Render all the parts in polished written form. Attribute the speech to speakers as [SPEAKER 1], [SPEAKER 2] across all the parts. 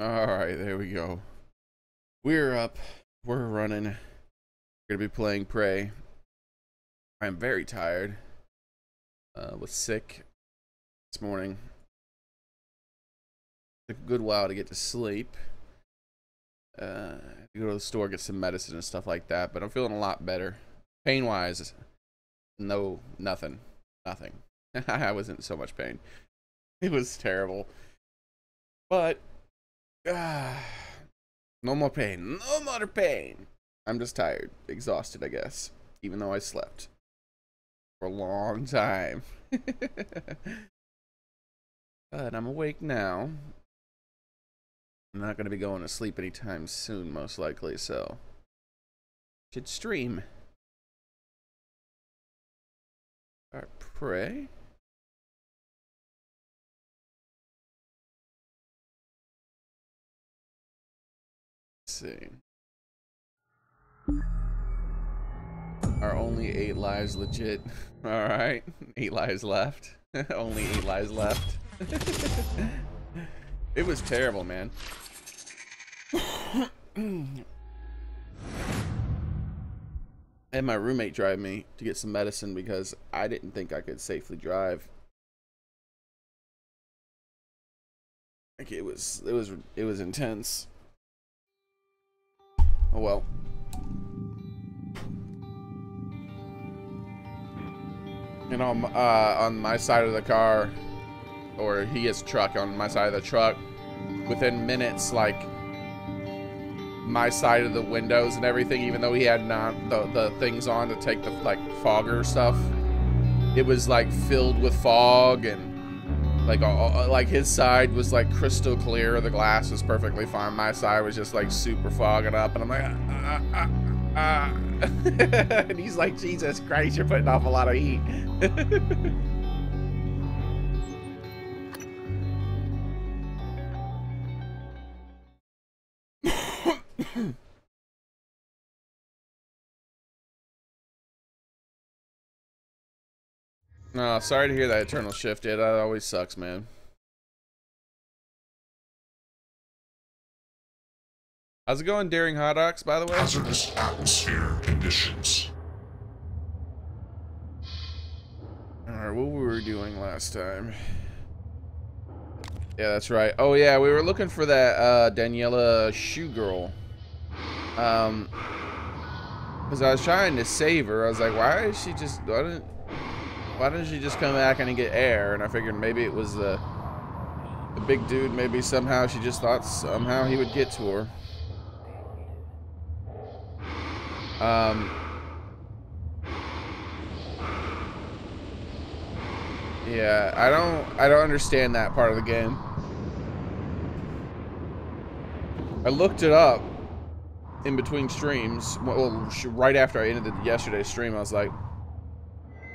[SPEAKER 1] Alright, there we go. We're up. We're running. We're gonna be playing Prey. I'm very tired. Was sick this morning. Took a good while to get to sleep. To go to the store, get some medicine and stuff like that, but I'm feeling a lot better. Pain-wise, no, nothing. I wasn't in so much pain. It was terrible. But, no more pain. No more pain. I'm just tired. Exhausted, I guess. Even though I slept. For a long time. But I'm awake now. I'm not going to be going to sleep anytime soon, most likely, so should stream. Alright, Prey. Let's see. Are only 8 lives legit? Alright, 8 lives left. Only 8 lives left. It was terrible, man. I had my roommate drive me to get some medicine because I didn't think I could safely drive. Like it was intense. Oh well. You know, on my side of the car, or he has a truck on my side of the truck, within minutes, like my side of the windows and everything, even though he had not the things on to take the like fogger stuff, it was like filled with fog, and like his side was like crystal clear, the glass was perfectly fine, my side was just like super fogging up, and I'm like and he's like, Jesus Christ, you're putting off a lot of heat. No, sorry to hear that Eternal Shift, yeah, that always sucks, man. How's it going, Daring Hot Ox, by the way?
[SPEAKER 2] Hazardous atmosphere conditions.
[SPEAKER 1] Alright, what were we doing last time? Yeah, that's right. Oh yeah, we were looking for that Daniela Shoe Girl. Because I was trying to save her. I was like, why is she just... Why didn't she just come back and get air? And I figured maybe it was the big dude. Maybe somehow she just thought somehow he would get to her. Yeah, I don't understand that part of the game. I looked it up in between streams. Well, right after I ended yesterday's stream, I was like,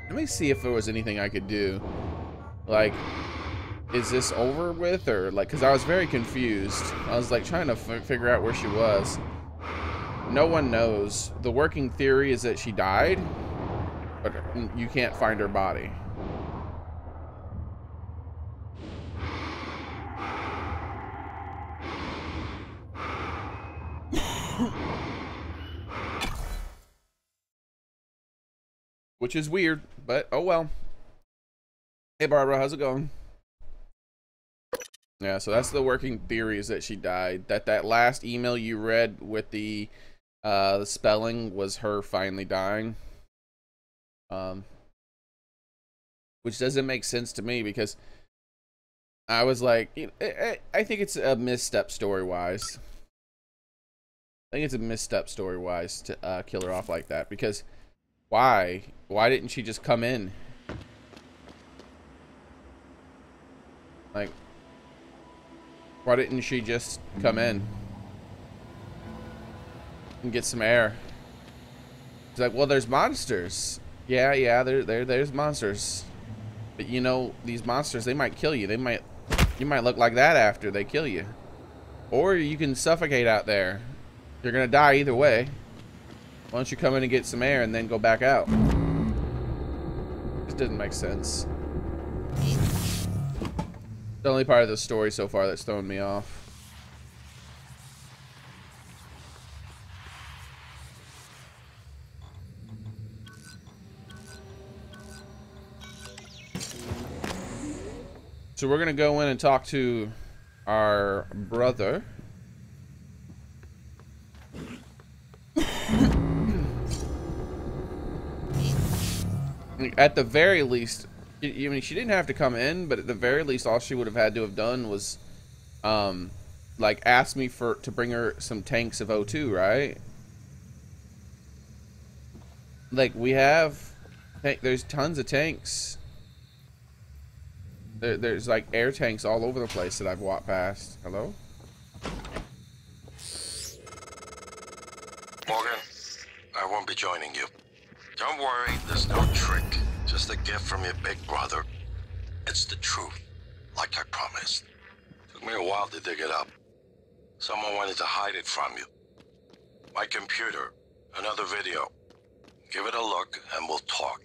[SPEAKER 1] let me see if there was anything I could do. Like, is this over with, or like, because I was very confused. I was like trying to figure out where she was. No one knows. The working theory is that she died, but you can't find her body. Which is weird, but oh well. Hey Barbara, how's it going? Yeah, so that's the working theory, is that she died. That last email you read with the spelling was her finally dying. Which doesn't make sense to me, because I was like, I think it's a misstep story-wise. I think it's a misstep story-wise to kill her off like that, because why? Why didn't she just come in? Like, why didn't she just come in and get some air? She's like, well, there's monsters. Yeah, there's monsters. But you know, these monsters, they might kill you. You might look like that after they kill you. Or you can suffocate out there. You're gonna die either way. Why don't you come in and get some air and then go back out? This didn't make sense. The only part of the story so far that's thrown me off. So we're gonna go in and talk to our brother. At the very least, I mean, she didn't have to come in, but at the very least, all she would have had to have done was, like, ask me to bring her some tanks of O2, right? Like, we have, there's tons of tanks. There's like air tanks all over the place that I've walked past. Hello?
[SPEAKER 3] Morgan, I won't be joining you. Don't worry, there's no trick. Just a gift from your big brother. It's the truth, like I promised. Took me a while to dig it up. Someone wanted to hide it from you. My computer, another video. Give it a look and we'll talk.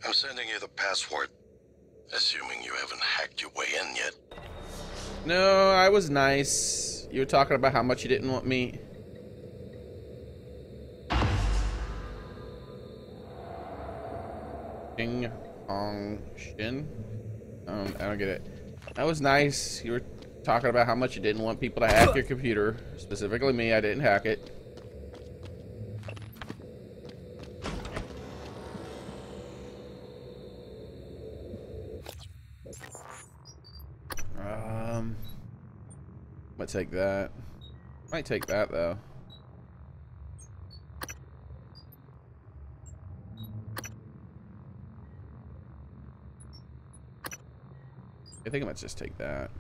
[SPEAKER 3] I'm sending you the password. Assuming you haven't hacked your way in yet.
[SPEAKER 1] No, I was nice. You were talking about how much you didn't want me. King Hong Shin? I don't get it. That was nice. You were talking about how much you didn't want people to hack your computer. Specifically me, I didn't hack it. Might take that. Might take that though. I think I might just take that.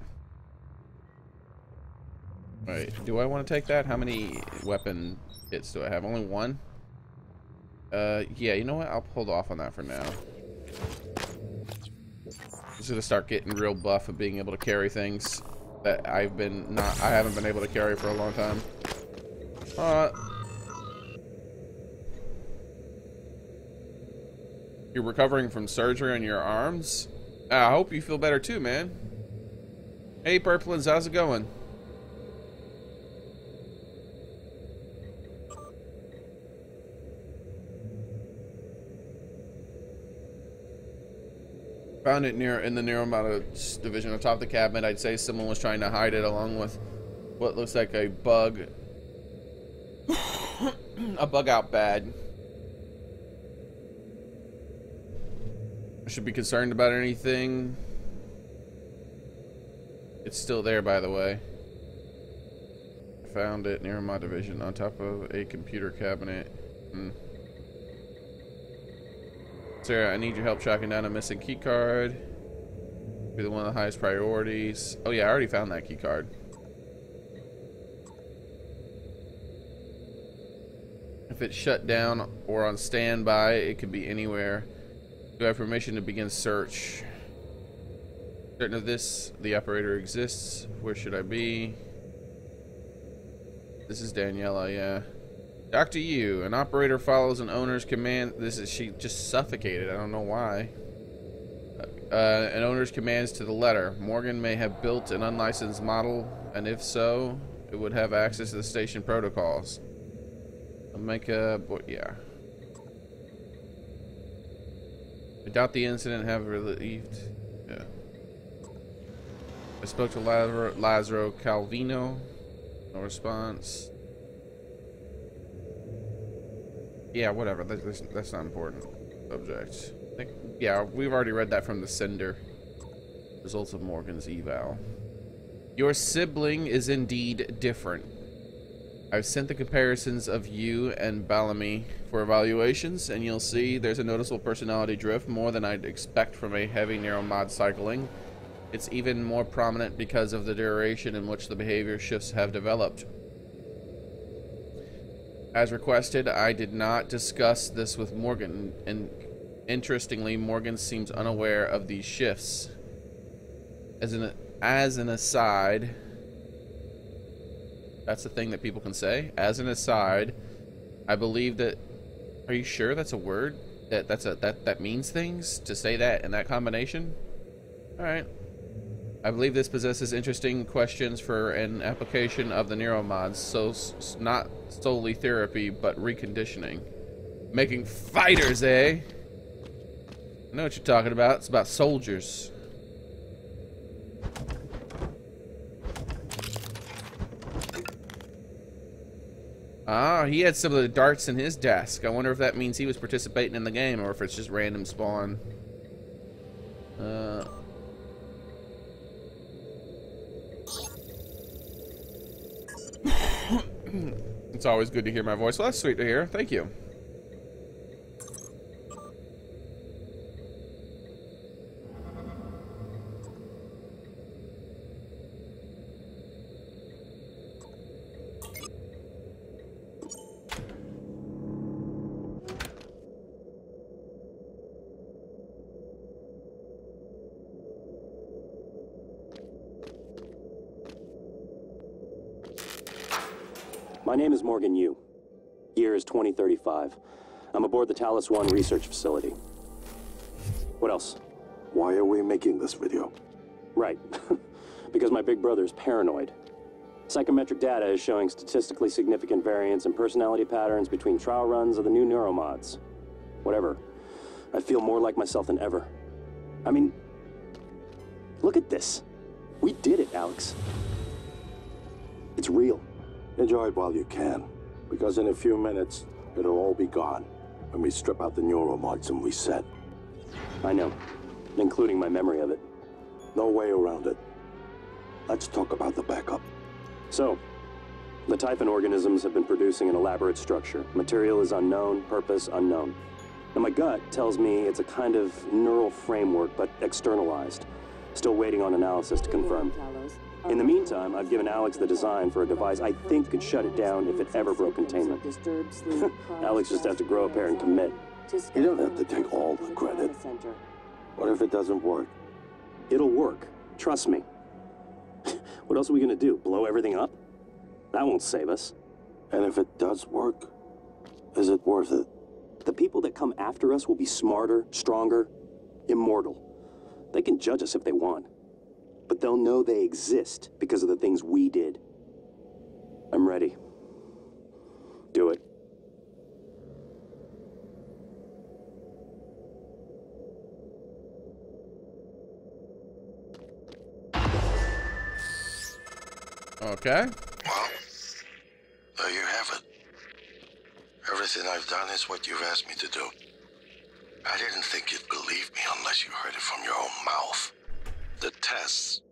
[SPEAKER 1] Wait, do I want to take that? How many weapon kits do I have? Only one? Yeah, you know what? I'll hold off on that for now. I'm just gonna start getting real buff of being able to carry things that I haven't been able to carry for a long time. You're recovering from surgery on your arms? I hope you feel better too, man. Hey, Purplins, how's it going? Found it in the Neuromods division on top of the cabinet. I'd say someone was trying to hide it along with what looks like a bug. A bug out bad. I should be concerned about anything. It's still there, by the way. I found it near my division on top of a computer cabinet. Sarah, I need your help tracking down a missing key card. Be the one of the highest priorities. Oh yeah, I already found that key card. If it's shut down or on standby, it could be anywhere. Do I have permission to begin search? Certain of this, the operator exists. Where should I be? This is Daniela, yeah. Dr. Yu, an operator follows an owner's command. She just suffocated. I don't know why. An owner's commands to the letter. Morgan may have built an unlicensed model, and if so, it would have access to the station protocols. I'll make a, yeah. I doubt the incident have relieved. Yeah. I spoke to Lazaro Calvino. No response. Yeah, whatever. That's not important. Subject. Yeah, we've already read that from the sender. Results of Morgan's eval. Your sibling is indeed different. I've sent the comparisons of you and Bellamy for evaluations, and you'll see there's a noticeable personality drift, more than I'd expect from a heavy neuromod cycling. It's even more prominent because of the duration in which the behavior shifts have developed. As requested, I did not discuss this with Morgan, and interestingly, Morgan seems unaware of these shifts. As an aside, that's the thing that people can say. As an aside, I believe that. Are you sure that's a word? That means things to say that in that combination? All right. I believe this possesses interesting questions for an application of the neuromods, so not solely therapy, but reconditioning. Making fighters, eh? I know what you're talking about. It's about soldiers. Ah, he had some of the darts in his desk. I wonder if that means he was participating in the game or if it's just random spawn. It's always good to hear my voice. Well, that's sweet to hear. Thank you.
[SPEAKER 4] My name is Morgan Yu. Year is 2035. I'm aboard the Talos I research facility. What else?
[SPEAKER 5] Why are we making this video?
[SPEAKER 4] Right. Because my big brother is paranoid. Psychometric data is showing statistically significant variance in personality patterns between trial runs of the new neuromods. Whatever. I feel more like myself than ever. I mean, look at this. We did it, Alex. It's real.
[SPEAKER 5] Enjoy it while you can, because in a few minutes, it'll all be gone when we strip out the neuromods and reset.
[SPEAKER 4] I know, including my memory of it.
[SPEAKER 5] No way around it. Let's talk about the backup.
[SPEAKER 4] So, the Typhon organisms have been producing an elaborate structure. Material is unknown, purpose unknown. Now my gut tells me it's a kind of neural framework, but externalized. Still waiting on analysis to confirm. In the meantime, I've given Alex the design for a device I think could shut it down if it ever broke containment. Alex just has to grow a pair and commit.
[SPEAKER 5] You don't have to take all the credit. What if it doesn't work?
[SPEAKER 4] It'll work. Trust me. What else are we gonna do? Blow everything up? That won't save us.
[SPEAKER 5] And if it does work, is it worth it?
[SPEAKER 4] The people that come after us will be smarter, stronger, immortal. They can judge us if they want. But they'll know they exist because of the things we did. I'm ready. Do it.
[SPEAKER 1] Okay.
[SPEAKER 3] Well, there you have it. Everything I've done is what you've asked me to do. I didn't think you'd believe me unless you heard it from your own mouth. The tests,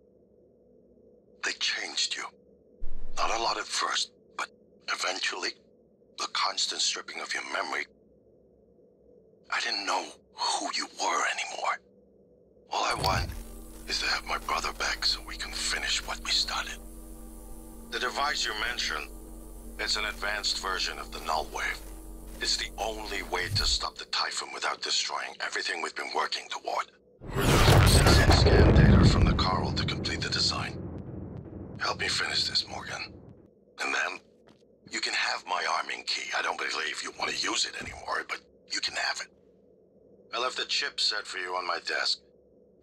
[SPEAKER 3] they changed you. Not a lot at first, but eventually, the constant stripping of your memory, I didn't know who you were anymore. All I want is to have my brother back so we can finish what we started. The device you mentioned, it's an advanced version of the null wave. It's the only way to stop the Typhon without destroying everything we've been working toward. We're just processing scan data from the Coral to complete the design. Help me finish this, Morgan. And then, you can have my arming key. I don't believe you want to use it anymore, but you can have it. I left the chip set for you on my desk.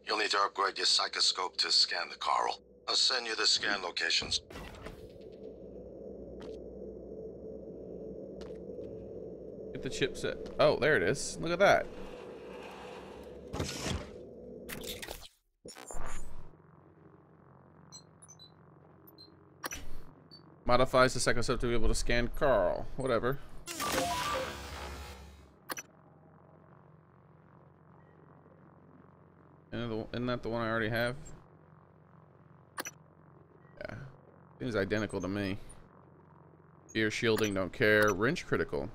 [SPEAKER 3] You'll need to upgrade your psychoscope to scan the Coral. I'll send you the scan locations.
[SPEAKER 1] Get the chipset. Oh, there it is. Look at that. Modifies the psychoscope to be able to scan Carl. Whatever. Isn't that the one I already have? Yeah. Seems identical to me. Ear shielding, don't care. Wrench critical.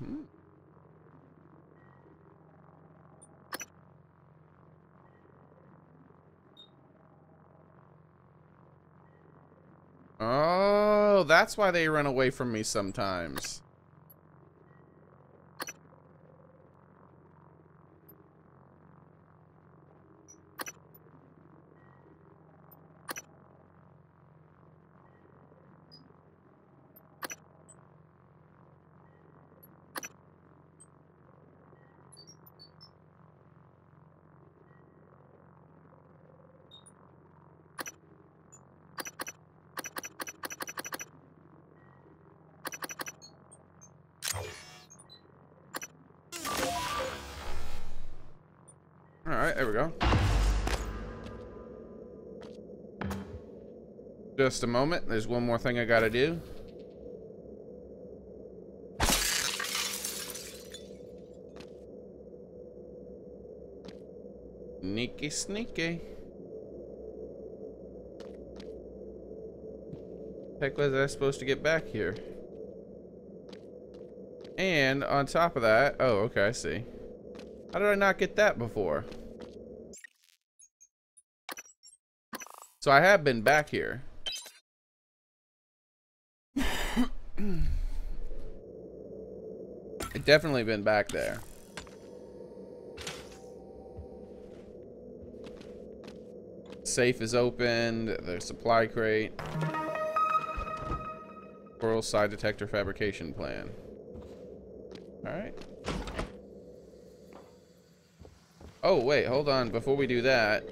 [SPEAKER 1] Oh, that's why they run away from me sometimes. Alright, there we go. Just a moment. There's one more thing I gotta do. Sneaky, sneaky. Heck was I supposed to get back here? And on top of that, oh, okay, I see. How did I not get that before? So I have been back here. I've definitely been back there. Safe is opened. The supply crate. Coral side detector fabrication plan. Alright. Oh, wait, hold on. Before we do that.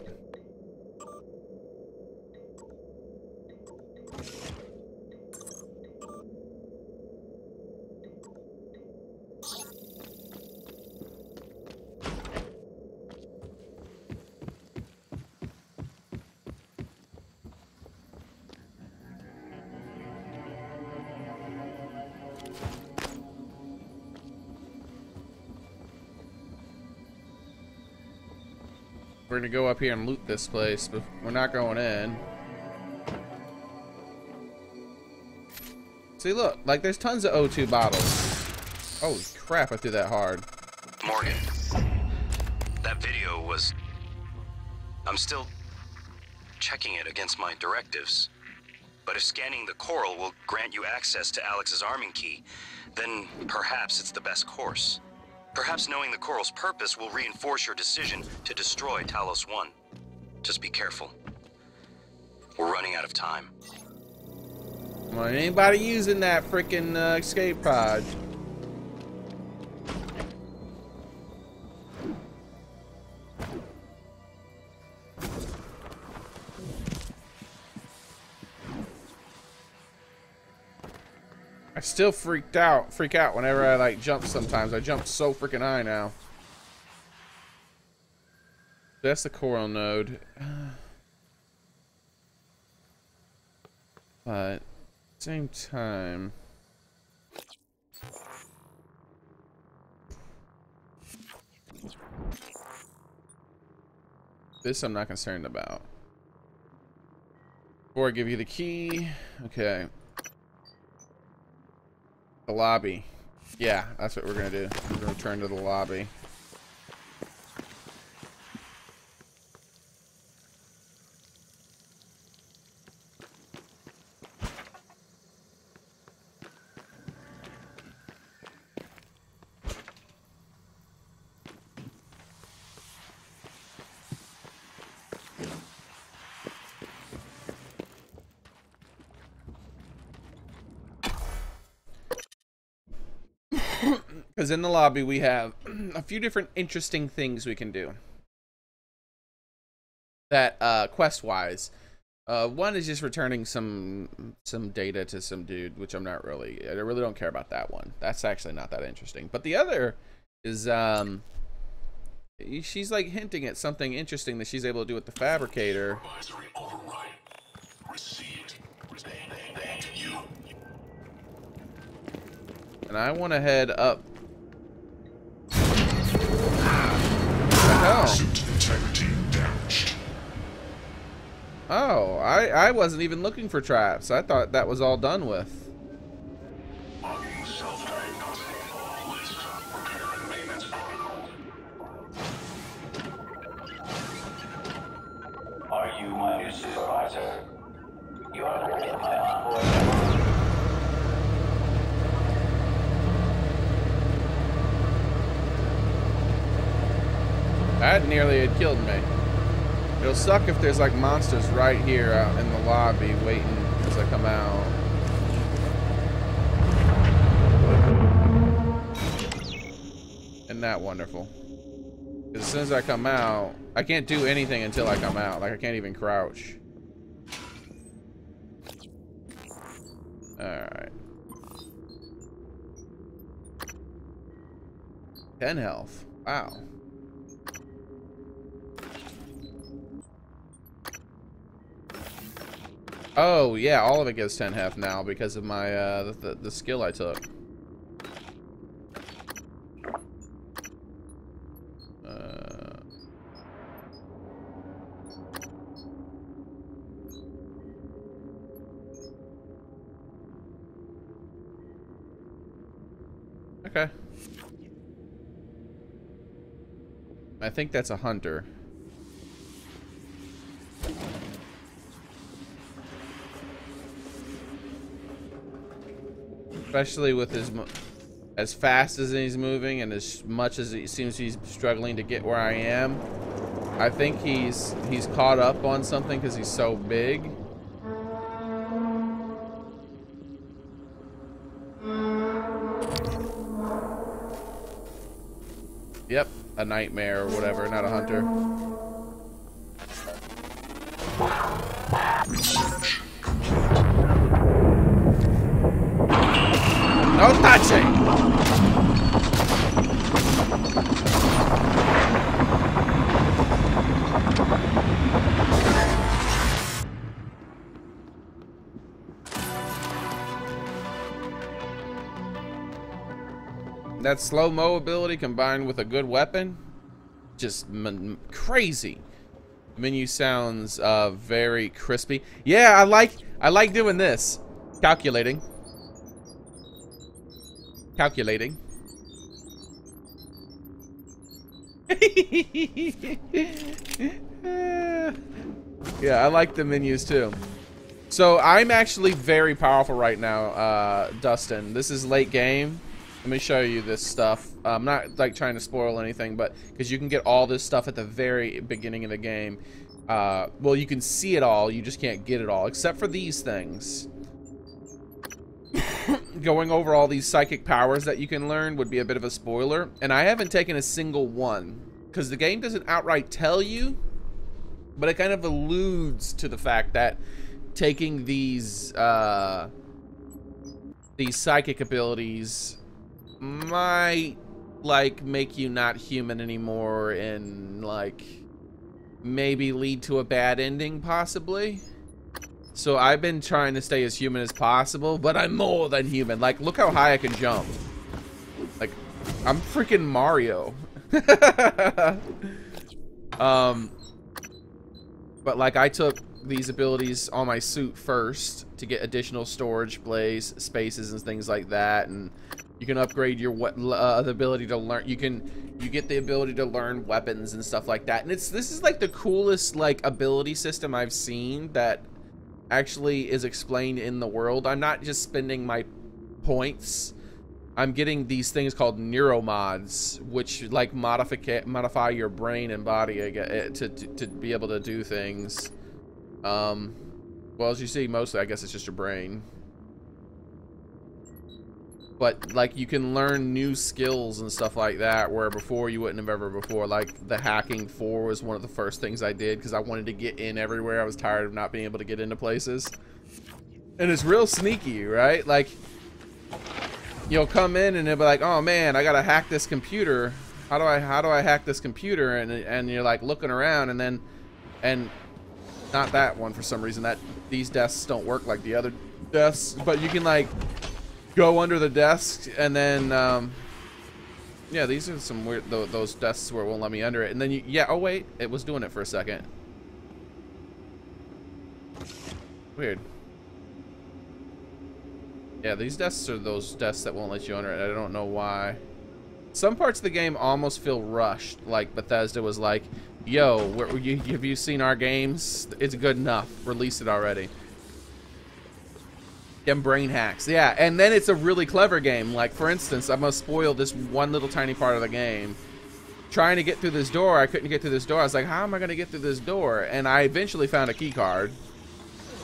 [SPEAKER 1] We're gonna go up here and loot this place, but we're not going in. See, look, like there's tons of O2 bottles. Holy crap, I threw that hard.
[SPEAKER 6] Morgan, that video was... I'm still checking it against my directives. But if scanning the coral will grant you access to Alex's arming key, then perhaps it's the best course. Perhaps knowing the coral's purpose will reinforce your decision to destroy Talos I. Just be careful. We're running out of time.
[SPEAKER 1] Come on, anybody using that freaking escape pod? I still freak out whenever I like jump sometimes. I jump so freaking high now. That's the coral node. But at the same time, this I'm not concerned about. Before I give you the key, okay. The lobby. Yeah, that's what we're gonna do. We're gonna return to the lobby. Because in the lobby we have a few different interesting things we can do. That quest-wise, one is just returning some data to some dude, which I really don't care about that one. That's actually not that interesting. But the other is she's like hinting at something interesting that she's able to do with the fabricator.
[SPEAKER 2] Overrun. Received. Thank you.
[SPEAKER 1] And I want to head up. What the hell?
[SPEAKER 2] Suit integrity damaged.
[SPEAKER 1] Oh, I wasn't even looking for traps. I thought that was all done with.
[SPEAKER 2] Logging self-diagnosing. List. Repair and maintenance protocol.
[SPEAKER 7] Are you my new supervisor? You are looking at my onboard.
[SPEAKER 1] That nearly had killed me. It'll suck if there's like monsters right here out in the lobby waiting as I come out. Isn't that wonderful? Because as soon as I come out, I can't do anything until I come out. Like I can't even crouch. Alright. 10 health. Wow. Oh yeah, all of it gives 10 health now because of my the skill I took. Okay. I think that's a hunter. Especially with his, as fast as he's moving and as much as it seems he's struggling to get where I am. I think he's caught up on something because he's so big. Yep, a nightmare or whatever, not a hunter. No touching! That slow-mo ability combined with a good weapon, just crazy. Menu sounds very crispy. Yeah, I like doing this. Calculating. Calculating. Yeah, I like the menus too. So I'm actually very powerful right now, Dustin. This is late game. Let me show you this stuff. I'm not like trying to spoil anything, but because you can get all this stuff at the very beginning of the game. Well, you can see it all, you just can't get it all, except for these things. Going over all these psychic powers that you can learn would be a bit of a spoiler, and I haven't taken a single one because the game doesn't outright tell you, but it kind of alludes to the fact that taking these psychic abilities might like make you not human anymore and like maybe lead to a bad ending possibly. So I've been trying to stay as human as possible, but I'm more than human. Like, look how high I can jump. Like, I'm freaking Mario. But like I took these abilities on my suit first to get additional storage spaces and things like that, and you can upgrade your the ability to learn. You get the ability to learn weapons and stuff like that. And this is like the coolest like ability system I've seen that actually is explained in the world. I'm not just spending my points. I'm getting these things called neuromods, which like modify your brain and body to be able to do things. Well, as you see, mostly I guess it's just your brain. But like you can learn new skills and stuff like that where before you wouldn't have ever before. Like the hacking 4 was one of the first things I did because I wanted to get in everywhere. I was tired of not being able to get into places. And it's real sneaky, right? Like you'll come in and they'll be like, "Oh man, I gotta hack this computer. How do I hack this computer?" And you're like looking around and not that one for some reason. These desks don't work like the other desks, but you can like go under the desk and then yeah, these are some weird those desks where it won't let me under it, and then yeah, oh wait, it was doing it for a second. Weird. Yeah, these desks are those desks that won't let you under it. I don't know why. Some parts of the game almost feel rushed, like Bethesda was like, "Yo, have you seen our games? It's good enough. Release it already." Them brain hacks, yeah, and then it's a really clever game. Like for instance, I'm gonna spoil this one little tiny part of the game. Trying to get through this door, I couldn't get through this door. I was like, how am I gonna get through this door? And I eventually found a key card,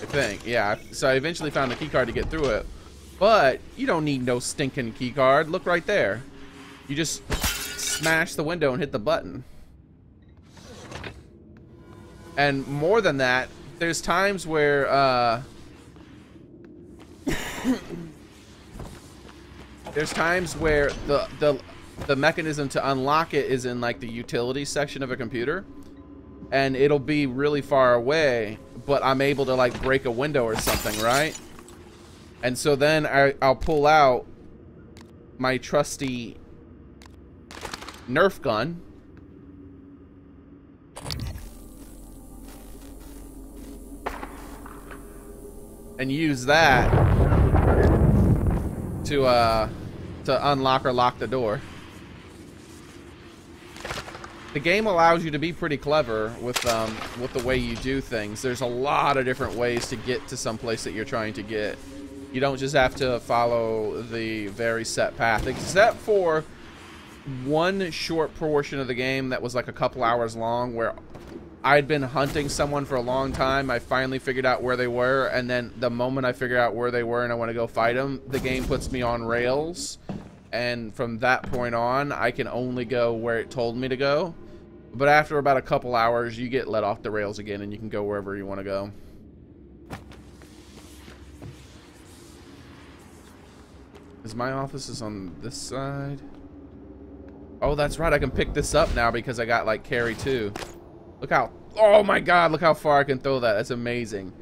[SPEAKER 1] I think. Yeah, so I eventually found a key card to get through it. But you don't need no stinking key card. Look right there. You just smash the window and hit the button. And more than that, there's times where there's times where the mechanism to unlock it is in like the utility section of a computer, and it'll be really far away, but I'm able to like break a window or something, right? And so then I'll pull out my trusty Nerf gun and use that to to unlock or lock the door. The game allows you to be pretty clever with the way you do things. There's a lot of different ways to get to some place that you're trying to get. You don't just have to follow the very set path, except for one short portion of the game that was like a couple hours long where I'd been hunting someone for a long time. I finally figured out where they were, and then the moment I figure out where they were and I want to go fight them, the game puts me on rails. And from that point on, I can only go where it told me to go. But after about a couple hours, you get let off the rails again and you can go wherever you want to go. Is my office is on this side? Oh, that's right. I can pick this up now because I got like carry 2. Look how, oh my God, look how far I can throw that. That's amazing.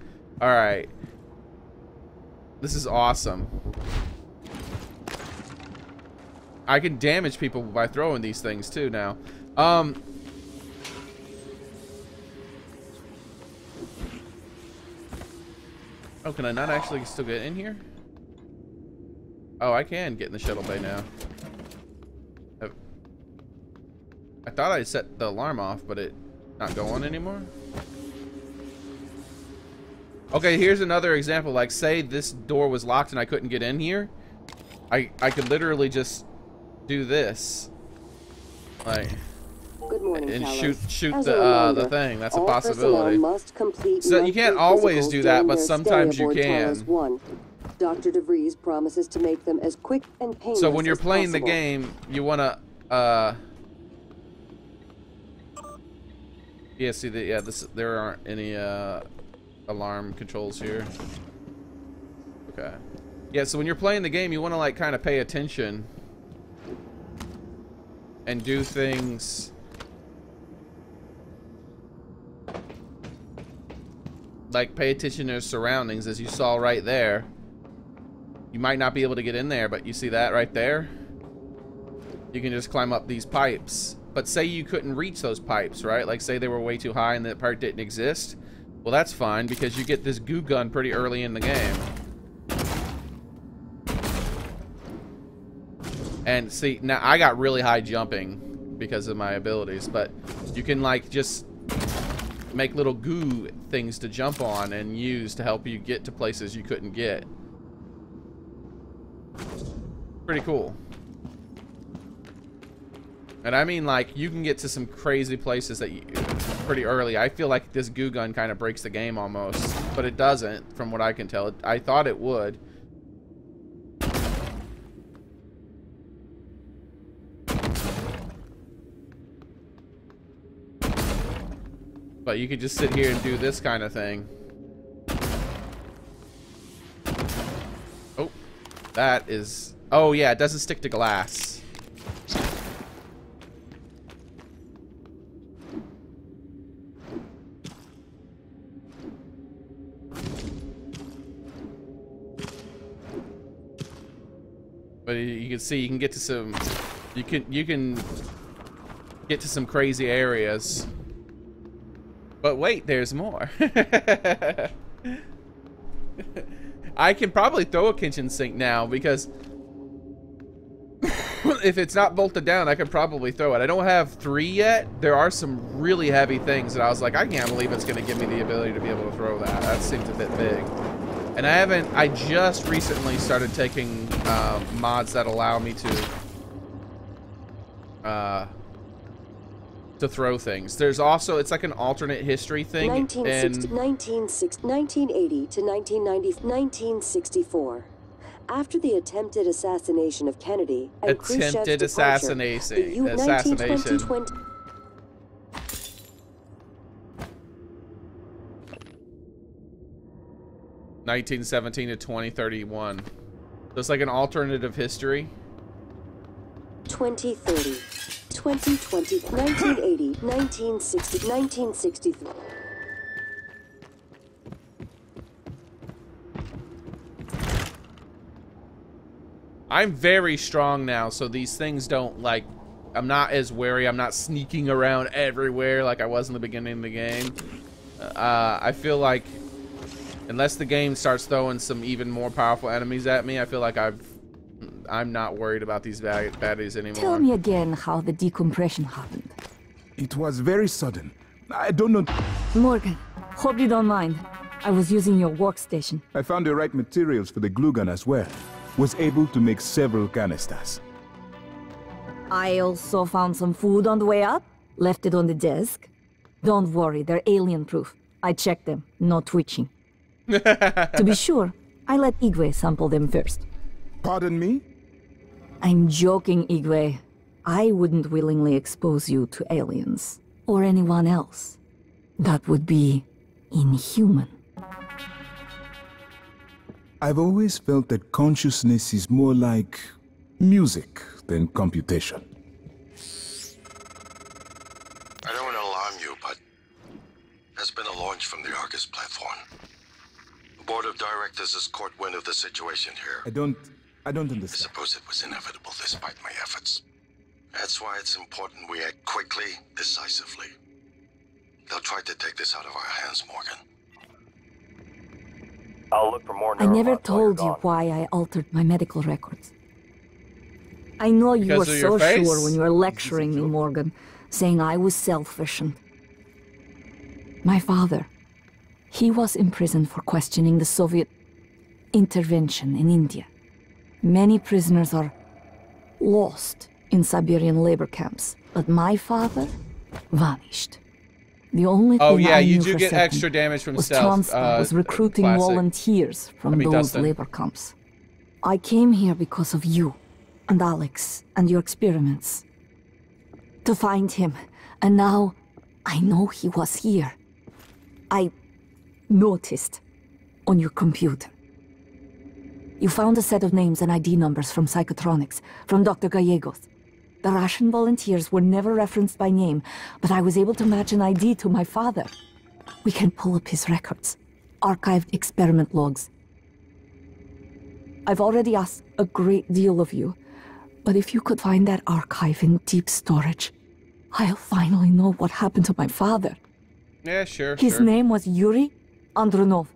[SPEAKER 1] All right. This is awesome. I can damage people by throwing these things too now. Oh, can I not actually still get in here? Oh, I can get in the shuttle bay now. I thought I set the alarm off, but it not go on anymore. Okay, here's another example. Like, say this door was locked and I couldn't get in here. I could literally just do this, like,
[SPEAKER 8] Good morning,
[SPEAKER 1] and
[SPEAKER 8] Talos.
[SPEAKER 1] shoot
[SPEAKER 8] As
[SPEAKER 1] the thing. That's a
[SPEAKER 8] all
[SPEAKER 1] possibility.
[SPEAKER 8] Must complete
[SPEAKER 1] So you can't
[SPEAKER 8] monthly
[SPEAKER 1] always
[SPEAKER 8] physicals
[SPEAKER 1] do that,
[SPEAKER 8] during
[SPEAKER 1] but
[SPEAKER 8] their
[SPEAKER 1] sometimes
[SPEAKER 8] stay
[SPEAKER 1] you
[SPEAKER 8] aboard
[SPEAKER 1] can.
[SPEAKER 8] Talos I. Dr. DeVries promises to make them as quick and painless
[SPEAKER 1] So when you're
[SPEAKER 8] as
[SPEAKER 1] playing the
[SPEAKER 8] possible.
[SPEAKER 1] game, you wanna yeah, see there aren't any alarm controls here. Okay. Yeah, so when you're playing the game, you wanna like kind of pay attention and do things like pay attention to your surroundings, as you saw right there. You might not be able to get in there, but you see that right there? You can just climb up these pipes. But say you couldn't reach those pipes, right? Like say they were way too high and that part didn't exist. Well, that's fine because you get this goo gun pretty early in the game. And see, now I got really high jumping because of my abilities, but you can like just make little goo things to jump on and use to help you get to places you couldn't get. Pretty cool. And I mean, like, you can get to some crazy places that you pretty early. I feel like this goo gun kind of breaks the game almost, but it doesn't, from what I can tell. I thought it would. But you could just sit here and do this kind of thing. Oh, that is... Oh, yeah, it doesn't stick to glass. But you can see, you can get to some... You can get to some crazy areas. But wait, there's more. I can probably throw a kitchen sink now because if it's not bolted down, I can probably throw it. I don't have 3 yet. There are some really heavy things that I was like, I can't believe it's going to give me the ability to be able to throw that. That seems a bit big. And I just recently started taking mods that allow me to throw things. There's also, it's like an alternate history thing.
[SPEAKER 8] 1980 to 1964. After the attempted assassination of Kennedy and Khrushchev's departure, the
[SPEAKER 1] assassination. 1917 to 2031. So it's like an alternative history.
[SPEAKER 8] 2030, 2020, 1980, 1960, 1963.
[SPEAKER 1] I'm very strong now, so these things don't, like, I'm not as wary. I'm not sneaking around everywhere like I was in the beginning of the game. I feel like unless the game starts throwing some even more powerful enemies at me, I feel like I'm not worried about these baddies anymore.
[SPEAKER 9] Tell me again how the decompression happened.
[SPEAKER 10] It was very sudden. I don't know.
[SPEAKER 9] Morgan, hope you don't mind. I was using your workstation.
[SPEAKER 10] I found the right materials for the glue gun as well. Was able to make several canisters.
[SPEAKER 9] I also found some food on the way up. Left it on the desk. Don't worry, they're alien-proof. I checked them. No twitching. To be sure, I let Igwe sample them first.
[SPEAKER 10] Pardon me?
[SPEAKER 9] I'm joking, Igwe. I wouldn't willingly expose you to aliens. Or anyone else. That would be inhuman.
[SPEAKER 10] I've always felt that consciousness is more like music than computation.
[SPEAKER 3] I don't want to alarm you, but there's been a launch from the Argus platform. The board of directors has caught wind of the situation here.
[SPEAKER 10] I don't
[SPEAKER 3] I
[SPEAKER 10] understand.
[SPEAKER 3] suppose it was inevitable despite my efforts. That's why it's important we act quickly, decisively. They'll try to take this out of our hands, Morgan.
[SPEAKER 7] I'll look for more
[SPEAKER 9] I never
[SPEAKER 7] neurobots while you're
[SPEAKER 9] told you
[SPEAKER 7] gone.
[SPEAKER 9] why I altered my medical records. I know you were
[SPEAKER 1] Because of your
[SPEAKER 9] so
[SPEAKER 1] face?
[SPEAKER 9] sure when you were lecturing me, Morgan, saying I was selfish and... My father, he was imprisoned for questioning the Soviet intervention in India. Many prisoners are lost in Siberian labor camps, but my father vanished. The only thing
[SPEAKER 1] Oh yeah,
[SPEAKER 9] I
[SPEAKER 1] you
[SPEAKER 9] knew
[SPEAKER 1] do
[SPEAKER 9] for
[SPEAKER 1] get
[SPEAKER 9] certain
[SPEAKER 1] extra damage from
[SPEAKER 9] was
[SPEAKER 1] stealth.
[SPEAKER 9] Transtar was recruiting
[SPEAKER 1] classic.
[SPEAKER 9] volunteers from those
[SPEAKER 1] Dustin.
[SPEAKER 9] labor camps. I came here because of you, and Alex, and your experiments. To find him, and now I know he was here. I noticed on your computer. You found a set of names and ID numbers from Psychotronics, from Dr. Gallegos. The Russian volunteers were never referenced by name, but I was able to match an ID to my father. We can pull up his records, archived experiment logs. I've already asked a great deal of you, but if you could find that archive in deep storage, I'll finally know what happened to my father.
[SPEAKER 1] Yeah, sure.
[SPEAKER 9] His
[SPEAKER 1] sure.
[SPEAKER 9] name was Yuri Andronov,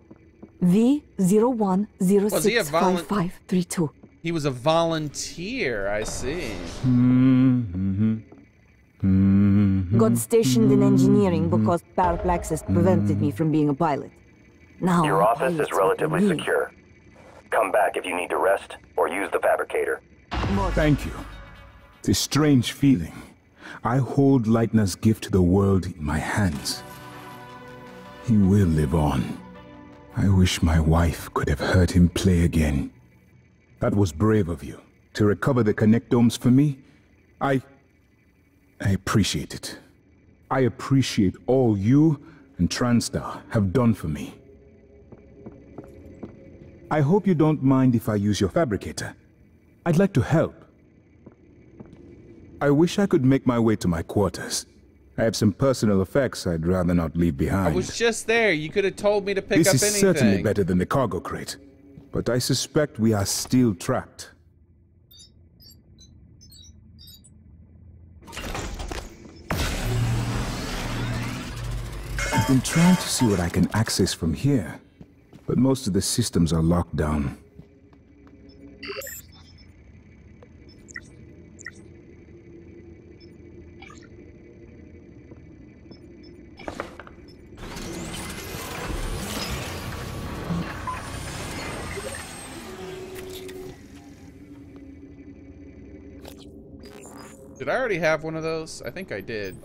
[SPEAKER 1] Was he a
[SPEAKER 9] V01065532.
[SPEAKER 1] He was a volunteer, I see.
[SPEAKER 9] Got stationed in engineering because paraplaxis prevented me from being a pilot. Now
[SPEAKER 7] Your
[SPEAKER 9] I'm
[SPEAKER 7] office is
[SPEAKER 9] pilot
[SPEAKER 7] relatively
[SPEAKER 9] for me.
[SPEAKER 7] secure. Come back if you need to rest or use the fabricator.
[SPEAKER 10] Thank you. It's a strange feeling. I hold Leitner's gift to the world in my hands. He will live on. I wish my wife could have heard him play again. That was brave of you, to recover the connectomes for me. I appreciate it. I appreciate all you and Transtar have done for me. I hope you don't mind if I use your fabricator. I'd like to help. I wish I could make my way to my quarters. I have some personal effects I'd rather not leave behind.
[SPEAKER 1] I was just there. You could have told me to pick
[SPEAKER 10] This
[SPEAKER 1] up
[SPEAKER 10] is
[SPEAKER 1] anything.
[SPEAKER 10] certainly better than the cargo crate, but I suspect we are still trapped. I've been trying to see what I can access from here, but most of the systems are locked down.
[SPEAKER 1] Did I already have one of those? I think I did.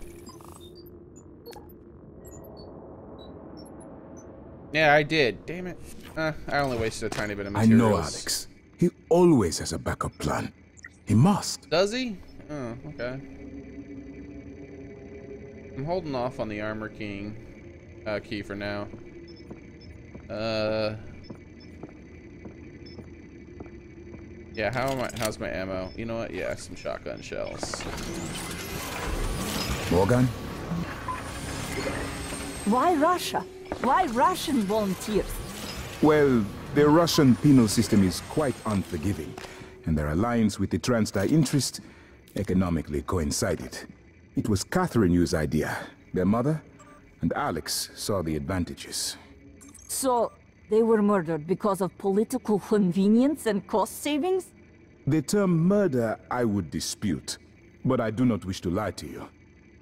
[SPEAKER 1] Yeah, I did. Damn it. I only wasted a tiny bit of
[SPEAKER 10] I
[SPEAKER 1] materials.
[SPEAKER 10] know Alex. He always has a backup plan. He must.
[SPEAKER 1] Does he? Oh, okay. I'm holding off on the armor key for now. Yeah, how's my ammo? You know what? Yeah, some shotgun shells.
[SPEAKER 10] Morgan?
[SPEAKER 9] Why Russia? Why Russian volunteers?
[SPEAKER 10] Well, the Russian penal system is quite unforgiving, and their alliance with the Transtar interest economically coincided. It was Catherine Yu's idea. Their mother and Alex saw the advantages.
[SPEAKER 9] So, they were murdered because of political convenience and cost savings?
[SPEAKER 10] The term murder I would dispute, but I do not wish to lie to you.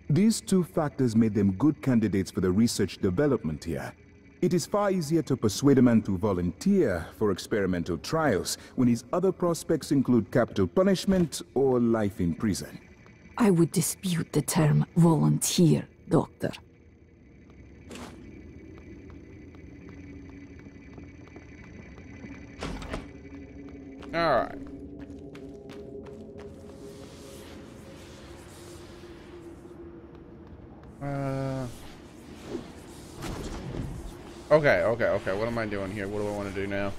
[SPEAKER 10] These two factors made them good candidates for the research development here. It is far easier to persuade a man to volunteer for experimental trials when his other prospects include capital punishment or life in prison.
[SPEAKER 9] I would dispute the term volunteer, Doctor.
[SPEAKER 1] All right. Okay. What am I doing here? What do I want to do now?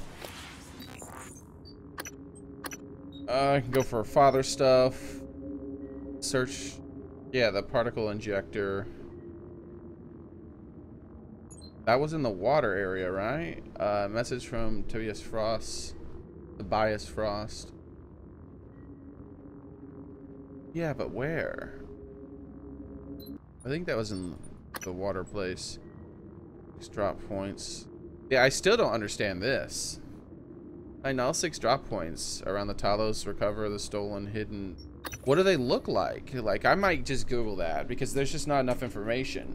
[SPEAKER 1] I can go for father stuff. Search. Yeah, the particle injector. That was in the water area, right? Message from Tobias Frost. Tobias Frost. Yeah, but where? I think that was in the water place. These drop points. Yeah, I still don't understand this. I know 6 drop points around the Talos. Recover the stolen hidden. What do they look like? Like, I might just Google that because there's just not enough information.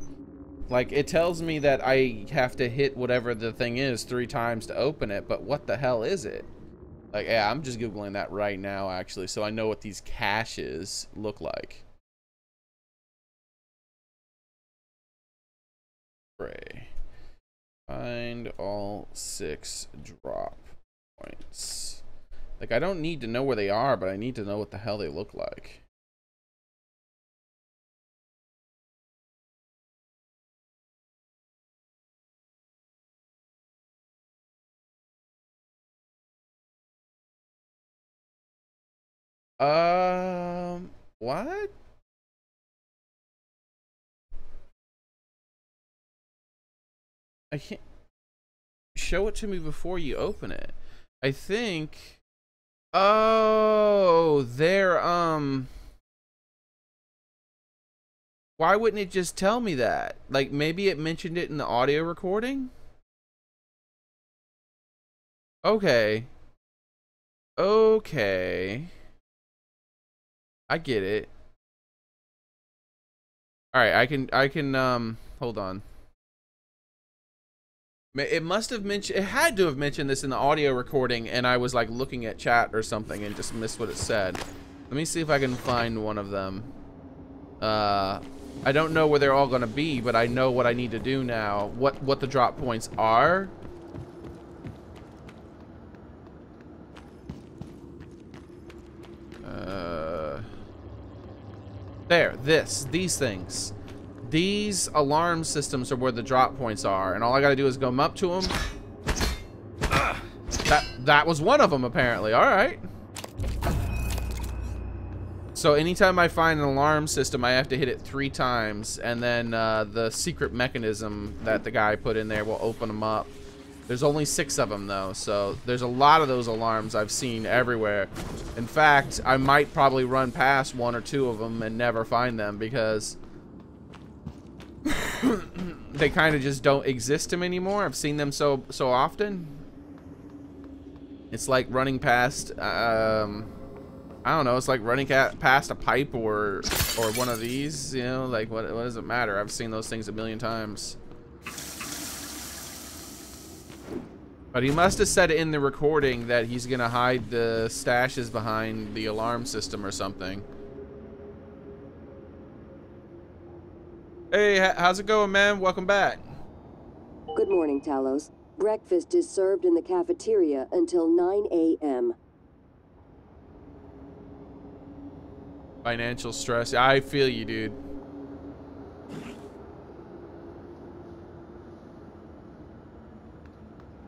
[SPEAKER 1] Like, it tells me that I have to hit whatever the thing is 3 times to open it, but what the hell is it? Like, yeah, I'm just Googling that right now, actually, so I know what these caches look like. Pray. Find all 6 drop points. Like, I don't need to know where they are, but I need to know what the hell they look like. What? I can't show it to me before you open it. I think. Oh, they're why wouldn't it just tell me that? Like, maybe it mentioned it in the audio recording? Okay. Okay. I get it. All right, I can hold on. It must have mentioned, it had to have mentioned this in the audio recording, and I was like looking at chat or something and just missed what it said. Let me see if I can find one of them. I don't know where they're all gonna be, but I know what I need to do now. What the drop points are. There, these things. These alarm systems are where the drop points are, and all I gotta do is go up to them. That was one of them, apparently. All right. So anytime I find an alarm system, I have to hit it 3 times, and then the secret mechanism that the guy put in there will open them up. There's only 6 of them, though, so there's a lot of those alarms I've seen everywhere. In fact, I might probably run past 1 or 2 of them and never find them because they kind of just don't exist them anymore. I've seen them so often. It's like running past, I don't know, it's like running past a pipe or one of these, you know, like what does it matter? I've seen those things a million times. But he must have said in the recording that he's gonna hide the stashes behind the alarm system or something. Hey, how's it going, man? Welcome back.
[SPEAKER 8] Good morning, Talos. Breakfast is served in the cafeteria until 9 a.m.
[SPEAKER 1] Financial stress. I feel you, dude.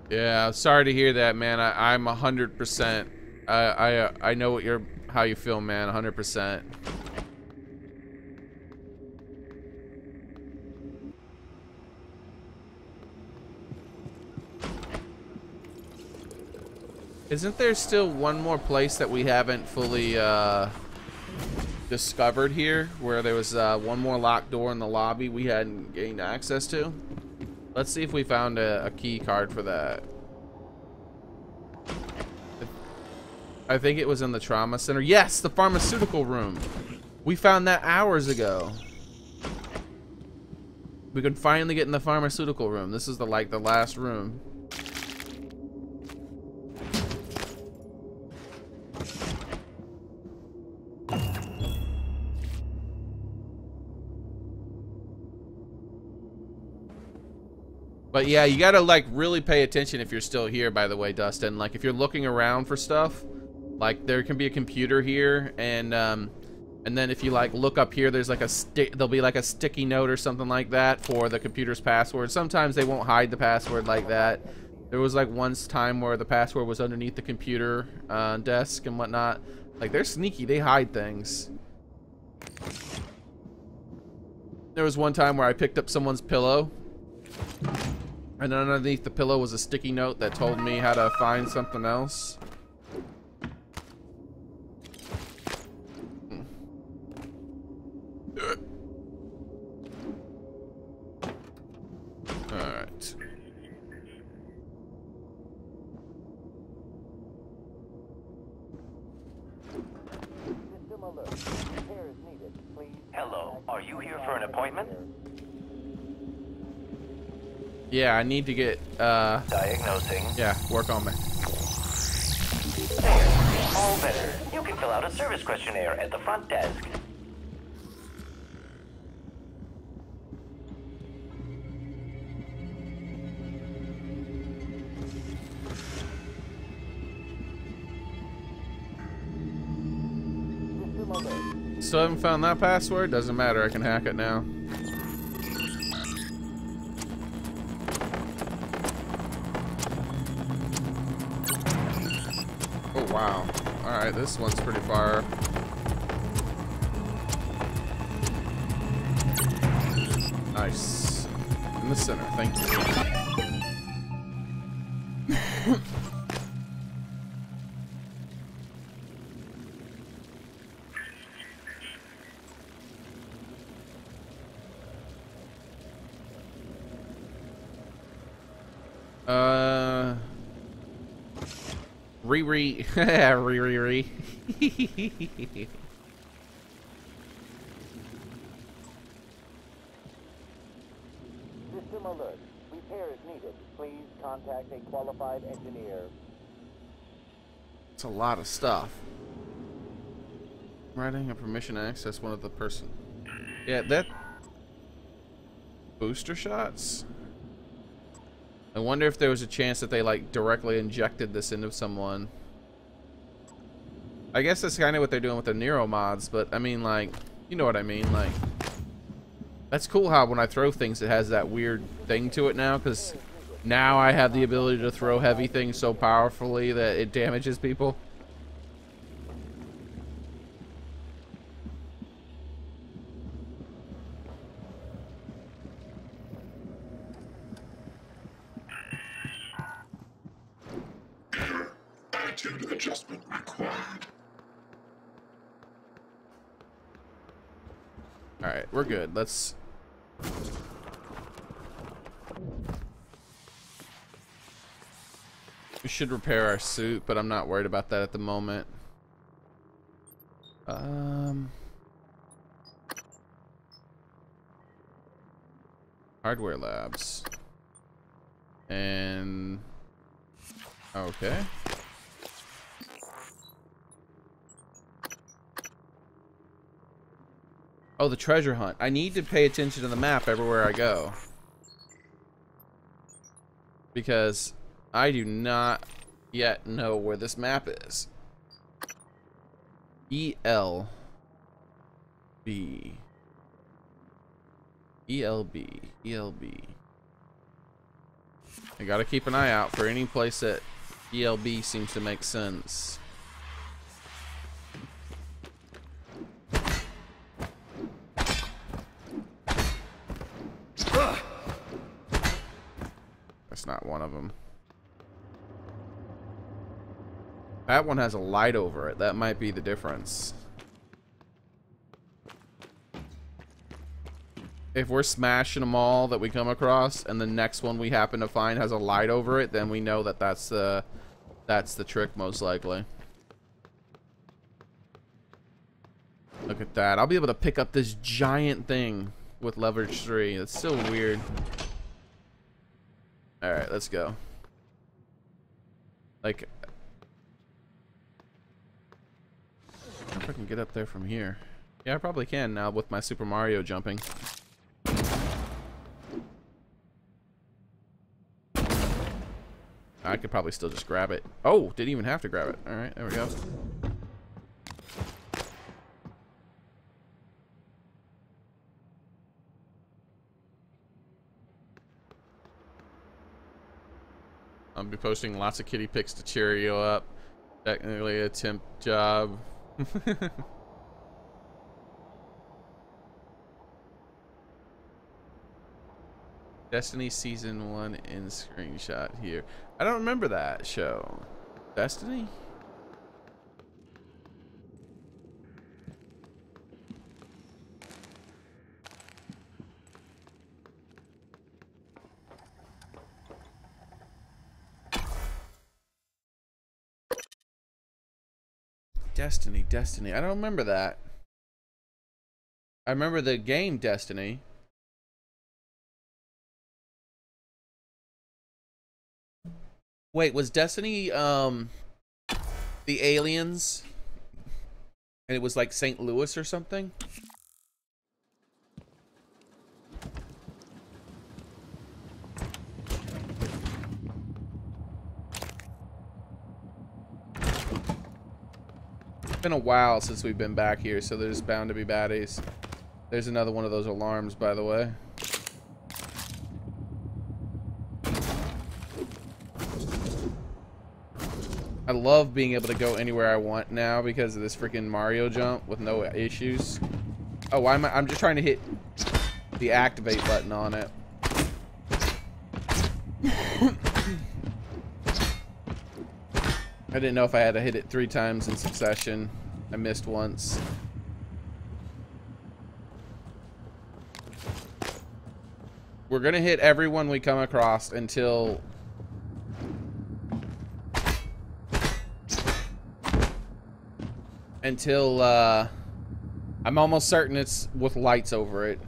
[SPEAKER 1] Yeah, sorry to hear that, man. I'm 100%. I know how you feel, man. 100%. Isn't there still one more place that we haven't fully discovered here, where there was one more locked door in the lobby we hadn't gained access to? Let's see if we found a key card for that. I think it was in the trauma center. Yes, the pharmaceutical room. We found that hours ago. We could finally get in the pharmaceutical room. This is the last room. But yeah, you gotta like really pay attention if you're still here, by the way, Dustin. Like if you're looking around for stuff, like there can be a computer here, and then if you like look up here, there's like there'll be like a sticky note or something like that for the computer's password. Sometimes they won't hide the password like that. There was like once time where the password was underneath the computer desk and whatnot. Like they're sneaky, they hide things. There was one time where I picked up someone's pillow, and underneath the pillow was a sticky note that told me how to find something else. Alright.
[SPEAKER 7] Hello, are you here for an appointment?
[SPEAKER 1] Yeah, I need to get,
[SPEAKER 7] Diagnosing.
[SPEAKER 1] yeah, work on me.
[SPEAKER 7] There, all better. You can fill out a service questionnaire at the front desk.
[SPEAKER 1] Still haven't found that password? Doesn't matter, I can hack it now. Oh wow. Alright, this one's pretty far. Nice. In the center, thank you. Riri. Riri.
[SPEAKER 7] System alert. Repair is needed. Please contact a qualified engineer.
[SPEAKER 1] It's a lot of stuff. Writing a permission to access one of the person. Yeah, that booster shots? I wonder if there was a chance that they like directly injected this into someone. I guess that's kind of what they're doing with the Nero mods, but I mean, like, you know what I mean? Like, that's cool how when I throw things, it has that weird thing to it now, because now I have the ability to throw heavy things so powerfully that it damages people.
[SPEAKER 2] Attitude adjustment required.
[SPEAKER 1] Alright, we're good. Let's... We should repair our suit, but I'm not worried about that at the moment. Hardware labs. And... Okay. Oh, the treasure hunt. I need to pay attention to the map everywhere I go. Because I do not yet know where this map is. ELB. ELB. I gotta keep an eye out for any place that ELB seems to make sense. That's not one of them. That one has a light over it. That might be the difference. If we're smashing them all that we come across, and the next one we happen to find has a light over it, then we know that that's the trick, most likely. Look at that. I'll be able to pick up this giant thing with leverage 3. That's so weird. Alright, let's go. Like, I wonder if I can get up there from here. Yeah, I probably can now with my Super Mario jumping. I could probably still just grab it. Oh, didn't even have to grab it. Alright, there we go. I'll be posting lots of kitty pics to cheer you up. Technically a temp job. Destiny Season 1 in screenshot here. I don't remember that show. Destiny? Destiny. I don't remember that. I remember the game Destiny. Wait, was Destiny the aliens? And it was like St. Louis or something? It's been a while since we've been back here, so there's bound to be baddies. There's another one of those alarms, by the way. I love being able to go anywhere I want now because of this freaking Mario jump with no issues. Oh, why am I'm just trying to hit the activate button on it. I didn't know if I had to hit it 3 times in succession. I missed once. We're gonna hit everyone we come across until I'm almost certain it's with lights over it.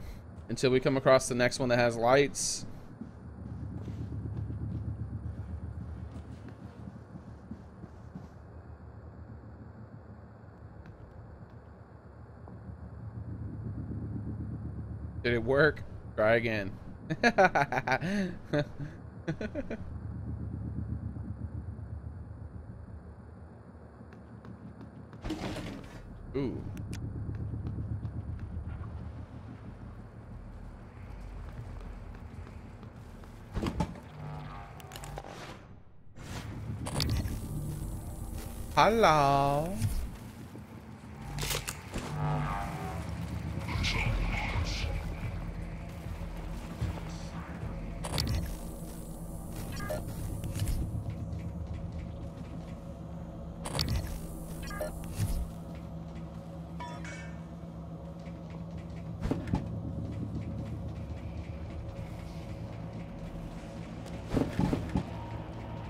[SPEAKER 1] Until we come across the next one that has lights. Did it work? Try again. Ooh. Hello.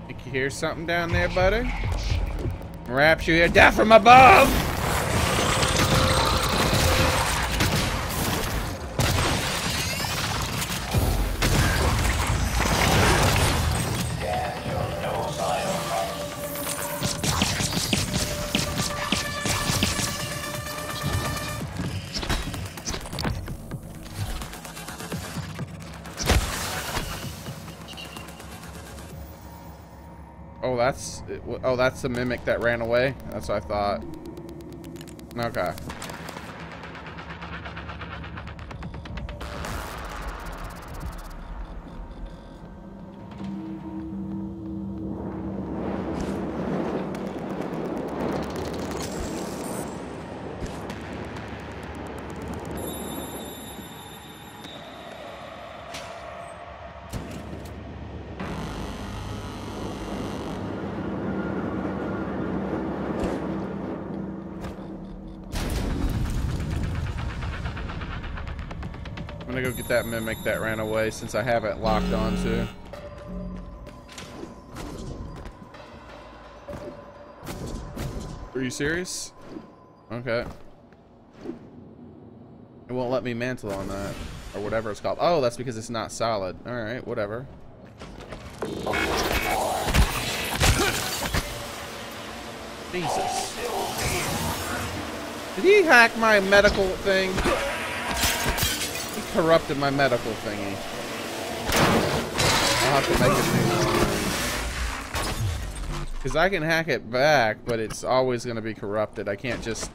[SPEAKER 1] Think you hear something down there, buddy? Perhaps you hear death from above! Oh, that's the mimic that ran away? That's what I thought. Okay. I'm gonna go get that mimic that ran away since I have it locked onto. Are you serious? Okay. It won't let me mantle on that. Or whatever it's called. Oh, that's because it's not solid. Alright, whatever. Jesus. Did he hack my medical thing? He corrupted my medical thingy. I'll have to make a new one. Because I can hack it back, but it's always going to be corrupted. I can't just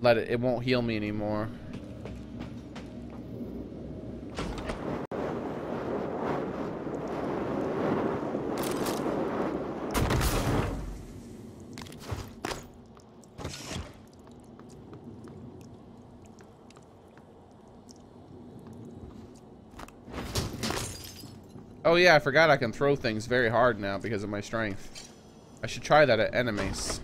[SPEAKER 1] let it... It won't heal me anymore. Oh yeah, I forgot I can throw things very hard now because of my strength. I should try that at enemies.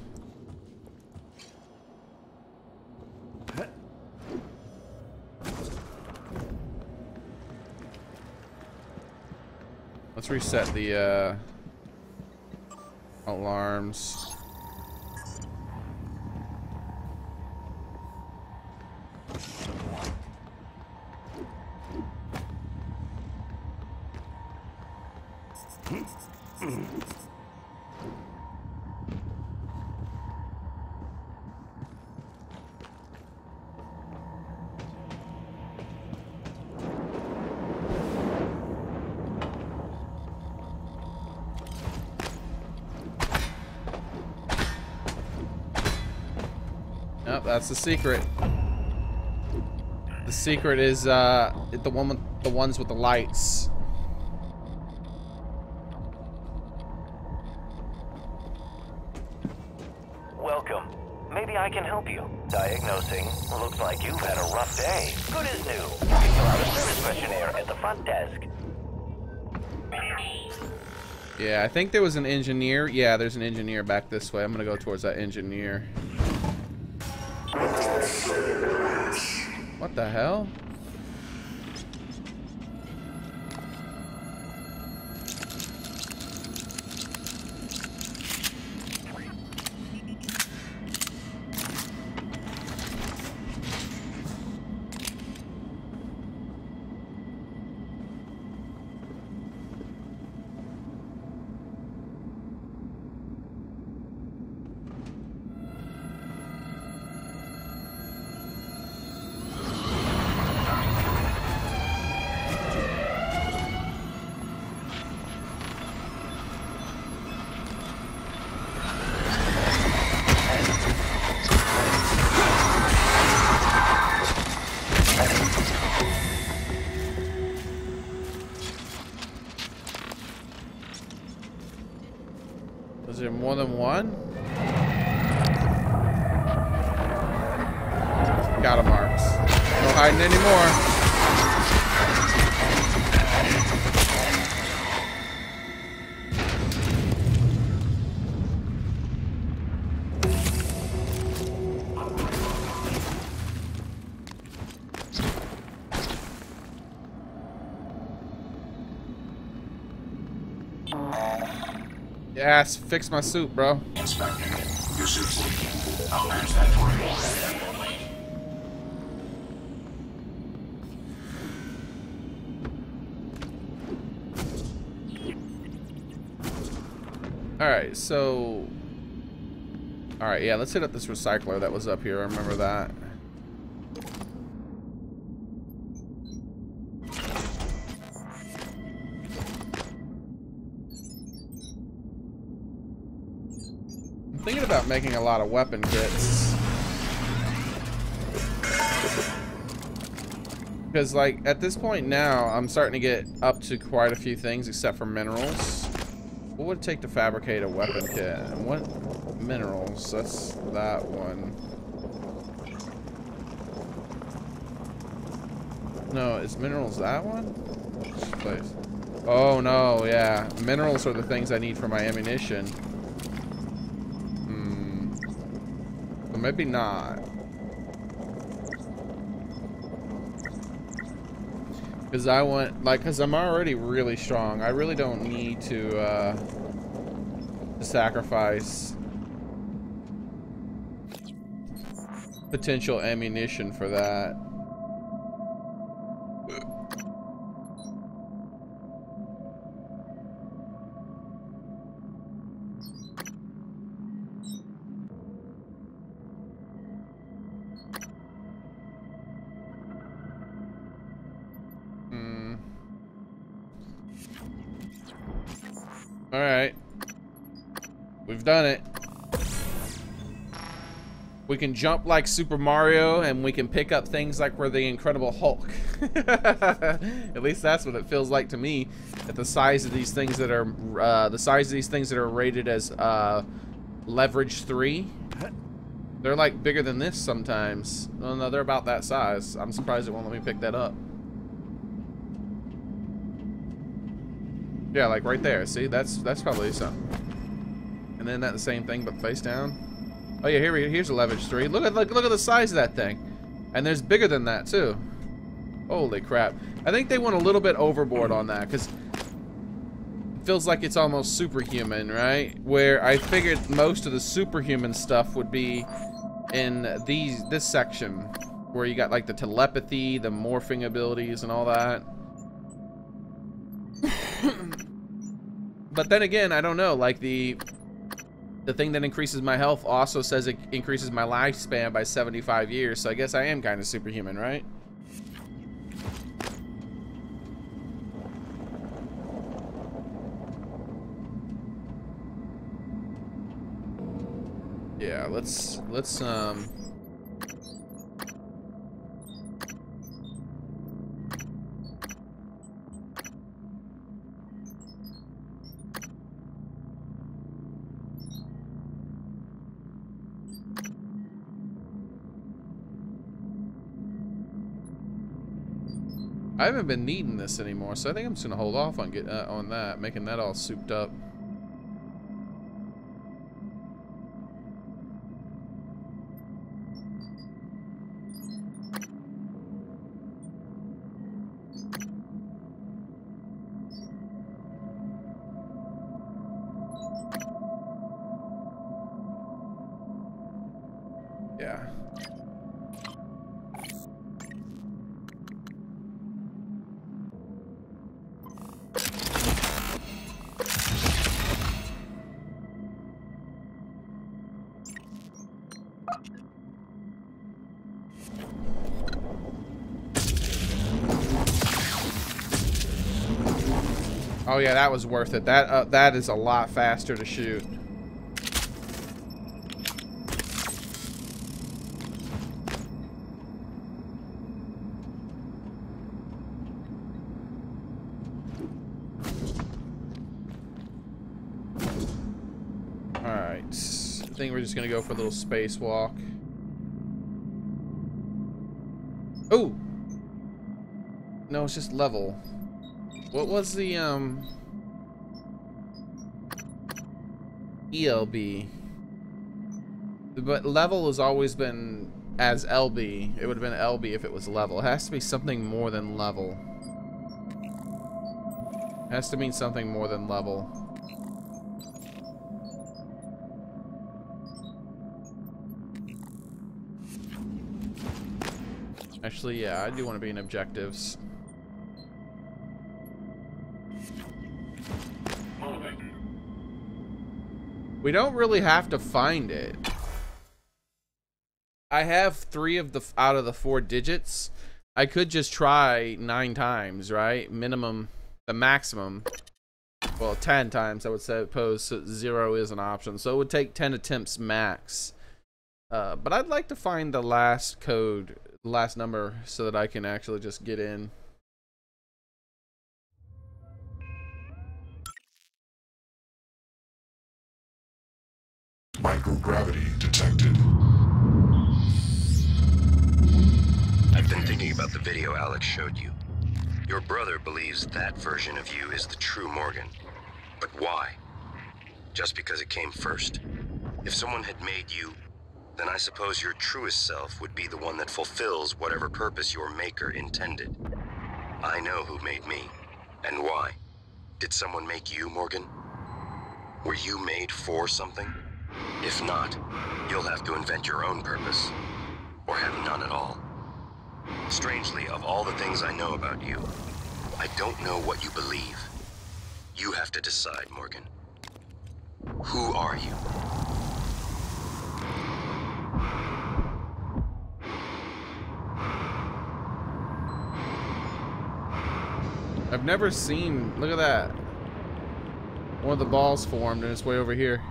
[SPEAKER 1] Let's reset the alarms. Nope, that's the secret. The secret is the ones with the lights.
[SPEAKER 7] Welcome. Maybe I can help you. Diagnosing. Looks like you've had a rough day. Good as new. Fill out a service questionnaire at the front desk.
[SPEAKER 1] Yeah, I think there was an engineer. Yeah, there's an engineer back this way. I'm gonna go towards that engineer. What the hell? Is there more than one? Got him, Marks. No hiding anymore. Yes, fix my suit, bro.
[SPEAKER 2] Inspecting it. Your suit's leaking. I'll manage that for you.
[SPEAKER 1] Alright, so... Alright, yeah, let's hit up this recycler that was up here. I remember that. I'm thinking about making a lot of weapon kits. Because, like, at this point now, I'm starting to get up to quite a few things except for minerals. What would it take to fabricate a weapon kit? And what minerals? That's that one. No, is minerals that one? This place. Oh, no, yeah. Minerals are the things I need for my ammunition. But maybe not. Because I want, like, because I'm already really strong. I really don't need to sacrifice potential ammunition for that. Alright. We've done it. We can jump like Super Mario, and we can pick up things like we're the Incredible Hulk. At least that's what it feels like to me. At the size of these things that are rated as leverage 3. They're like bigger than this sometimes. Oh no, they're about that size. I'm surprised it won't let me pick that up. Yeah, like right there. See, that's probably something. And then that the same thing but face down. Oh yeah, here's a leverage 3. Look at the size of that thing. And there's bigger than that too. Holy crap. I think they went a little bit overboard on that, because it feels like it's almost superhuman, right? Where I figured most of the superhuman stuff would be in this section, where you got like the telepathy, the morphing abilities and all that. But then again, I don't know, like the thing that increases my health also says it increases my lifespan by 75 years, so I guess I am kind of superhuman, right? Yeah, let's I haven't been needing this anymore, so I think I'm just gonna hold off on on that, making that all souped up. Yeah. Oh yeah, that was worth it. That is a lot faster to shoot. Alright. I think we're just gonna go for a little spacewalk. Oh! No, it's just level. What was the ELB? But level has always been as LB. It would have been LB if it was level. It has to be something more than level. It has to mean something more than level. Actually, yeah, I do want to be in objectives. We don't really have to find it. I have 3 of the out of the 4 digits. I could just try 9 times, right? Minimum, the maximum. Well, 10 times I would suppose. So 0 is an option, so it would take 10 attempts max. But I'd like to find the last code, last number, so that I can actually just get in.
[SPEAKER 2] Microgravity detected.
[SPEAKER 6] I've been thinking about the video Alex showed you. Your brother believes that version of you is the true Morgan. But why? Just because it came first? If someone had made you, then I suppose your truest self would be the one that fulfills whatever purpose your maker intended. I know who made me, and why. Did someone make you, Morgan? Were you made for something? If not, you'll have to invent your own purpose, or have none at all. Strangely, of all the things I know about you, I don't know what you believe. You have to decide, Morgan. Who are you?
[SPEAKER 1] I've never seen, look at that. One of the balls formed and it's way over here.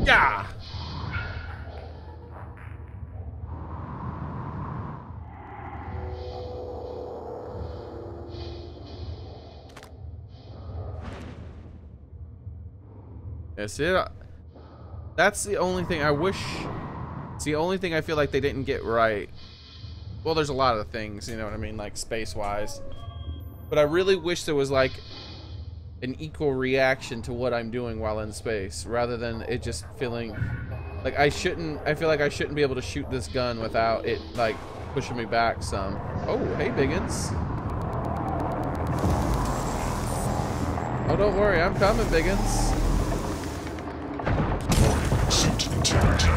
[SPEAKER 1] Yeah. That's it. That's the only thing I wish. It's the only thing I feel like they didn't get right. Well, there's a lot of things, you know what I mean, like space-wise. But I really wish there was like an equal reaction to what I'm doing while in space, rather than it just feeling like I feel like I shouldn't be able to shoot this gun without it like pushing me back some. Oh, hey, Biggins. Oh, don't worry, I'm coming, Biggins.
[SPEAKER 2] Suit integrity.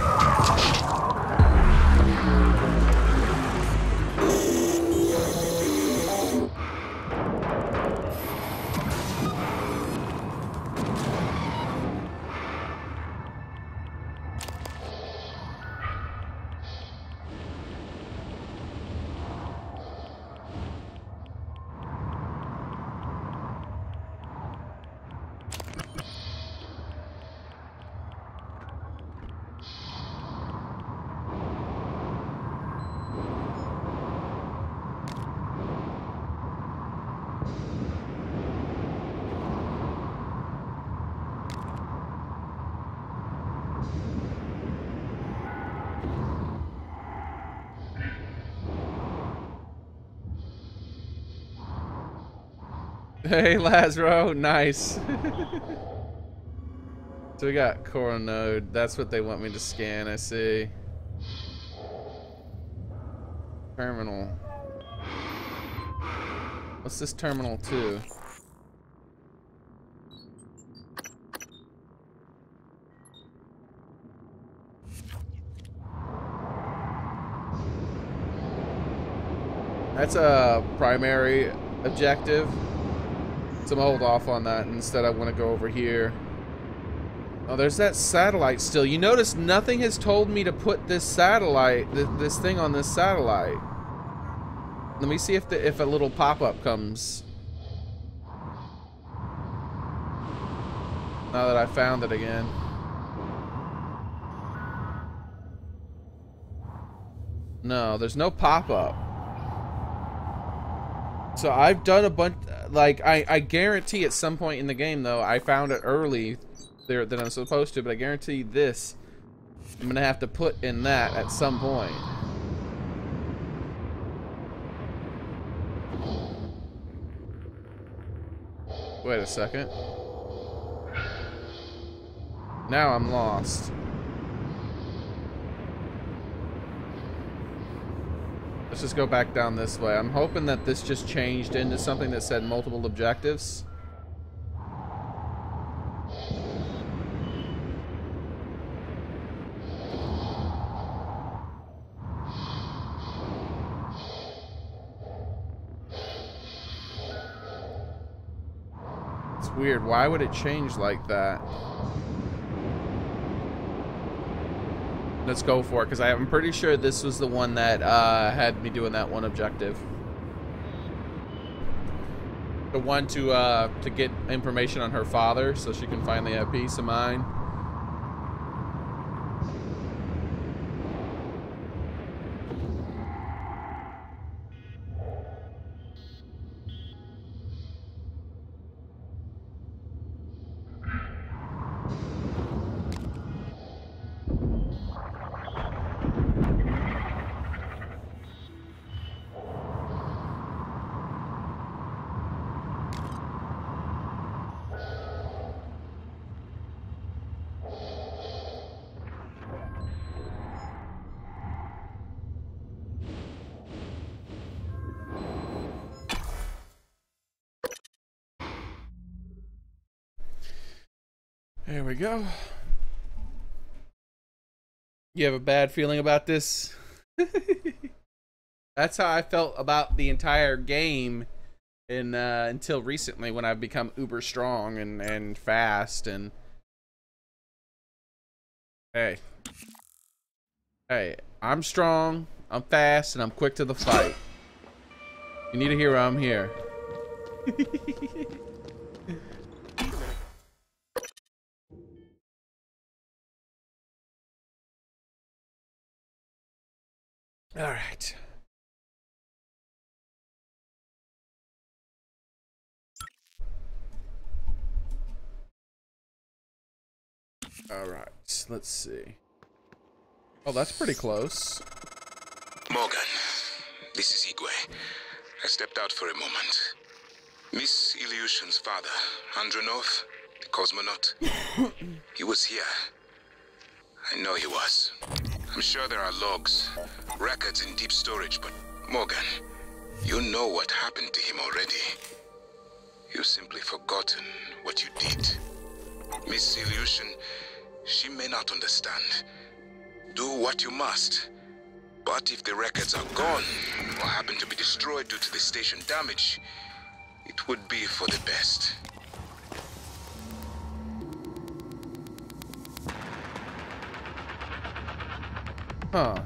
[SPEAKER 1] Hey, Lazaro, nice. So we got Coral Node. That's what they want me to scan, I see. Terminal. What's this terminal 2? That's a primary objective. So I'm gonna hold off on that. Instead, I want to go over here. Oh, there's that satellite still. You notice nothing has told me to put this satellite, this thing on this satellite. Let me see if a little pop-up comes. Now that I found it again. No, there's no pop-up. So I've done a bunch, like, I guarantee at some point in the game, though, I found it early there than I'm supposed to, but I guarantee this, I'm gonna have to put in that at some point. Wait a second. Now I'm lost. Let's just go back down this way. I'm hoping that this just changed into something that said multiple objectives. It's weird. Why would it change like that? Let's go for it, because I'm pretty sure this was the one that had me doing that one objective. The one to get information on her father, so she can finally have peace of mind. There we go. You have a bad feeling about this? That's how I felt about the entire game until recently, when I've become uber strong and fast and... Hey, I'm strong, I'm fast, and I'm quick to the fight. You need a hero, I'm here. All right. All right. Let's see. Oh, that's pretty close.
[SPEAKER 10] Morgan, this is Igwe. I stepped out for a moment. Miss Ilyushin's father, Andronov, the cosmonaut, he was here. I know he was. I'm sure there are logs, records in deep storage, but Morgan, you know what happened to him already. You've simply forgotten what you did. Miss Ilyushin, she may not understand. Do what you must. But if the records are gone, or happen to be destroyed due to the station damage, it would be for the best.
[SPEAKER 1] Huh.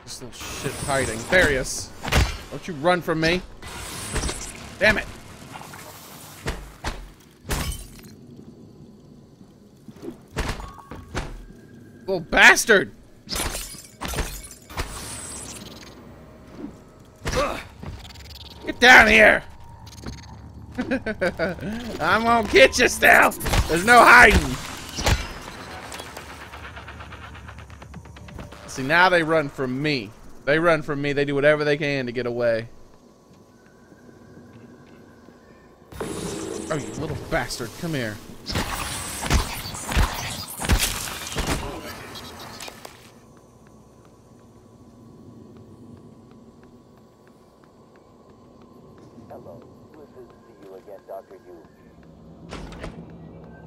[SPEAKER 1] This little shit hiding. There he is. Don't you run from me. Damn it. Little bastard! Get down here! I'm gonna get you still! There's no hiding! See, now they run from me. They run from me. They do whatever they can to get away. Oh, you little bastard. Come here.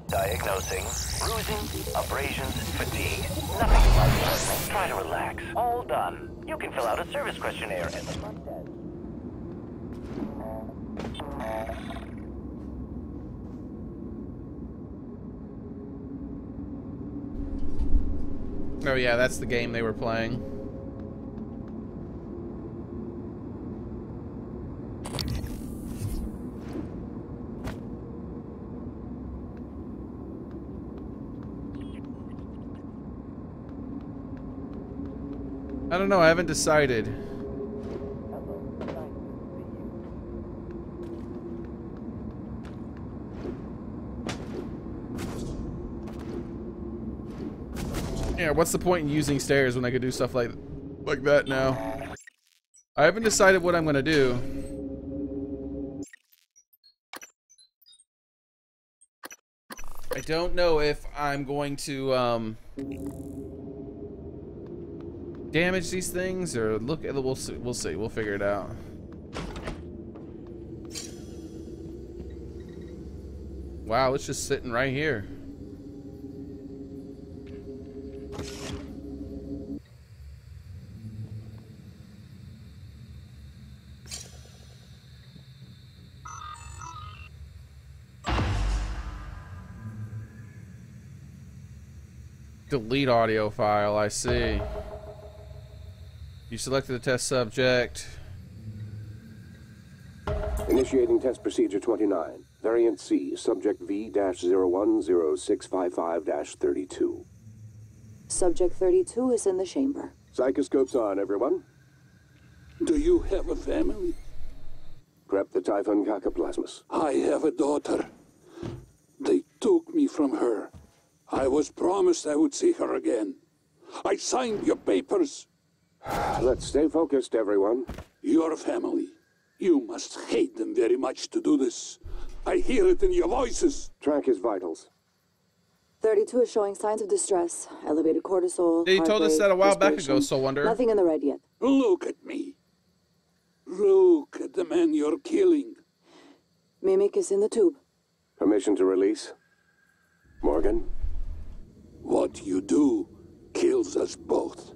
[SPEAKER 7] Diagnosing, bruising, abrasions, fatigue. Nothing life-threatening. Try to relax. All done. You can fill out a service questionnaire at the front desk.
[SPEAKER 1] Oh yeah, that's the game they were playing. I don't know, I haven't decided. Yeah, what's the point in using stairs when I could do stuff like that now? I haven't decided what I'm gonna do. I don't know if I'm going to damage these things or look at the, we'll see, we'll figure it out. Wow, it's just sitting right here. Delete audio file, I see. You selected the test subject.
[SPEAKER 11] Initiating test procedure 29. Variant C, subject V-010655-32.
[SPEAKER 12] Subject 32 is in the chamber.
[SPEAKER 11] Psychoscopes on, everyone.
[SPEAKER 5] Do you have a family?
[SPEAKER 11] Prep the Typhon Cacoplasmus.
[SPEAKER 5] I have a daughter. They took me from her. I was promised I would see her again. I signed your papers.
[SPEAKER 11] Let's stay focused, everyone.
[SPEAKER 5] Your family. You must hate them very much to do this. I hear it in your voices.
[SPEAKER 11] Track his vitals.
[SPEAKER 12] 32 is showing signs of distress. Elevated cortisol.
[SPEAKER 1] They told us that a while back ago, so wonder.
[SPEAKER 12] Nothing in the red yet.
[SPEAKER 5] Look at me. Look at the man you're killing.
[SPEAKER 12] Mimic is in the tube.
[SPEAKER 11] Permission to release. Morgan?
[SPEAKER 5] What you do kills us both.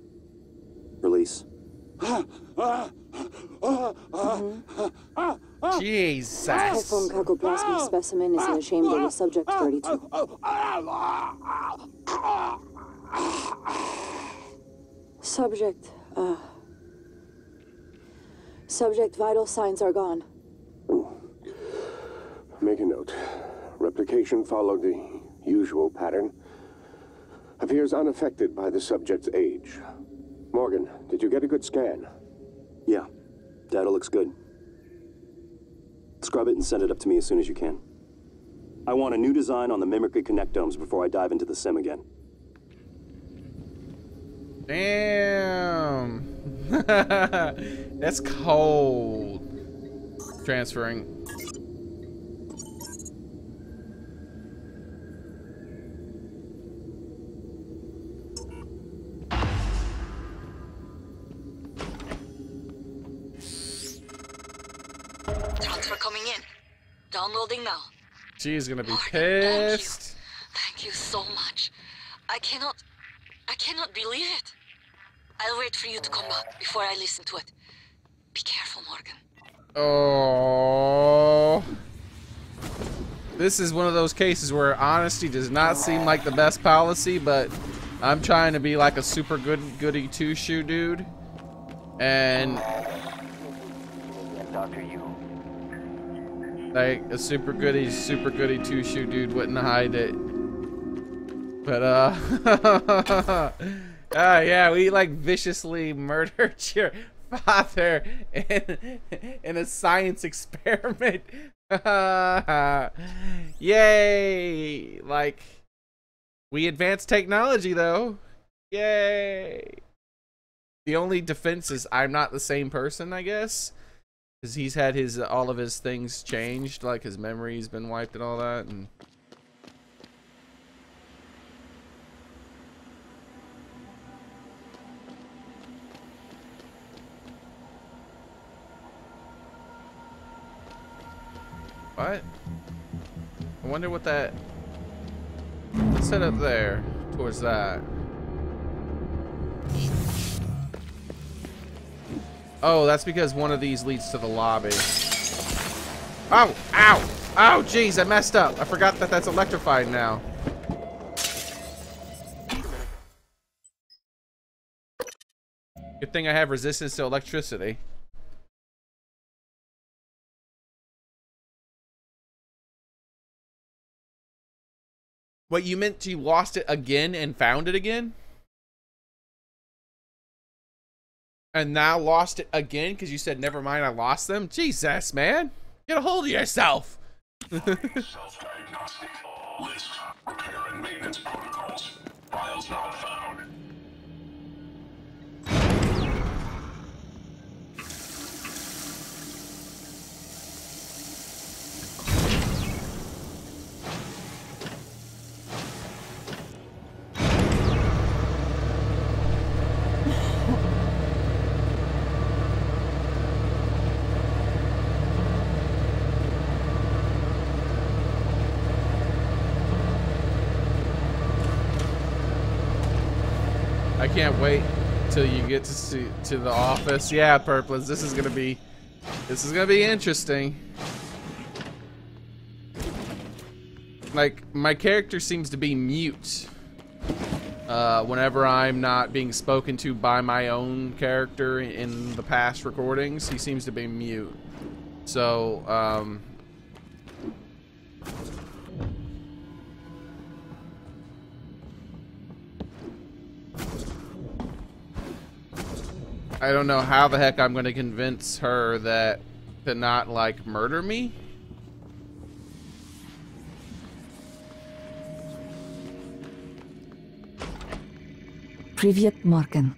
[SPEAKER 11] Release.
[SPEAKER 1] Jesus.
[SPEAKER 12] Typhoon cacoplasmic specimen is in the chamber with subject 32. Subject vital signs are gone.
[SPEAKER 11] Make a note. Replication followed the usual pattern. Appears unaffected by the subject's age. Morgan, did you get a good scan?
[SPEAKER 4] Yeah, data looks good. Scrub it and send it up to me as soon as you can. I want a new design on the mimicry connectomes before I dive into the sim again.
[SPEAKER 1] Damn. That's cold. Transferring.
[SPEAKER 9] Transfer coming in. Downloading now.
[SPEAKER 1] She's gonna be
[SPEAKER 9] Morgan,
[SPEAKER 1] pissed.
[SPEAKER 9] Thank you so much. I cannot believe it. I'll wait for you to come back before I listen to it. Be careful, Morgan.
[SPEAKER 1] Oh. This is one of those cases where honesty does not seem like the best policy, but I'm trying to be like a super goody two-shoe dude. And
[SPEAKER 7] Dr. Yu.
[SPEAKER 1] like a super goody two-shoe dude wouldn't hide it. But yeah, we like viciously murdered your father in a science experiment. Yay! Like, we advanced technology though. Yay! The only defense is I'm not the same person, I guess, because he's had his all of his things changed, like his memory's been wiped and all that. And what? I wonder what that. Let's head up there towards that. Oh, that's because one of these leads to the lobby. Oh, ow! Oh, jeez, I messed up. I forgot that that's electrified now. Good thing I have resistance to electricity. What, you meant you lost it again and found it again? And now lost it again because you said, never mind, I lost them? Jesus, man. Get a hold of yourself.
[SPEAKER 2] Self-diagnostic. List. Repair and maintenance protocols. Files not found.
[SPEAKER 1] I can't wait till you get to the office. Yeah, Purplins, this is gonna be interesting. Like, my character seems to be mute whenever I'm not being spoken to by my own character in the past recordings. He seems to be mute. So I don't know how the heck I'm going to convince her that to not, like, murder me.
[SPEAKER 9] Privyet, Morgan.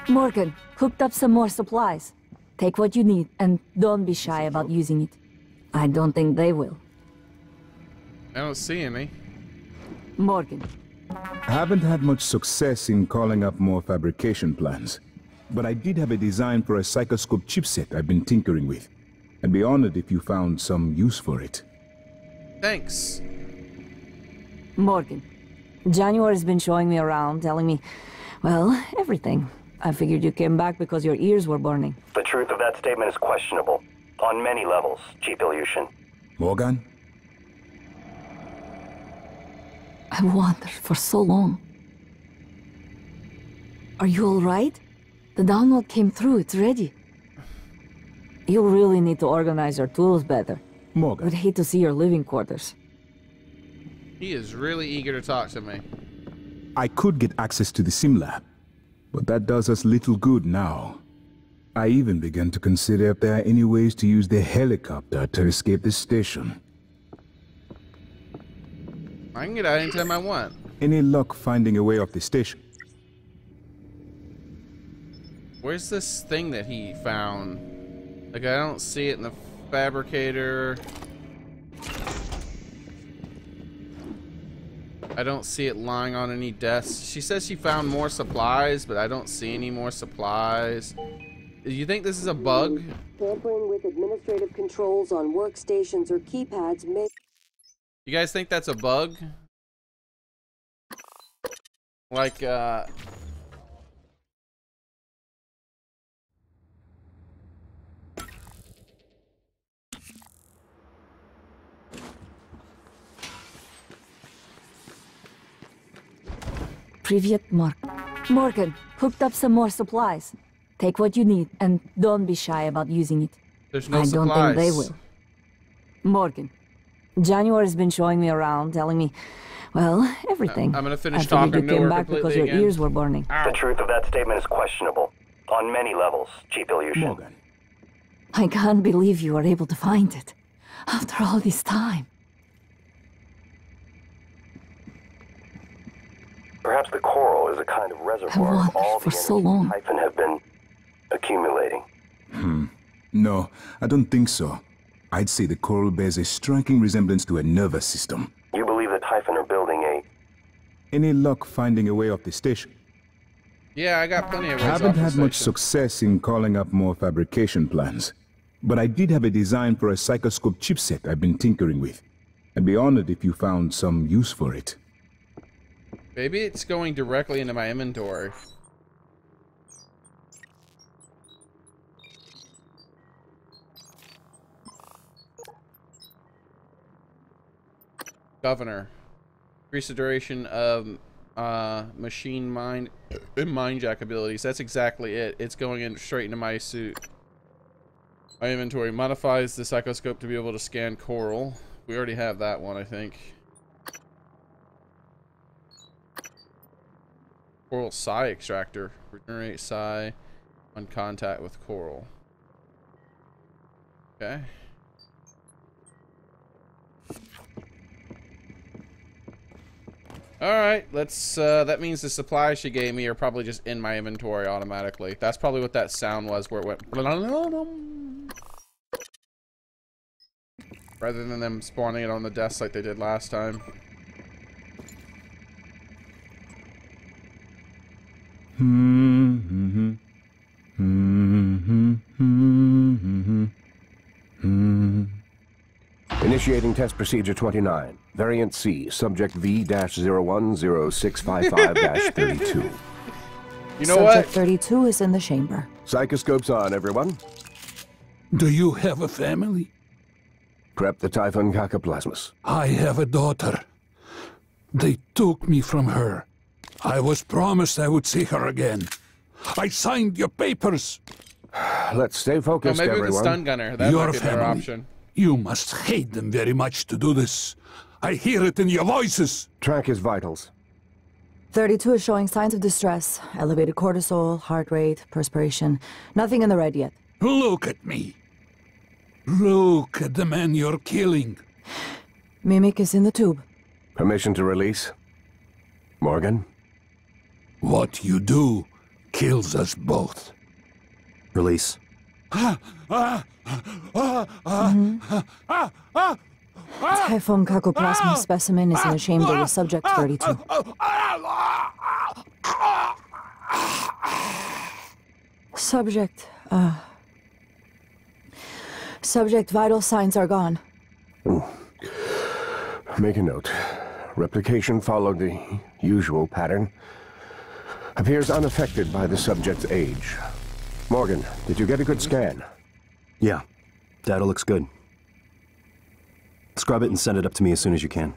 [SPEAKER 9] Morgan, hooked up some more supplies. Take what you need, and don't be shy about using it. I don't think they will.
[SPEAKER 1] I don't see any.
[SPEAKER 9] Morgan.
[SPEAKER 10] I haven't had much success in calling up more fabrication plans. But I did have a design for a psychoscope chipset I've been tinkering with. I'd be honored if you found some use for it.
[SPEAKER 1] Thanks.
[SPEAKER 9] Morgan. January's been showing me around, telling me, well, everything. I figured you came back because your ears were burning.
[SPEAKER 7] The truth of that statement is questionable. On many levels, Chief Ilyushin.
[SPEAKER 10] Morgan?
[SPEAKER 9] I wandered for so long. Are you alright? The download came through, it's ready. You really need to organize your tools better.
[SPEAKER 10] Morgan.
[SPEAKER 9] I'd hate to see your living quarters.
[SPEAKER 1] He is really eager to talk to me.
[SPEAKER 10] I could get access to the sim lab, but that does us little good now. I even began to consider if there are any ways to use the helicopter to escape the station.
[SPEAKER 1] I can get out anytime I want.
[SPEAKER 10] Any luck finding a way off the station?
[SPEAKER 1] Where's this thing that he found? Like, I don't see it in the fabricator. I don't see it lying on any desks. She says she found more supplies, but I don't see any more supplies. Do you think this is a bug?
[SPEAKER 8] Tampering with administrative controls on workstations or keypads may...
[SPEAKER 1] You guys think that's a bug? Like,
[SPEAKER 9] Привет, Mark. Morgan, hooked up some more supplies. Take what you need, and don't be shy about using it.
[SPEAKER 1] There's no
[SPEAKER 9] I
[SPEAKER 1] supplies.
[SPEAKER 9] don't think they will. Morgan, January's been showing me around, telling me, well, everything.
[SPEAKER 1] I'm gonna finish
[SPEAKER 9] I figured
[SPEAKER 1] talking
[SPEAKER 9] you
[SPEAKER 1] to
[SPEAKER 9] came
[SPEAKER 1] her
[SPEAKER 9] back because
[SPEAKER 1] completely
[SPEAKER 9] your
[SPEAKER 1] again.
[SPEAKER 9] ears were burning.
[SPEAKER 7] The truth of that statement is questionable. On many levels, Chief Ilyushin.
[SPEAKER 10] Morgan.
[SPEAKER 9] I can't believe you were able to find it. After all this time.
[SPEAKER 7] Perhaps the coral is a kind of reservoir of all
[SPEAKER 9] for
[SPEAKER 7] the
[SPEAKER 9] so
[SPEAKER 7] energy
[SPEAKER 9] long.
[SPEAKER 7] the Typhon have been accumulating.
[SPEAKER 10] No, I don't think so. I'd say the coral bears a striking resemblance to a nervous system.
[SPEAKER 7] You believe the Typhon are building a...
[SPEAKER 10] Any luck finding a way off the station?
[SPEAKER 1] yeah, I got plenty of
[SPEAKER 10] I
[SPEAKER 1] ways
[SPEAKER 10] haven't
[SPEAKER 1] off the
[SPEAKER 10] had much
[SPEAKER 1] station.
[SPEAKER 10] success in calling up more fabrication plans. But I did have a design for a psychoscope chipset I've been tinkering with. I'd be honored if you found some use for it.
[SPEAKER 1] Maybe it's going directly into my inventory. Governor. Increase the duration of machine mind and mind jack abilities. That's exactly it. It's going in straight into my suit. My inventory modifies the psychoscope to be able to scan coral. We already have that one, I think. Coral psi extractor. Regenerate psi on contact with coral. Okay. Alright, let's, that means the supplies she gave me are probably just in my inventory automatically. That's probably what that sound was, where it went... rather than them spawning it on the desk like they did last time.
[SPEAKER 11] Initiating test procedure 29. Variant C, subject V-010655-32.
[SPEAKER 1] You know what?
[SPEAKER 12] Subject 32 is in the chamber.
[SPEAKER 11] Psychoscope's on, everyone.
[SPEAKER 5] Do you have a family?
[SPEAKER 11] Prep the Typhon Cacoplasmus.
[SPEAKER 5] I have a daughter. They took me from her. I was promised I would see her again. I signed your papers.
[SPEAKER 11] Let's stay focused,
[SPEAKER 1] maybe
[SPEAKER 11] everyone.
[SPEAKER 1] with the stun gunner. That
[SPEAKER 5] Your
[SPEAKER 1] might be a better
[SPEAKER 5] family.
[SPEAKER 1] option.
[SPEAKER 5] You must hate them very much to do this. I hear it in your voices.
[SPEAKER 11] Track his vitals.
[SPEAKER 12] 32 is showing signs of distress. Elevated cortisol, heart rate, perspiration. Nothing in the red yet.
[SPEAKER 5] Look at me. Look at the man you're killing.
[SPEAKER 12] Mimic is in the tube.
[SPEAKER 11] Permission to release? Morgan?
[SPEAKER 5] What you do kills us both.
[SPEAKER 11] Release.
[SPEAKER 12] Typhon Cacoplasma specimen is in the chamber with subject 32. Subject vital signs are gone.
[SPEAKER 11] Make a note. Replication followed the usual pattern. Appears unaffected by the subject's age. Morgan, did you get a good scan?
[SPEAKER 10] Yeah.
[SPEAKER 6] Data looks good. Scrub it and send it up to me as soon as you can.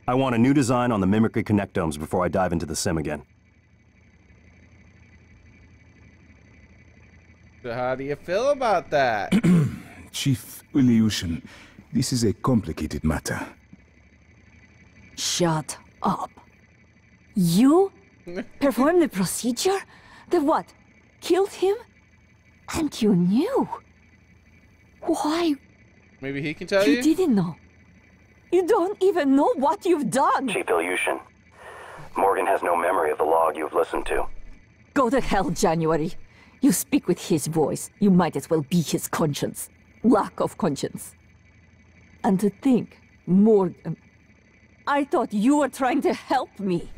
[SPEAKER 6] I want a new design on the Mimicry connectomes before I dive into the sim again.
[SPEAKER 1] So how do you feel about that?
[SPEAKER 10] Chief Ilyushin, this is a complicated matter.
[SPEAKER 9] Shut up. You performed the procedure? The what? Killed him? And you knew? Why?
[SPEAKER 1] Maybe he can tell you?
[SPEAKER 9] You didn't know. You don't even know what you've done.
[SPEAKER 7] Chief Ilyushin, Morgan has no memory of the log you've listened to.
[SPEAKER 9] Go to hell, January. You speak with his voice. You might as well be his conscience. Lack of conscience. And to think, Morgan, I thought you were trying to help me.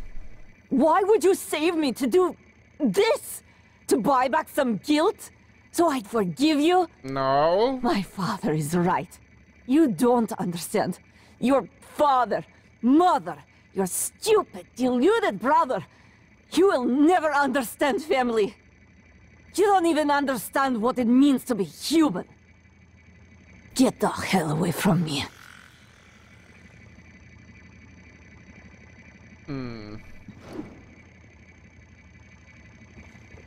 [SPEAKER 9] Why would you save me to do this? To buy back some guilt? So I'd forgive you?
[SPEAKER 1] No.
[SPEAKER 9] My father is right. You don't understand. Your father, mother, your stupid, deluded brother. You will never understand family. You don't even understand what it means to be human. Get the hell away from me.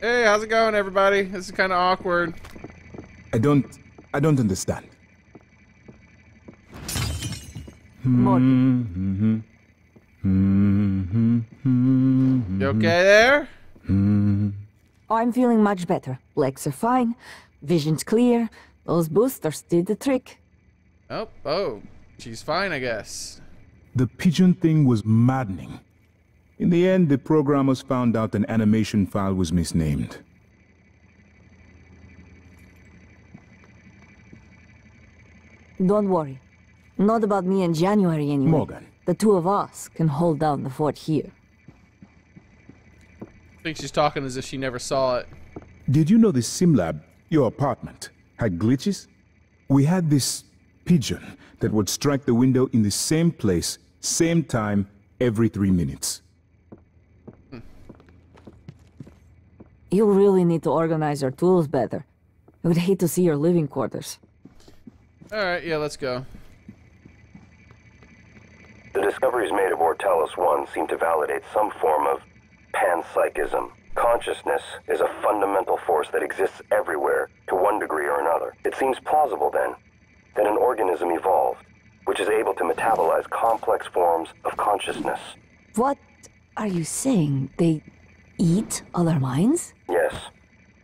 [SPEAKER 1] Hey, how's it going, everybody? This is kind of awkward.
[SPEAKER 10] I don't understand.
[SPEAKER 9] Morgan.
[SPEAKER 1] You okay there?
[SPEAKER 9] I'm feeling much better. Legs are fine. Vision's clear. Those boosters did the trick.
[SPEAKER 1] Oh, she's fine, I guess.
[SPEAKER 10] The pigeon thing was maddening. In the end, the programmers found out an animation file was misnamed.
[SPEAKER 9] Don't worry. Not about me and January anyway.
[SPEAKER 10] Morgan.
[SPEAKER 9] The two of us can hold down the fort here.
[SPEAKER 1] I think she's talking as if she never saw it.
[SPEAKER 10] Did you know the sim lab, your apartment, had glitches? We had this pigeon that would strike the window in the same place, same time, every 3 minutes.
[SPEAKER 9] You really need to organize your tools better. I would hate to see your living quarters.
[SPEAKER 1] Alright, yeah, let's go.
[SPEAKER 7] The discoveries made aboard Talos I seem to validate some form of panpsychism. Consciousness is a fundamental force that exists everywhere, to one degree or another. It seems plausible, then, that an organism evolved, which is able to metabolize complex forms of consciousness.
[SPEAKER 9] What are you saying? They eat other minds?
[SPEAKER 7] Yes.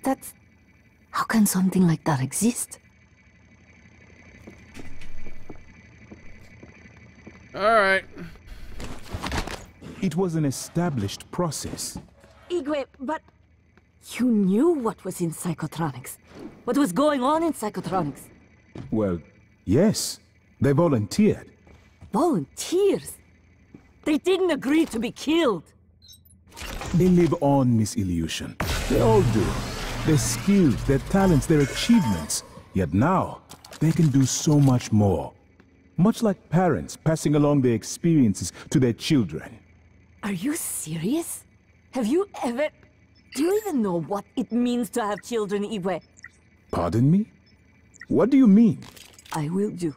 [SPEAKER 9] That's... How can something like that exist?
[SPEAKER 1] Alright.
[SPEAKER 10] It was an established process.
[SPEAKER 9] Igwe, but... You knew what was in psychotronics. What was going on in psychotronics.
[SPEAKER 10] Well, yes. They volunteered.
[SPEAKER 9] Volunteers? They didn't agree to be killed.
[SPEAKER 10] They live on, Miss Ilyushin. They all do. Their skills, their talents, their achievements. Yet now, they can do so much more. Much like parents passing along their experiences to their children.
[SPEAKER 9] Are you serious? Have you ever... Do you even know what it means to have children, Igwe?
[SPEAKER 10] Pardon me? What do you mean?
[SPEAKER 9] I will do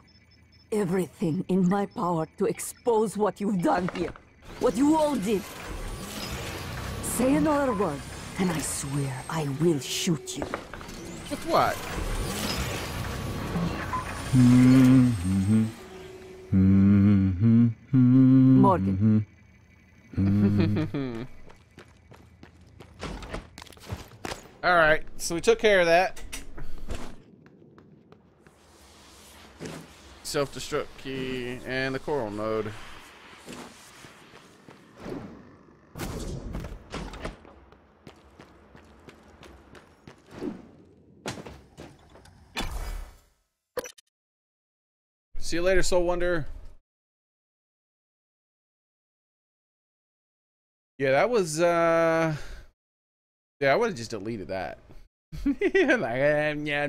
[SPEAKER 9] everything in my power to expose what you've done here. What you all did. Say another word, and I swear I will shoot you.
[SPEAKER 1] With what?
[SPEAKER 9] Morgan.
[SPEAKER 1] Alright, so we took care of that. Self-destruct key and the coral node. See you later, Soul Wonder. Yeah, that was yeah, I would have just deleted that. Like, yeah, no, yeah,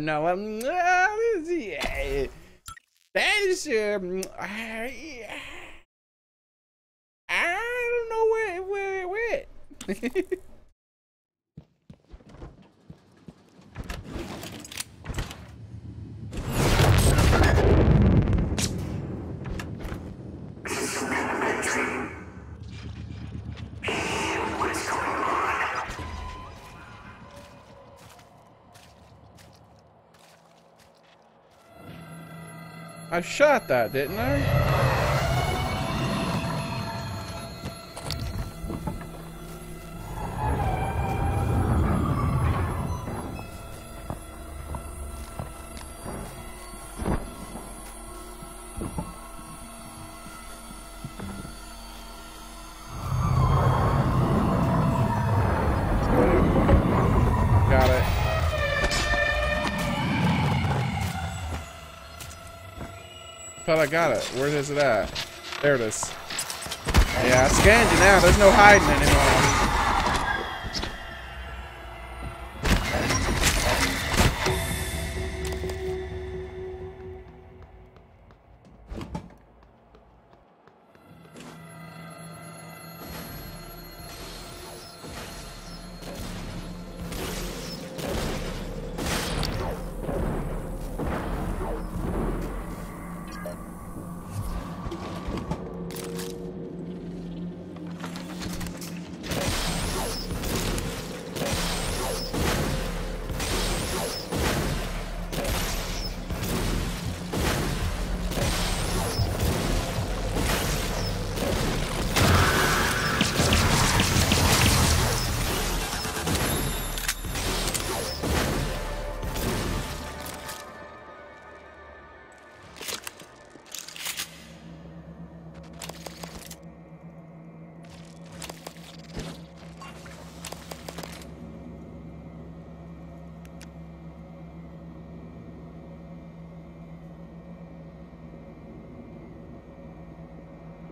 [SPEAKER 1] that is I don't know where it went. I shot that, didn't I? Got it. Thought I got it. Where is it at? There it is. Yeah, I scanned you now. There's no hiding anymore.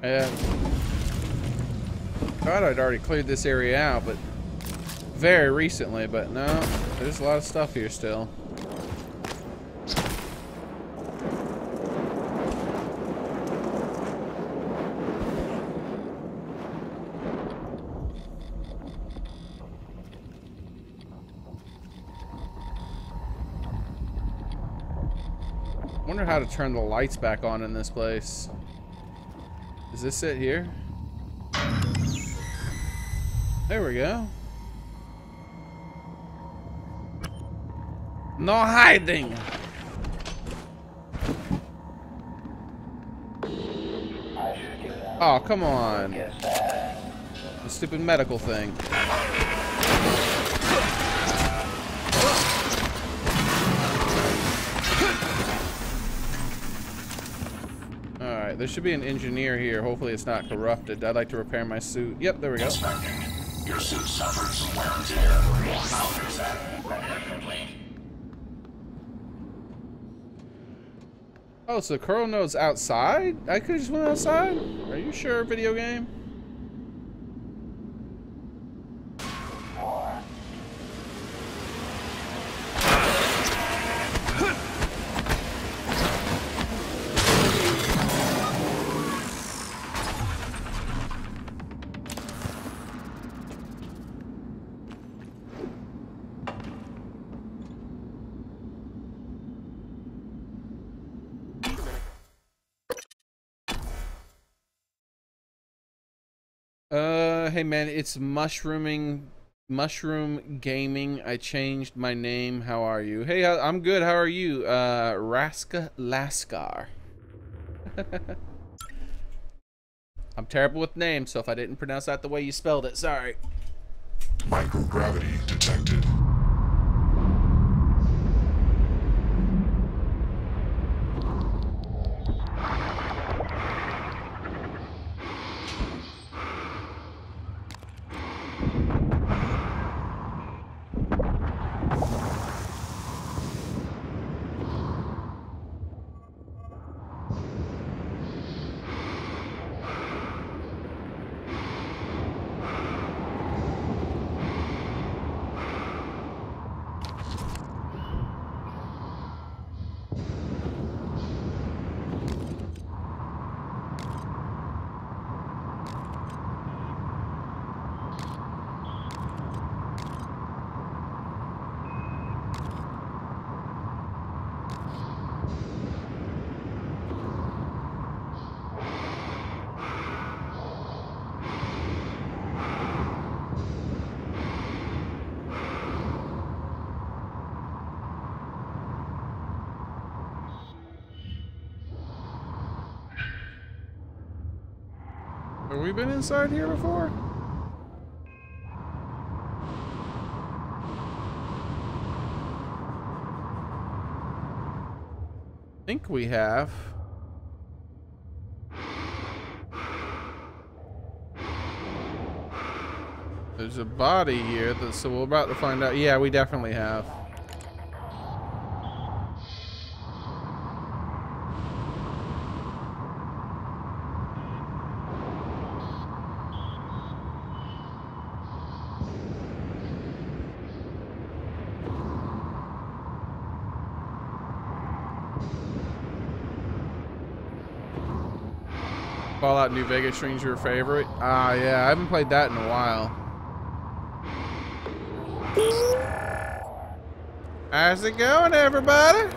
[SPEAKER 1] Yeah. Thought I'd already cleared this area out, but very recently, but no, there's a lot of stuff here still. Wonder how to turn the lights back on in this place. Is this it here? There we go. No hiding. Oh, come on. The stupid medical thing. Alright, there should be an engineer here. Hopefully it's not corrupted. I'd like to repair my suit. Yep, there we go.
[SPEAKER 2] Your suit suffered some wear and tear. I'll fix that.
[SPEAKER 1] Oh, so Curl Node's outside? I could just went outside? Are you sure, video game? Hey man, it's Mushroom Gaming. I changed my name. How are you? Hey, I'm good. How are you? Raska Laskar. I'm terrible with names, so if I didn't pronounce that the way you spelled it, sorry.
[SPEAKER 2] Microgravity detected.
[SPEAKER 1] Have we been inside here before? I think we have. There's a body here, so we're about to find out. Yeah, we definitely have. Fallout New Vegas streams your favorite? Ah, yeah, I haven't played that in a while. How's it going, everybody?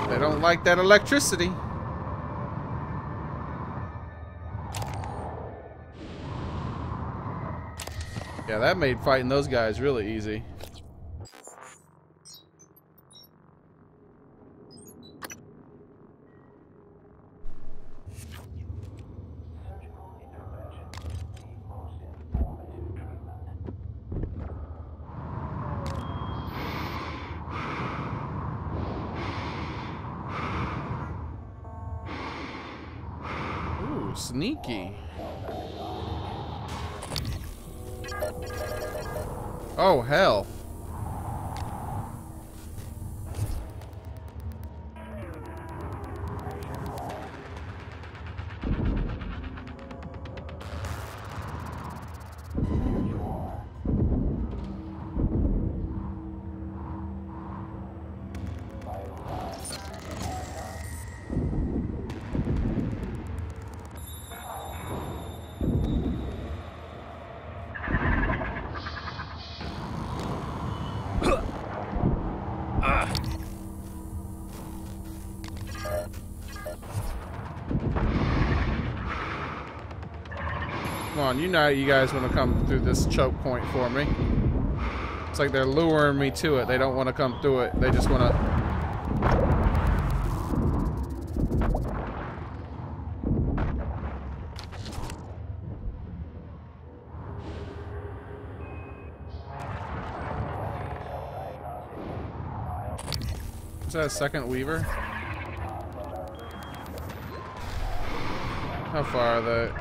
[SPEAKER 1] They don't like that electricity. Yeah, that made fighting those guys really easy. Sneaky. Oh, hell. Come on, you know you guys want to come through this choke point for me. It's like they're luring me to it. They don't want to come through it. They just want to... Is that a second Weaver? How far are they?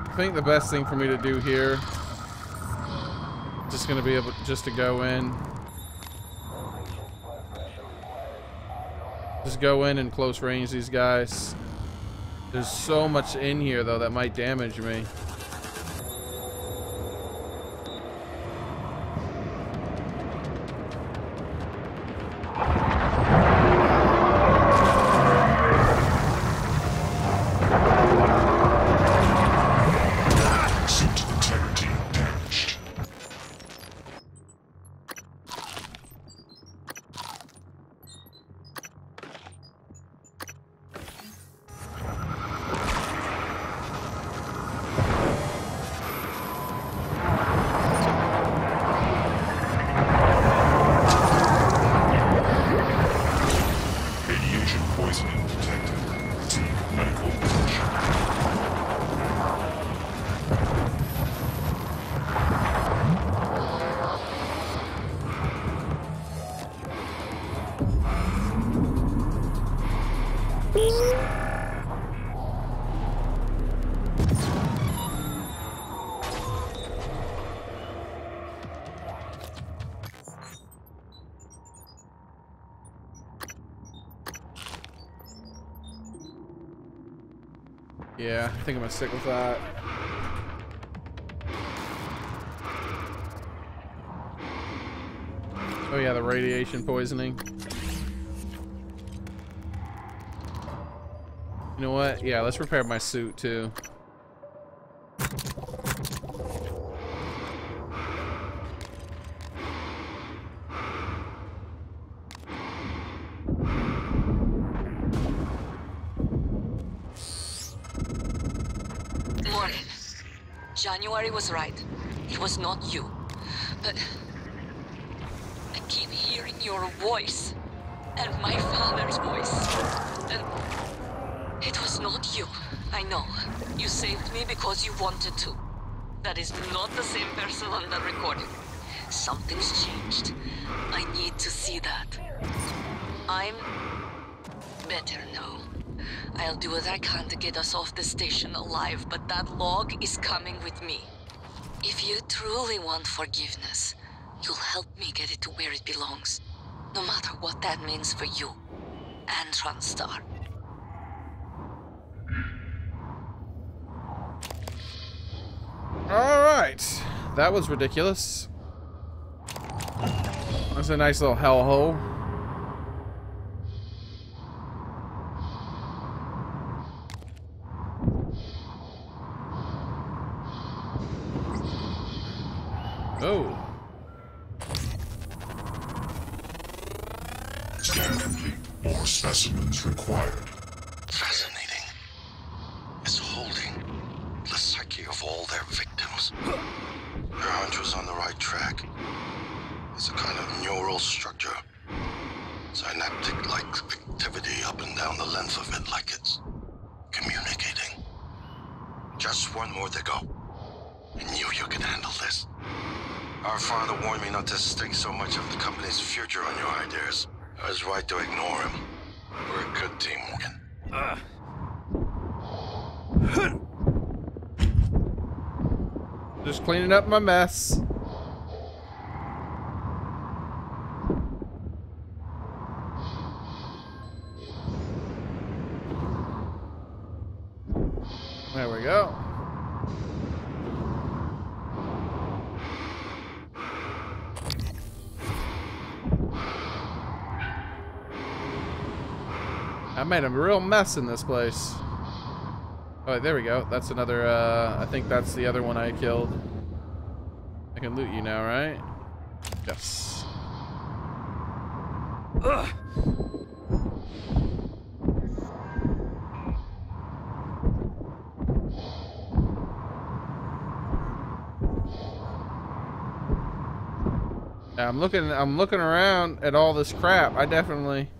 [SPEAKER 1] I think the best thing for me to do here, just gonna be able just to go in. Just go in and close range these guys. There's so much in here though that might damage me. Yeah, I think I'm gonna stick with that. Oh yeah, the radiation poisoning. You know what? Yeah, let's repair my suit too.
[SPEAKER 9] January was right. It was not you. But I keep hearing your voice. And my father's voice. And it was not you. I know. You saved me because you wanted to. That is not the same person on that recording. Something's changed. I need to see that. I'm better now. I'll do what I can to get us off the station alive, but that log is coming with me. If you truly want forgiveness, you'll help me get it to where it belongs. No matter what that means for you and Transstar.
[SPEAKER 1] Alright. That was ridiculous. That's a nice little hellhole. Oh.
[SPEAKER 2] Scan complete. More specimens required.
[SPEAKER 3] Fascinating. It's holding the psyche of all their victims. Your hunch was on the right track. It's a kind of neural structure. Synaptic-like activity up and down the length of it, like it's communicating. Just one more to go. I knew you could handle this. Our father warned me not to stake so much of the company's future on your ideas. I was right to ignore him. We're a good team, Morgan.
[SPEAKER 1] Just cleaning up my mess. There we go. I made a real mess in this place. Oh, there we go. That's another, I think that's the other one I killed. I can loot you now, right? Yes. Ugh. Yeah, I'm looking around at all this crap. I definitely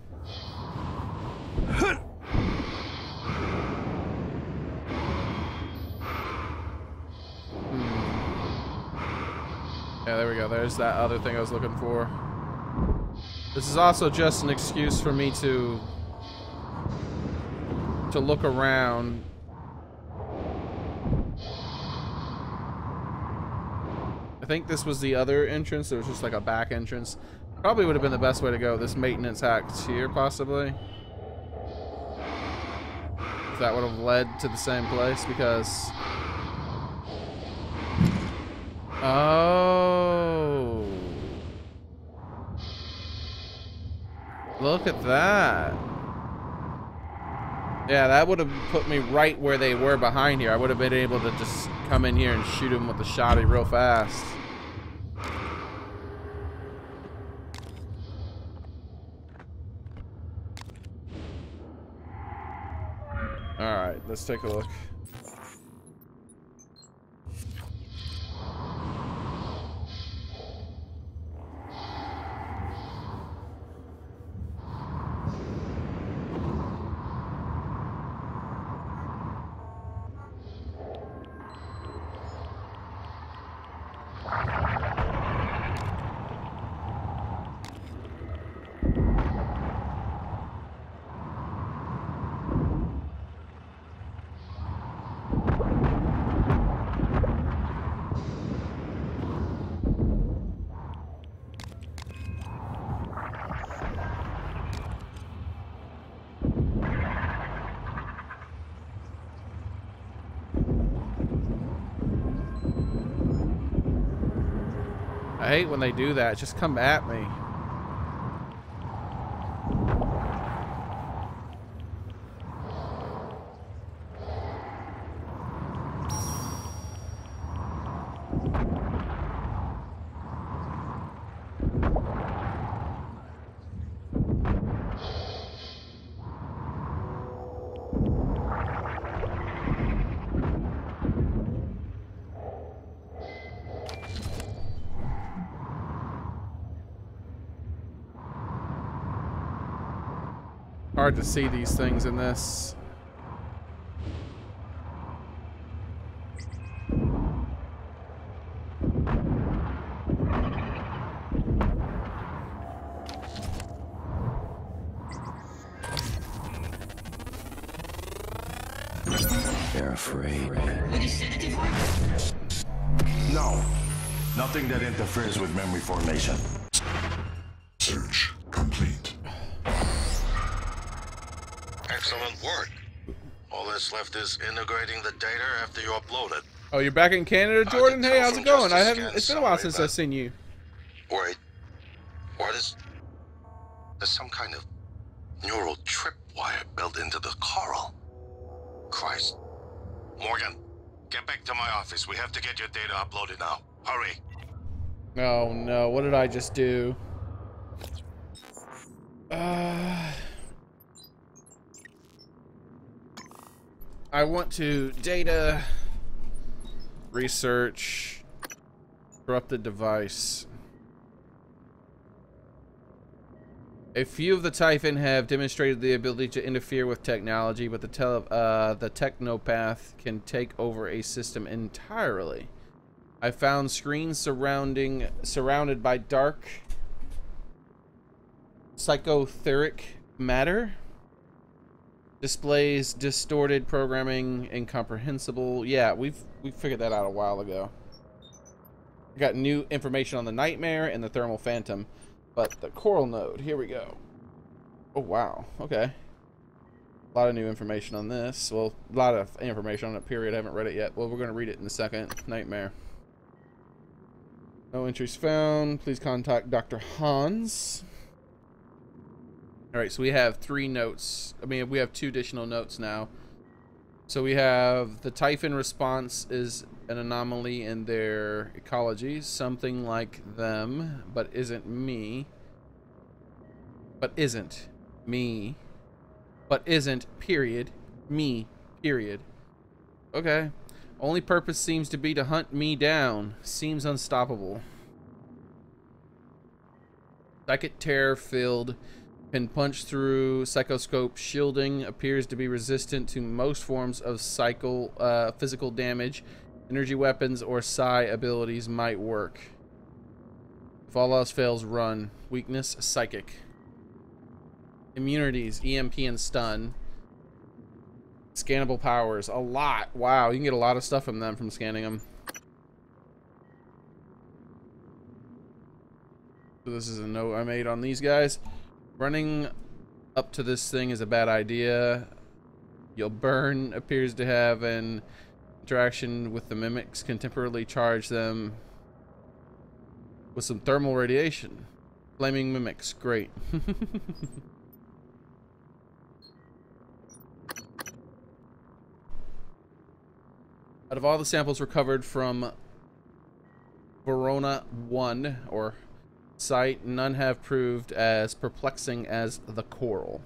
[SPEAKER 1] Yeah, there we go. There's that other thing I was looking for. This is also just an excuse for me to look around. I think this was the other entrance. There was just like a back entrance. Probably would have been the best way to go. This maintenance hack's here, possibly. If that would have led to the same place, because... Oh. Look at that. Yeah, that would have put me right where they were behind here. I would have been able to just come in here and shoot them with the shotty real fast. Alright, let's take a look. I hate when they do that. Just come at me. hard to see these things in this.
[SPEAKER 6] They're afraid.
[SPEAKER 3] No. Nothing that interferes with memory formation.
[SPEAKER 2] Search complete.
[SPEAKER 3] Excellent work. All that's left is integrating the data after you upload it.
[SPEAKER 1] Oh, you're back in Canada, Jordan? Hey, how's it going? It's been a while since I've seen you.
[SPEAKER 3] Wait. What is... There's some kind of neural tripwire built into the coral. Christ. Morgan, get back to my office. We have to get your data uploaded now. Hurry.
[SPEAKER 1] Oh no, what did I just do? I want to data research corrupted device. A few of the Typhon have demonstrated the ability to interfere with technology, but the technopath can take over a system entirely. I found screens surrounded by dark psychothermic matter. Displays distorted programming, incomprehensible. Yeah, we figured that out a while ago. We got new information on the nightmare and the thermal phantom. But the coral node, here we go. Oh, wow. Okay. A lot of new information on this. Well, a lot of information on it, period. I haven't read it yet. Well, we're going to read it in a second. Nightmare. No entries found. Please contact Dr. Hans. Alright, so we have 3 notes. I mean, we have 2 additional notes now. So we have the Typhon response is an anomaly in their ecology, something like them, but isn't me. But isn't me. But isn't, period, me, period. Okay. Only purpose seems to be to hunt me down. Seems unstoppable. Psychic terror filled. Can punch through psychoscope shielding. Appears to be resistant to most forms of physical damage. Energy weapons or psi abilities might work. If all else fails, run. Weakness, psychic. Immunities, EMP and stun. Scannable powers, a lot. Wow, you can get a lot of stuff from them from scanning them. So this is a note I made on these guys. Running up to this thing is a bad idea. You'll burn. Appears to have an interaction with the mimics. Can temporarily charge them with some thermal radiation. Flaming mimics. Great. Out of all the samples recovered from Verona 1, or site, none have proved as perplexing as the coral.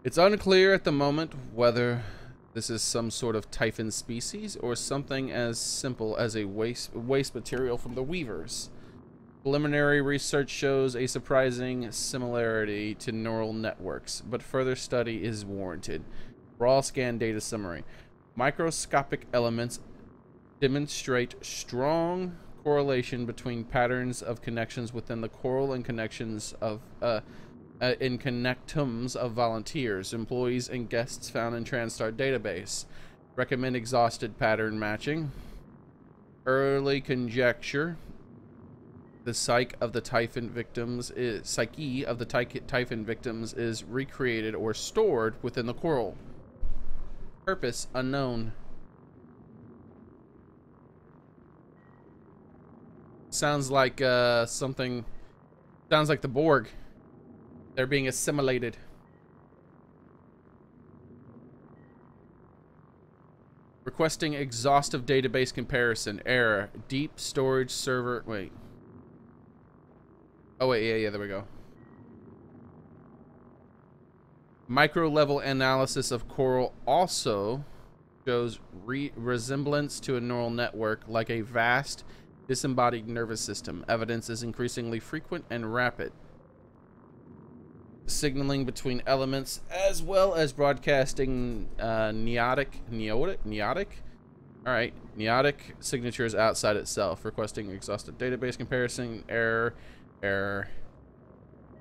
[SPEAKER 1] It's unclear at the moment whether this is some sort of Typhon species or something as simple as a waste material from the Weavers. Preliminary research shows a surprising similarity to neural networks, but further study is warranted. Raw scan data summary. Microscopic elements demonstrate strong correlation between patterns of connections within the coral and connections of in connectums of volunteers, employees, and guests found in TranStar database. Recommend exhausted pattern matching. Early conjecture: the psyche of the Typhon victims is recreated or stored within the coral. Purpose unknown. Sounds like something. Sounds like the Borg. They're being assimilated. Requesting exhaustive database comparison. Error. Deep storage server. Wait. Oh wait, yeah, there we go. Micro level analysis of coral also shows resemblance to a neural network, like a vast disembodied nervous system. Evidence is increasingly frequent and rapid. signaling between elements, as well as broadcasting neotic. All right, neotic signatures outside itself. Requesting exhaustive database comparison. Error.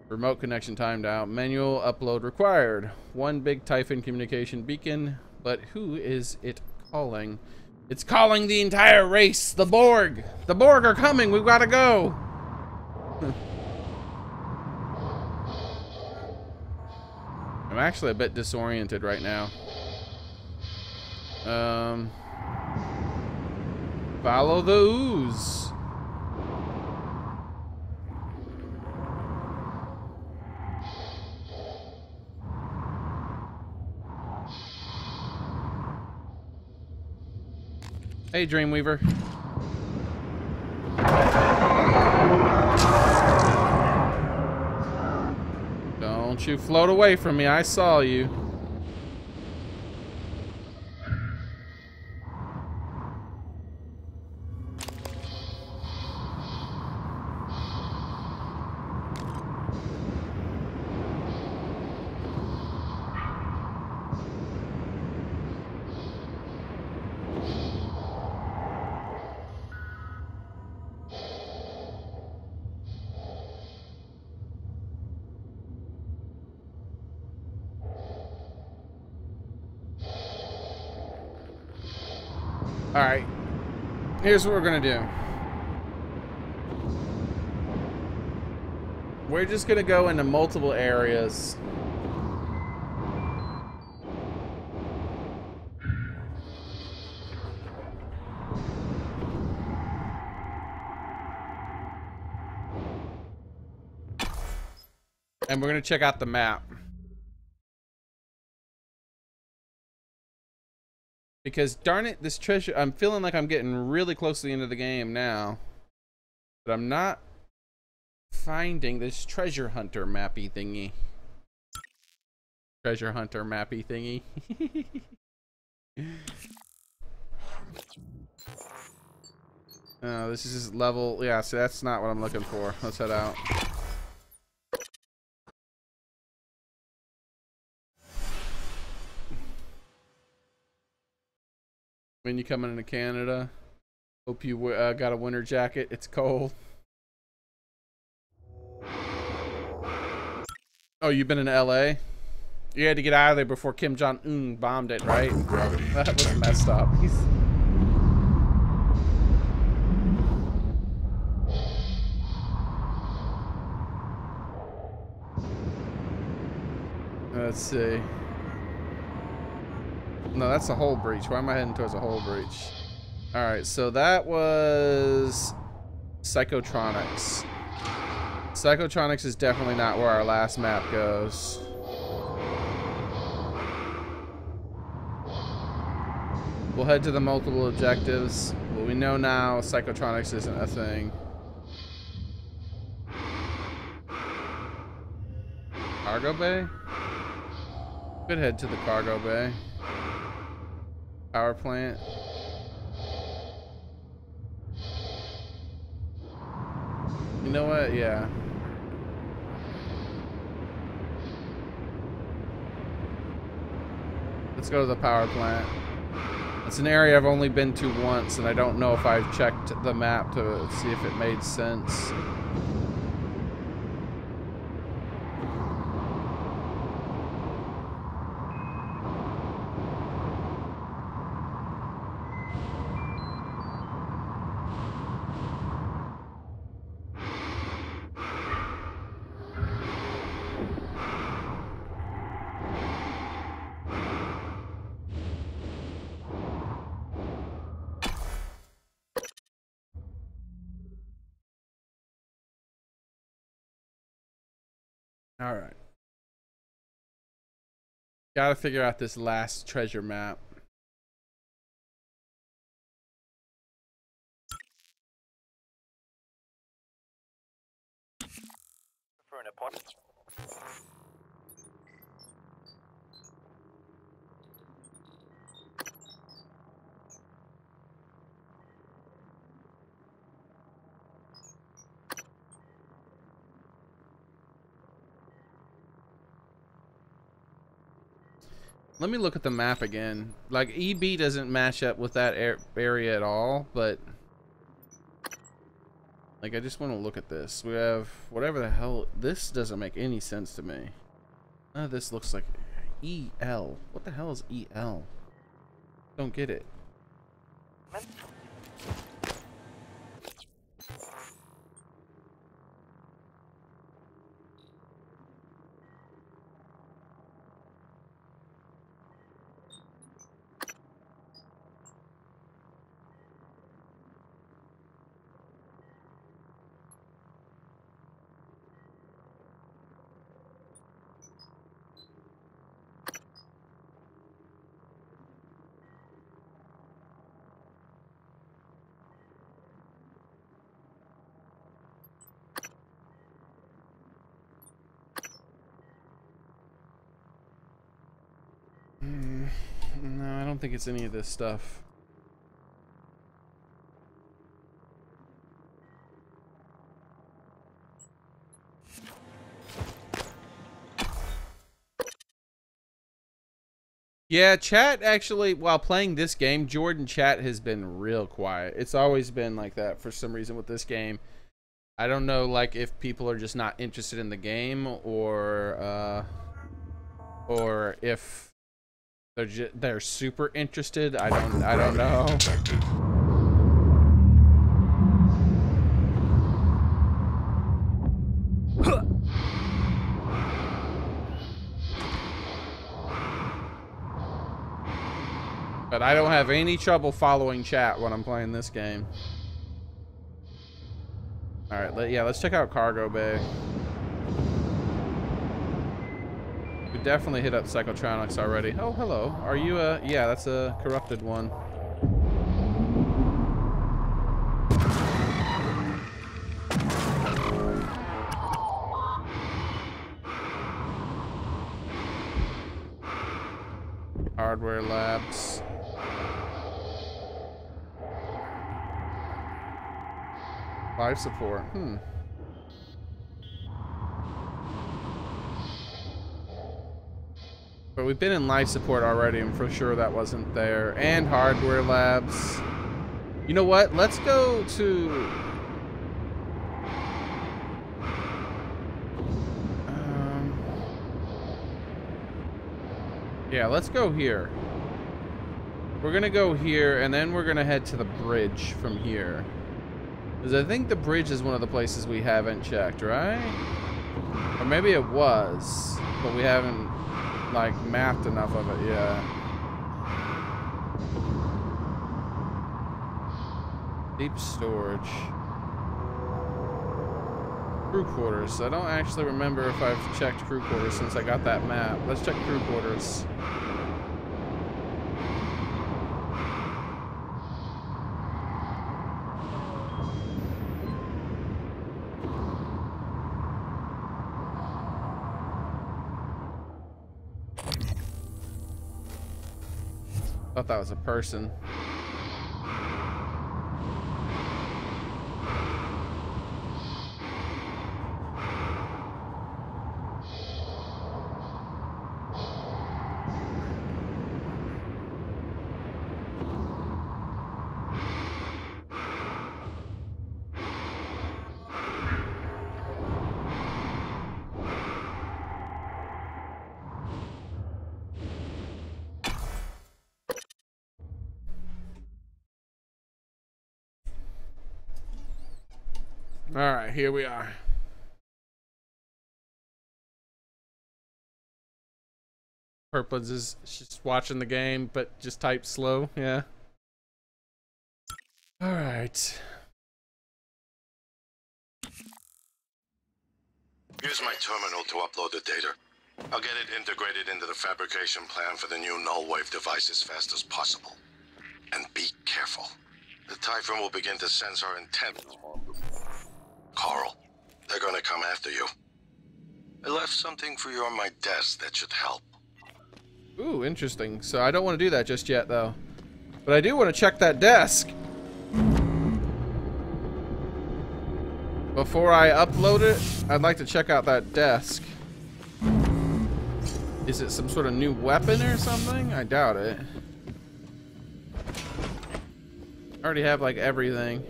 [SPEAKER 1] Remote connection timed out. Manual upload required. One big Typhon communication beacon, but who is it calling? It's calling the entire race. The Borg. The Borg are coming. We've got to go. I'm actually a bit disoriented right now. Follow the ooze. Hey, Dreamweaver. Don't you float away from me. I saw you. Alright, here's what we're gonna do. We're just gonna go into multiple areas. And we're gonna check out the map. Because darn it, this treasure, I'm feeling like I'm getting really close to the end of the game now. But I'm not finding this treasure hunter mappy thingy. Treasure hunter mappy thingy. Oh, this is just level, yeah, so that's not what I'm looking for. Let's head out. When you coming into Canada, hope you got a winter jacket. It's cold. Oh, you've been in LA? You had to get out of there before Kim Jong-un bombed it, right? That was messed up. Let's see. No, that's a hull breach. Why am I heading towards a hull breach? Alright, so that was Psychotronics. Psychotronics is definitely not where our last map goes. We'll head to the multiple objectives. Well, we know now Psychotronics isn't a thing. Cargo bay? Could head to the cargo bay. Power plant. You know what? Yeah. Let's go to the power plant. It's an area I've only been to once, and I don't know if I've checked the map to see if it made sense. All right. Gotta figure out this last treasure map.
[SPEAKER 13] For an appointment.
[SPEAKER 1] Let me look at the map again. Like, EB doesn't match up with that area at all, but like, I just want to look at this. We have whatever the hell. This doesn't make any sense to me. This looks like EL. What the hell is EL? Don't get it. No, I don't think it's any of this stuff. Yeah, chat actually, while playing this game, Jordan, chat has been real quiet. It's always been like that for some reason with this game. I don't know, like, if people are just not interested in the game, or if they're super interested. I don't know. But I don't have any trouble following chat when I'm playing this game. All right, yeah, let's check out cargo bay. We definitely hit up Psychotronics already. Oh, hello. Are you a... Yeah, that's a corrupted one. Hardware labs. Life support. But we've been in life support already, and for sure that wasn't there. And hardware labs. You know what? Let's go to... yeah, let's go here. We're gonna go here, and then we're gonna head to the bridge from here. Because I think the bridge is one of the places we haven't checked, right? Or maybe it was, but we haven't, like, mapped enough of it yet. Deep storage. Crew quarters. I don't actually remember if I've checked crew quarters since I got that map. Let's check crew quarters. Thought that was a person. All right, here we are. Purpose is just watching the game, but just type slow. Yeah. All right.
[SPEAKER 3] Use my terminal to upload the data. I'll get it integrated into the fabrication plan for the new null wave device as fast as possible. And be careful. The Typhon will begin to sense our intent. Carl, they're gonna come after you. I left something for you on my desk that should help.
[SPEAKER 1] Ooh, interesting. So I don't want to do that just yet, though. But I do want to check that desk. Before I upload it, I'd like to check out that desk. Is it some sort of new weapon or something? I doubt it. I already have like everything.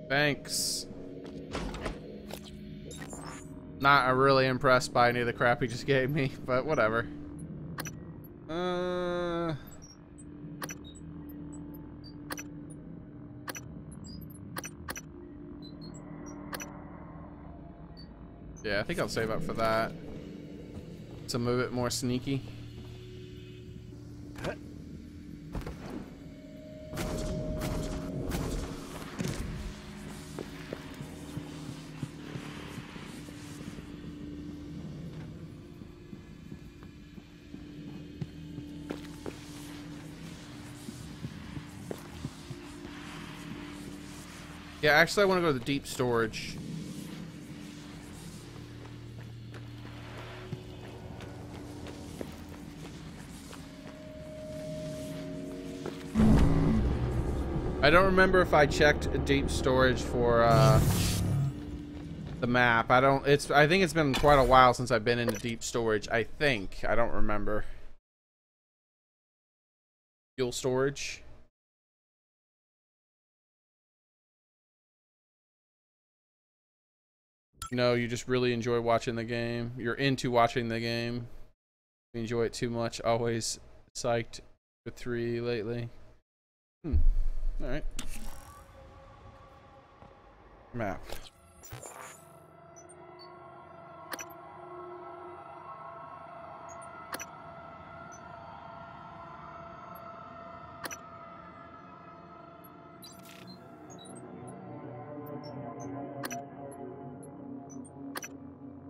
[SPEAKER 1] Thanks. Not really impressed by any of the crap he just gave me, but whatever. Yeah, I think I'll save up for that. To move it more sneaky. Yeah, actually I want to go to the deep storage. I don't remember if I checked deep storage for the map. I think it's been quite a while since I've been into deep storage. I think. I don't remember. Fuel storage. No, you just really enjoy watching the game. You're into watching the game. You enjoy it too much. Always psyched for 3 lately. Alright. Map.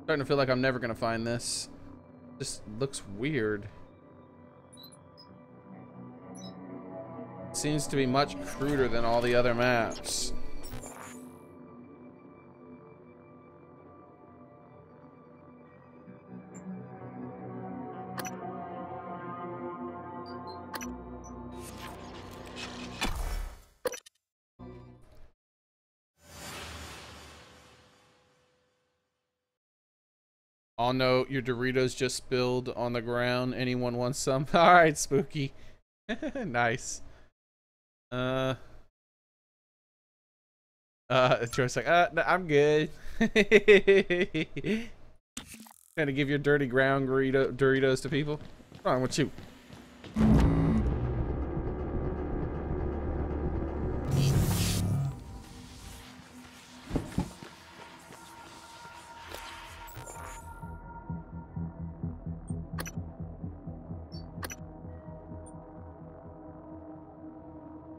[SPEAKER 1] Starting to feel like I'm never gonna find this. This looks weird. Seems to be much cruder than all the other maps. I'll note your Doritos just spilled on the ground. Anyone wants some? All right, Spooky. Nice. Joe's like, no, I'm good. Trying to give your dirty ground Doritos to people. What's wrong with you?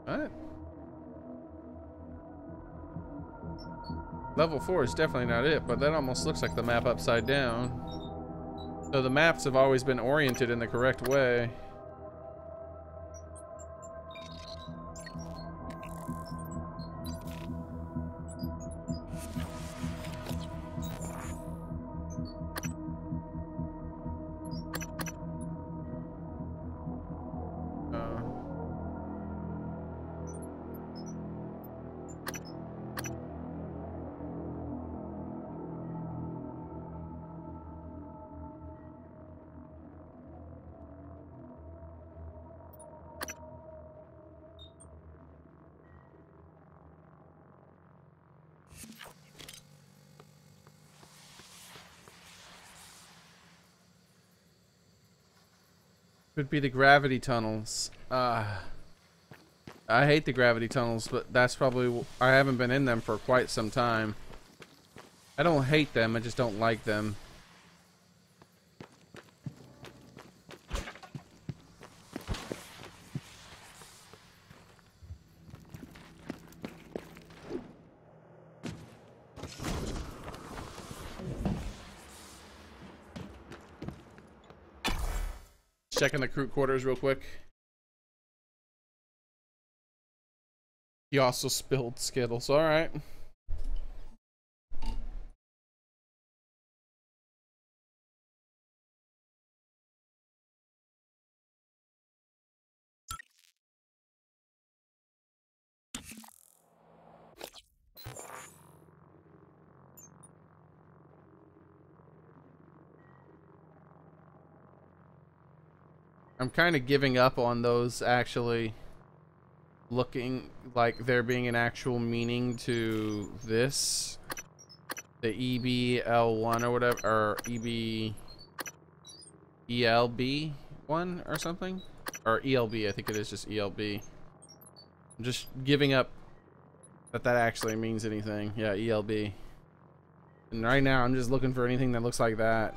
[SPEAKER 1] What? Level 4 is definitely not it, but that almost looks like the map upside down. So the maps have always been oriented in the correct way. Could be the gravity tunnels. I hate the gravity tunnels, but that's probably... I haven't been in them for quite some time. I don't hate them, I just don't like them. Checking the crew quarters real quick. He also spilled Skittles. All right. I'm kind of giving up on those actually looking like there being an actual meaning to this. The EBL1 or whatever, or ELB one or something, or ELB. I think it is just ELB. I'm just giving up that actually means anything. Yeah, ELB. And right now I'm just looking for anything that looks like that.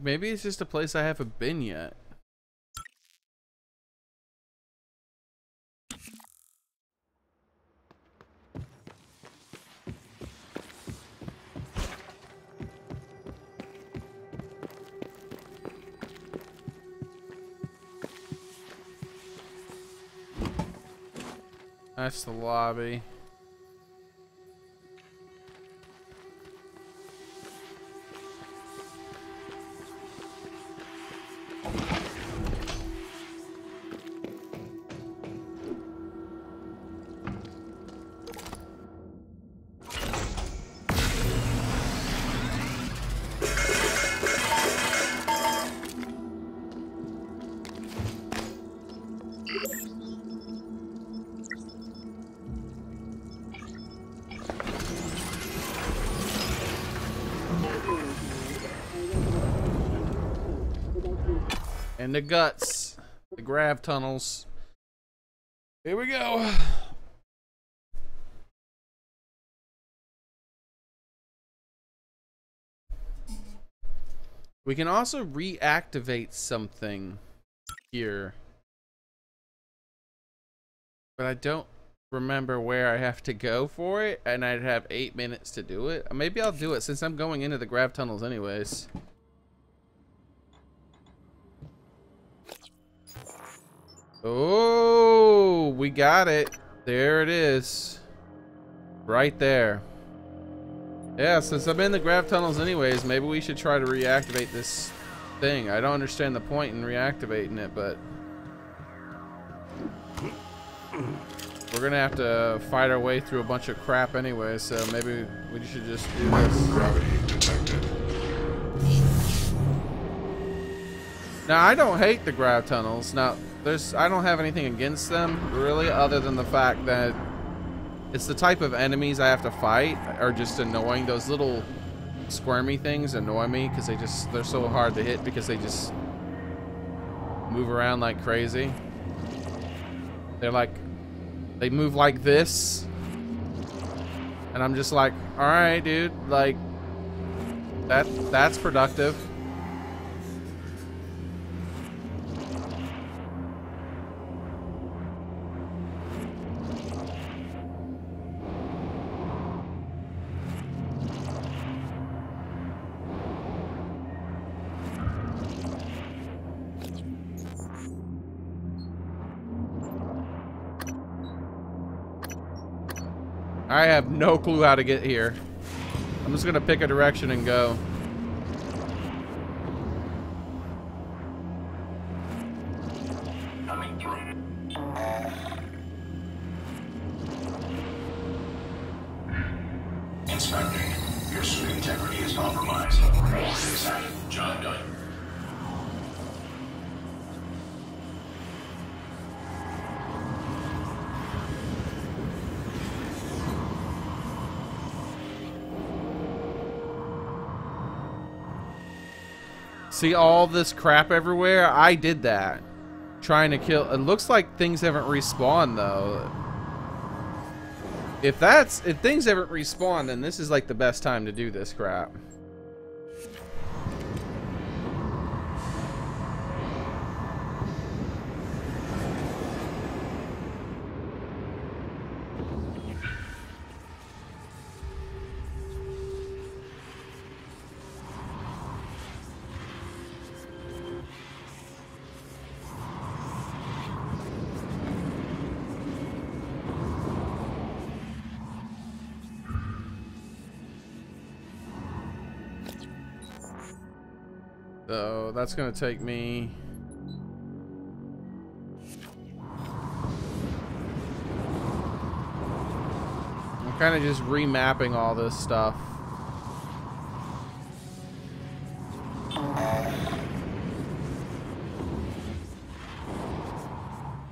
[SPEAKER 1] Maybe it's just a place I haven't been yet. That's the lobby. And the guts, the grav tunnels. Here we go. We can also reactivate something here, but I don't remember where I have to go for it, and I'd have 8 minutes to do it. Maybe I'll do it since I'm going into the grav tunnels anyways. Oh, we got it. There it is. Right there. Yeah, since I'm in the grav tunnels anyways, maybe we should try to reactivate this thing. I don't understand the point in reactivating it, but we're gonna have to fight our way through a bunch of crap anyway, so maybe we should just do this.
[SPEAKER 2] Gravity detected.
[SPEAKER 1] Now, I don't hate the grav tunnels. Now, I don't have anything against them, really, other than the fact that it's the type of enemies I have to fight are just annoying. Those little squirmy things annoy me because they're so hard to hit because they just move around like crazy. They move like this, and I'm just like, all right, dude, like that's productive. I have no clue how to get here. I'm just gonna pick a direction and go.
[SPEAKER 2] Coming through. Inspecting. Your suit integrity is compromised. Exactly. Job done.
[SPEAKER 1] See all this crap everywhere? I did that. Trying to kill. It looks like things haven't respawned though. If things haven't respawned, then this is like the best time to do this crap. though. That's gonna take me... I'm kind of just remapping all this stuff.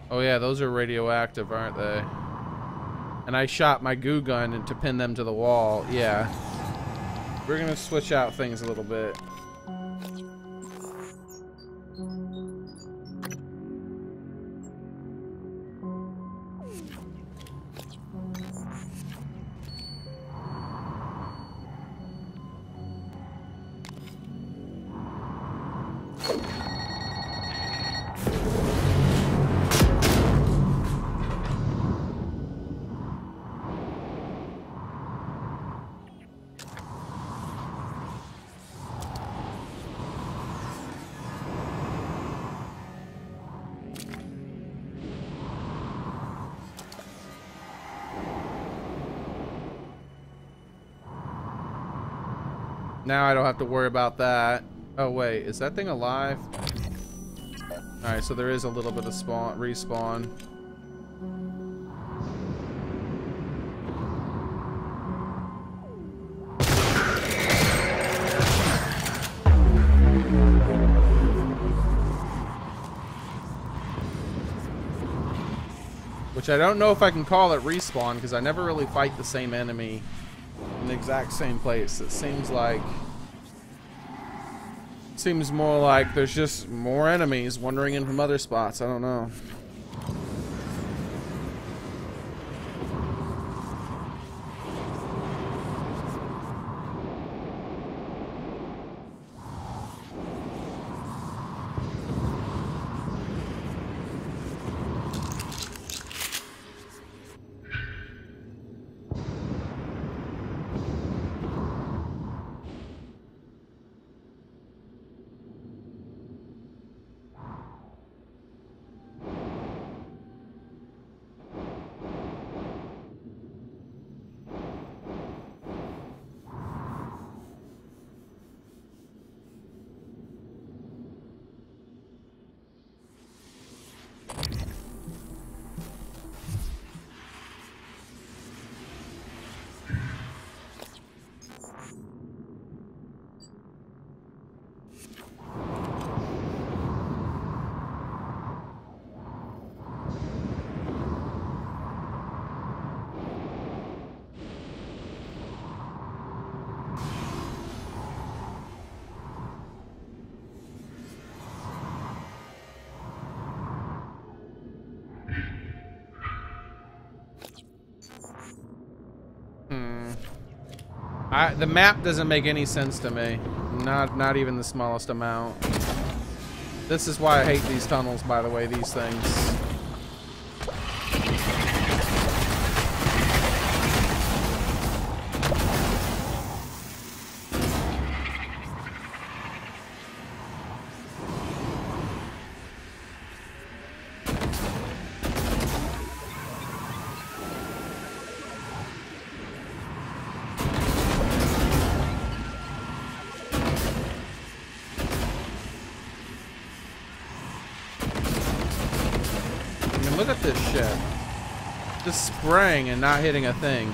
[SPEAKER 1] Oh yeah, those are radioactive, aren't they? And I shot my goo gun to pin them to the wall. Yeah. We're gonna switch out things a little bit. Now I don't have to worry about that. Oh wait, is that thing alive? Alright, so there is a little bit of respawn. Which I don't know if I can call it respawn, because I never really fight the same enemy in the exact same place. It seems like... Seems more like there's just more enemies wandering in from other spots. I don't know. The map doesn't make any sense to me. Not even the smallest amount. This is why I hate these tunnels, by the way, these things. Look at this shit. Just spraying and not hitting a thing.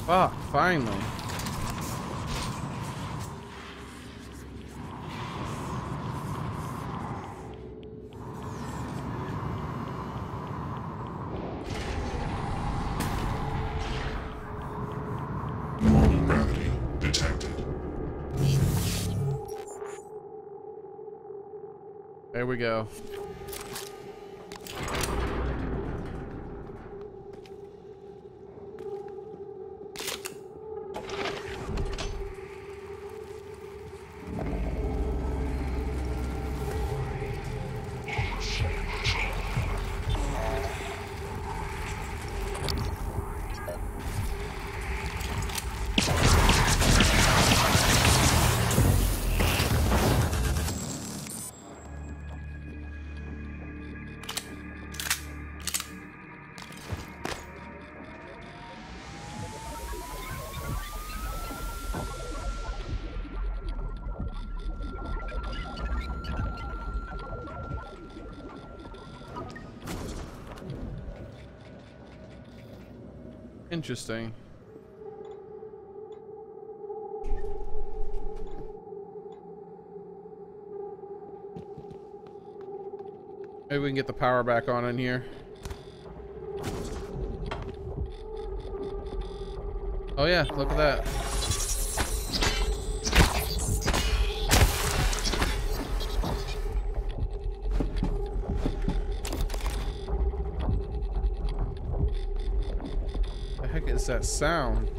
[SPEAKER 1] Fuck, finally.
[SPEAKER 2] Normal gravity detected.
[SPEAKER 1] There we go. Interesting. Maybe we can get the power back on in here. Oh yeah, look at that. The heck is that sound?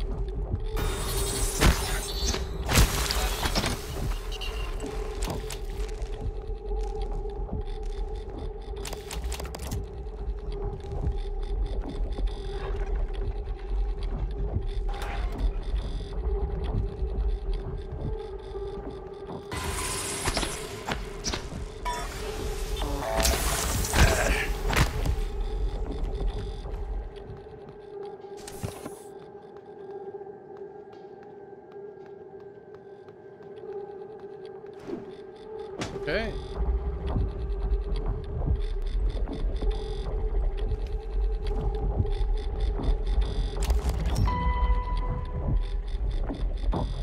[SPEAKER 1] Okay.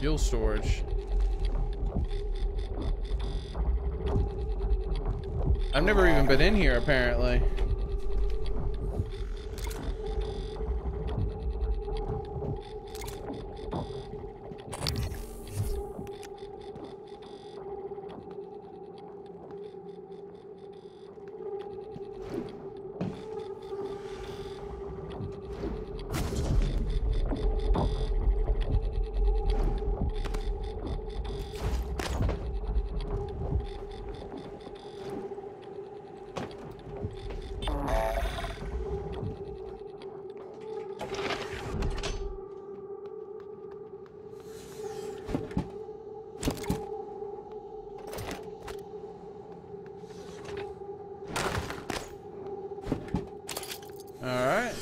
[SPEAKER 1] Fuel storage. I've never even been in here, apparently. Alright.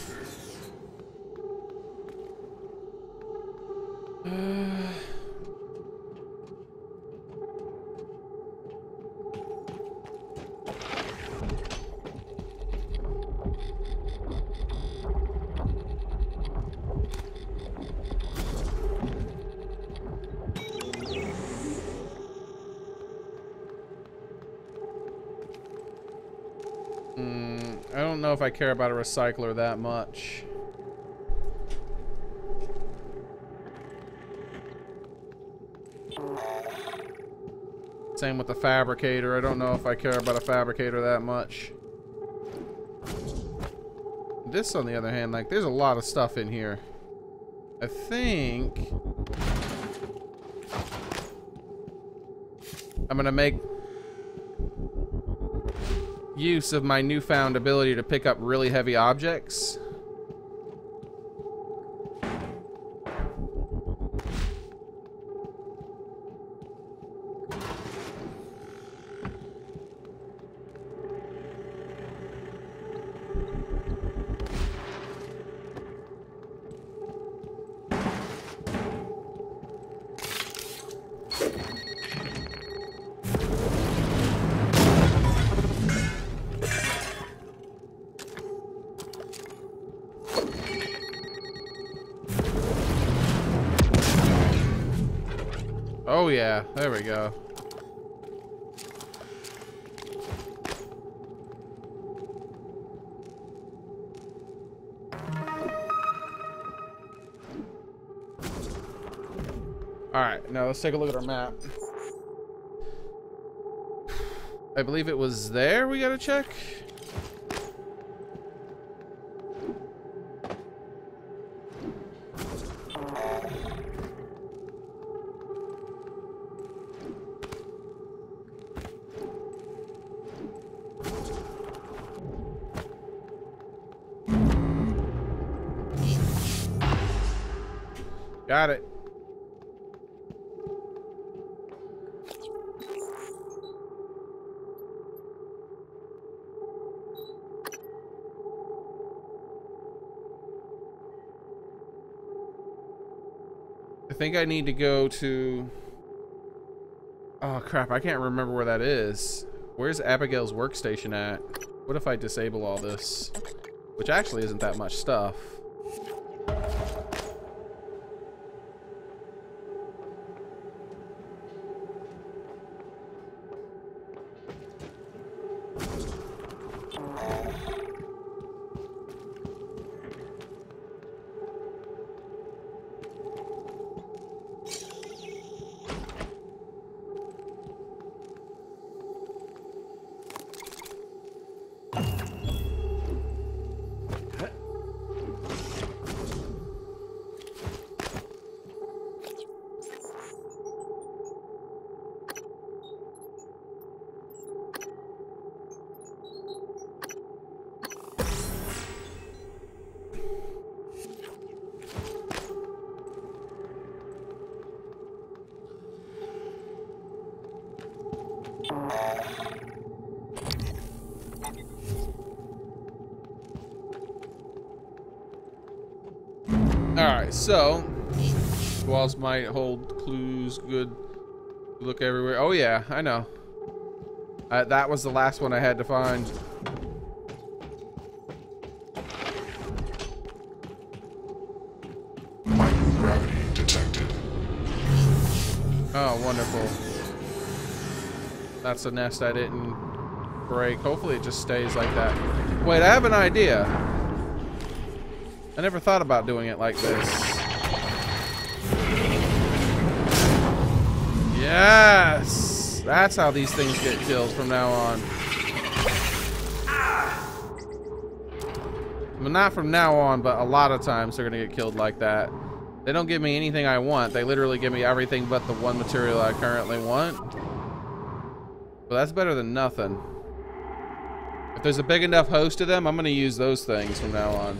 [SPEAKER 1] I don't know if I care about a recycler that much. Same with the fabricator. I don't know if I care about a fabricator that much. This, on the other hand, like, there's a lot of stuff in here. I think I'm gonna make use of my newfound ability to pick up really heavy objects. Oh yeah, there we go. Alright, now let's take a look at our map. I believe it was there we gotta check. Got it. I think I need to go to... Oh crap, I can't remember where that is. Where's Abigail's workstation at? What if I disable all this? Which actually isn't that much stuff. Alright, so walls might hold clues, good look everywhere. Oh yeah, I know. That was the last one I had to find.
[SPEAKER 2] Microgravity detected.
[SPEAKER 1] Oh, wonderful. That's a nest I didn't break. Hopefully it just stays like that. Wait, I have an idea. I never thought about doing it like this. Yes! That's how these things get killed from now on. Well, not from now on, but a lot of times they're gonna get killed like that. They don't give me anything I want. They literally give me everything but the one material I currently want. But that's better than nothing. If there's a big enough host of them, I'm gonna use those things from now on.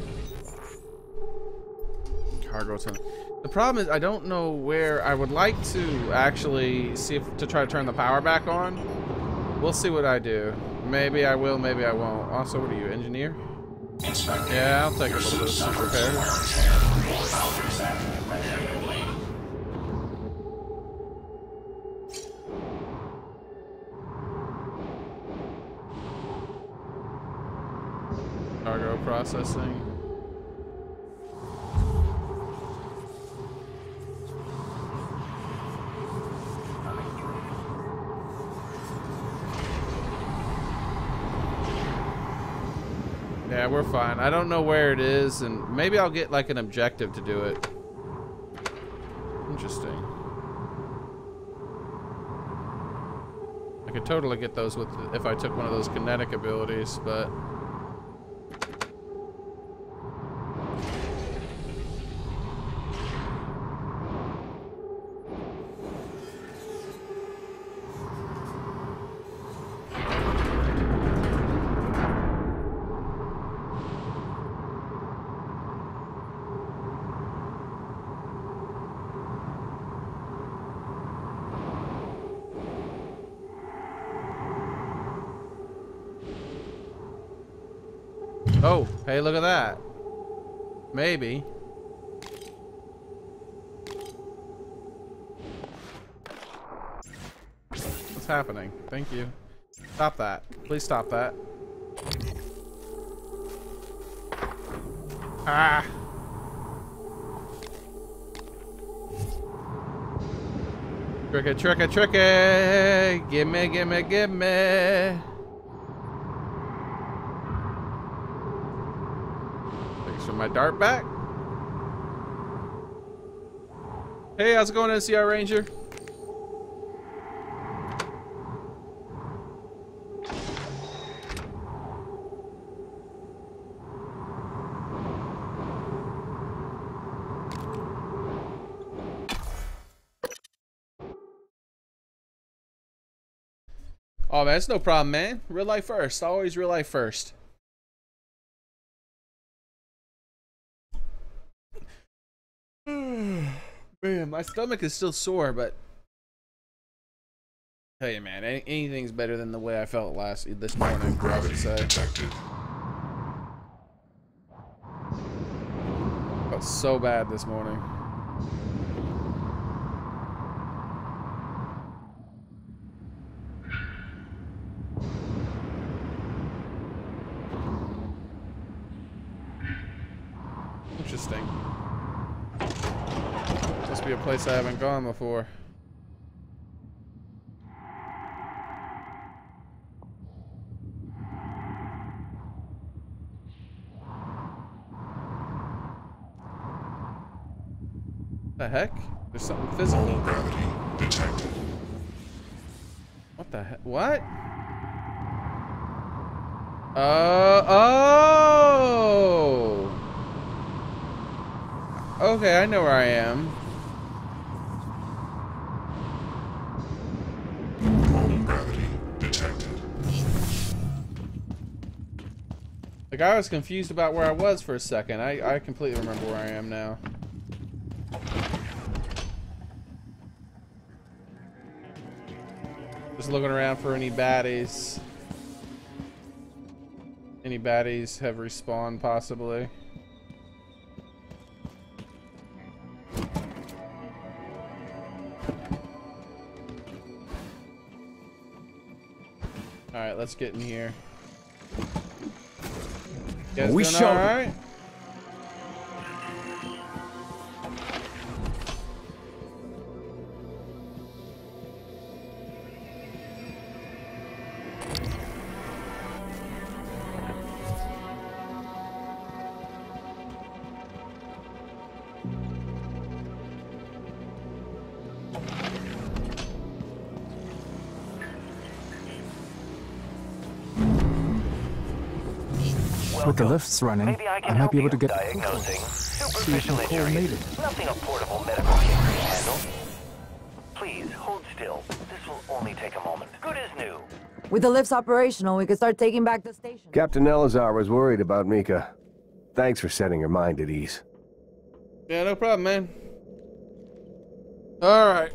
[SPEAKER 1] Cargo tunnel. The problem is I don't know where. I would like to actually see if to try to turn the power back on. We'll see what I do. Maybe I will, maybe I won't. Also, what are you, engineer? Yeah, I'll take a little bit of repair. Cargo processing. Yeah, we're fine. I don't know where it is, and maybe I'll get like an objective to do it. Interesting. I could totally get those with if I took one of those kinetic abilities, but oh, hey, look at that. Maybe. What's happening? Thank you. Stop that. Please stop that. Ah! Tricky, tricky, tricky! Gimme, gimme, gimme! My dart back. Hey, how's it going, NCR Ranger? Oh man, it's no problem, man. Real life first. Always real life first. Man, my stomach is still sore, but tell you, man, anything's better than the way I felt this morning. I would say. Felt so bad this morning. Interesting. Must be a place I haven't gone before. The heck? There's something physical.
[SPEAKER 2] Gravity detected.
[SPEAKER 1] What the heck? What? Oh! Okay, I know where I am.
[SPEAKER 2] Home gravity detected.
[SPEAKER 1] Like, I was confused about where I was for a second. I completely remember where I am now. Just looking around for any baddies. Any baddies have respawned, possibly. Alright, let's get in here. You guys
[SPEAKER 10] We
[SPEAKER 1] doing
[SPEAKER 10] showed
[SPEAKER 1] all right?
[SPEAKER 10] With the lifts running, I might be able to get
[SPEAKER 7] Diagnosing
[SPEAKER 10] superficial
[SPEAKER 7] superficial injury. Nothing a portable medical kit can handle. Please, hold still. This will only take a moment. Good as new.
[SPEAKER 12] With the lifts operational, we could start taking back the station.
[SPEAKER 11] Captain Elazar was worried about Mika. Thanks for setting her mind at ease.
[SPEAKER 1] Yeah, no problem, man. Alright.